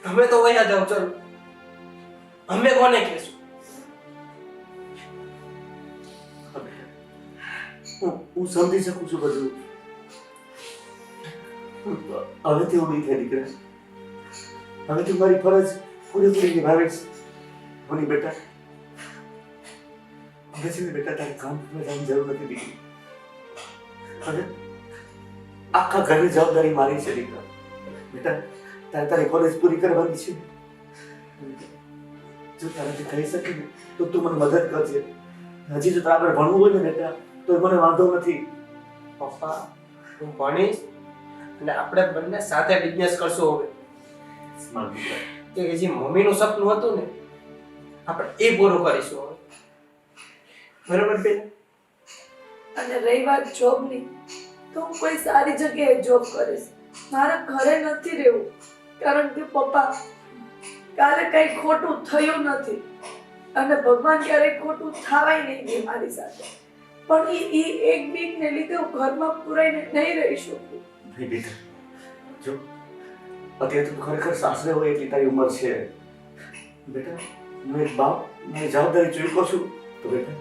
તમે તો વયા જાઓ, ચલો અમે કોને કહેશું?
હું સમજી શકું છું બધું. હવેથી હું નહીં થાય દીકરા. હવેથી મારી ફરજ પૂરેપૂરી નિભાવીશ. હોની બેટા, હવે છે ને બેટા તારે કામ કરવા જવાની જરૂર નથી દીકરી. અને આખા ઘરની જવાબદારી મારી છે દીકરા. બેટા, તારે તારી કોલેજ પૂરી કરવાની છે. જો તારાથી થઈ શકે ને તો તું મને મદદ કરજે. હજી જો તારે આગળ ભણવું હોય ને બેટા તો મને વાંધો નથી.
પપ્પા હું ભણીશ અને આપણે બંને સાથે બિઝનેસ કરશું. હવે
સ્માર્ટ દીકરા.
કે જે મમ્મીનું સપનું હતું ને આપણે એ પૂરું કરીશું હવે. બરોબર બેન?
અને રહી વાત જોબની, તો હું કોઈ સારી જગ્યાએ જોબ કરીશ. મારે ઘરે નથી રહેવું, કારણ કે પપ્પા કાલે કંઈ ખોટું થયું નથી. અને ભગવાન ક્યારેય ખોટું થવાય નહીં દે મારી સાથે. પણ એ એક વીકને લીધે હું ઘરમાં પુરાઈને નહીં રહી શકું.
નહીં બેટા, જો અત્યારે તું ખરેખર સાસરે હોય એટલી તારી ઉંમર છે બેટા. હું એક બાપ, મેં જવાબદારી ચૂક્યો છું તો બેટા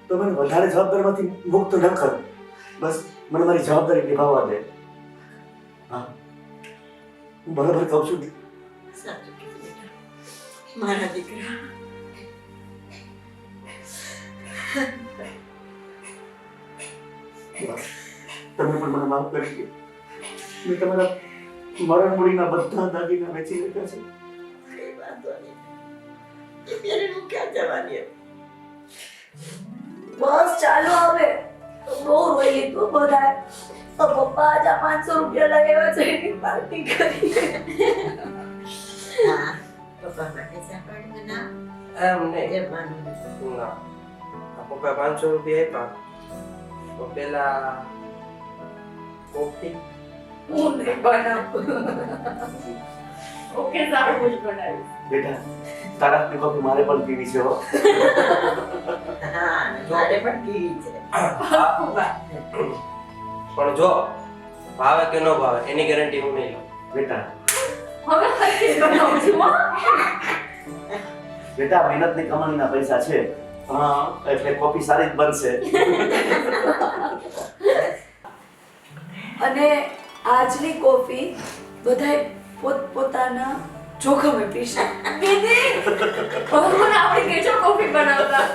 તો મને વધારે જવાબદારીમાંથી મુક્ત ન કર. બસ મને મારી જવાબદારી નિભાવવા દે. હા, હું બરાબર કહું છું.
સાચું કીધું બેટા. મારા દીકરા.
બસ, તમે પણ મને માફ કરી દો. મેં તમારા મરણ મૂડીના બધા દાગીના વેચી લીધા છે.
કઈ વાંધો નહીં. એ પહેરીને હું ક્યાં જવાની હતી?
બસ ચાલો હવે. બહુ રોઈ લીધું બધાએ. તો પપ્પા આજે 500 રૂપિયા લાવ્યા છે એની પાર્ટી કરી.
હા, પપ્પા માટે ચા પાણી બનાવ.
એમ નહીં.
જમવાનું.
ના આ પપ્પા 500 રૂપિયા આપ્યા તો પેલા કોફી
હું નહીં બનાવું.
ઓકે સારું હું જ બનાવીશ.
બેટા, તારા હાથની કોફી મારે પણ પીવી છે હો.
હા, મારે પણ પીવી છે.
પણ જો ભાવે કે ન ભાવે એની ગેરંટી હું નહીં લઉં.
બેટા,
હવે હરખી જ બનાવું છું હો.
બેટા મહેનતની કમાણીના પૈસા છે. હા, એટલે કોફી સારી જ બનશે.
અને આજની કોફી બધાય પોતપોતાના જોખમે પીશે.
દીદી મને આવડી ગઈ છે કોફી બનાવતા.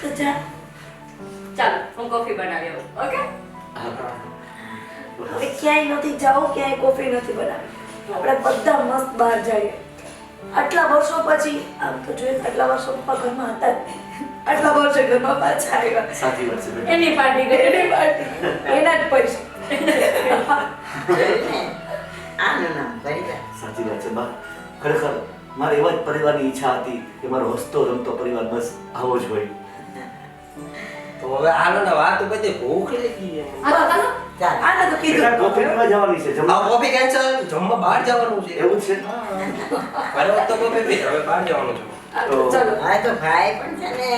તો જા.
ચાલો હું કોફી બનાવી આવું. ઓકે
હવે ક્યાંય નથી જાવું, ક્યાંય કોફી નથી બનાવી. આપણે બધા મસ્ત બહાર જઈએ. આટલા વર્ષો પછી આમ તો જોઈએ તો આટલા વર્ષો પપ્પા ઘરમાં હતા જ નહીં. આટલા વર્ષે ઘરમાં પાછા આવ્યા.
સાચી વાત છે બેટા.
એની પાર્ટી કરી.
એની પાર્ટી, એના જ પૈસા.
આનું નામ પરિવાર.
સાચી વાત છે બા. ખરેખર મારે એવા જ પરિવારની ઈચ્છા હતી કે મારો હસતો રમતો પરિવાર બસ આવો જ હોય.
તો હવે હાલો ને વાત બધી ભૂખ લાગી છે.
હાલો ચાલો.
ચાલ.
આને તો
બેટા
કીધું
કોફી પીવા જવાની છે.
આ
જમવા
કોફી કેન્સલ, જમવા બહાર જવાનું છે.
એવું છે.
ઘરે હોત તો કોફી પી, હવે બહાર જવાનું છે.
ચાલો.
હા તો ભાઈ પણ છે ને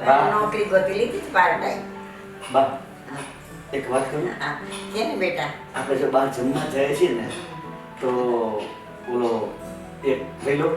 હા.
નોકરી ગોતી લીધી છે પાર્ટ ટાઈમ.
બા, એક વાત કરું.
હા, છે ને બેટા.
આપણે જો બહાર જમવા જાય છે ને તો ઓલો એક લઈ લો